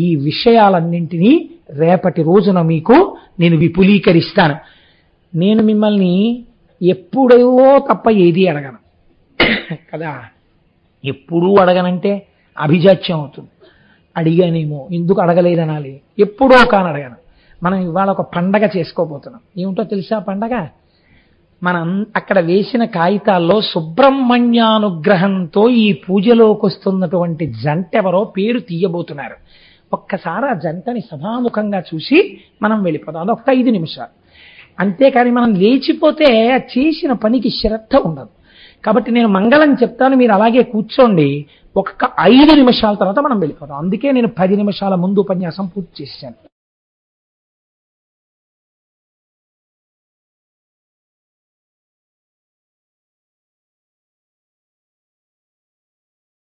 ఈ విషయాలన్నింటినీ రేపటి రోజున మీకు నేను విపులీకరిస్తాను. నేను మిమ్మల్ని ఎప్పుడో తప్ప ఏది అడగను కదా. ఎప్పుడూ అడగనంటే అభిజాత్యం అవుతుంది. అడిగానేమో ఎందుకు అడగలేదనాలి, ఎప్పుడో కాని అడగను. మనం ఇవాళ ఒక పండగ చేసుకోబోతున్నాం. ఏమిటో తెలుసా పండగ? మనం అక్కడ వేసిన కాగితాల్లో సుబ్రహ్మణ్యానుగ్రహంతో ఈ పూజలోకి వస్తున్నటువంటి జంట ఎవరో పేరు తీయబోతున్నారు. ఒక్కసారి ఆ జంటని సభాముఖంగా చూసి మనం వెళ్ళిపోతాం. అదొక 5 నిమిషాలు. అంతేకాని మనం లేచిపోతే చేసిన పనికి శ్రద్ధ ఉండదు. కాబట్టి నేను మంగళం చెప్తాను, మీరు అలాగే కూర్చోండి. ఒక్క 5 నిమిషాల తర్వాత మనం వెళ్ళిపోతాం. అందుకే నేను 10 నిమిషాల ముందు ఉపన్యాసం పూర్తి చేశాను.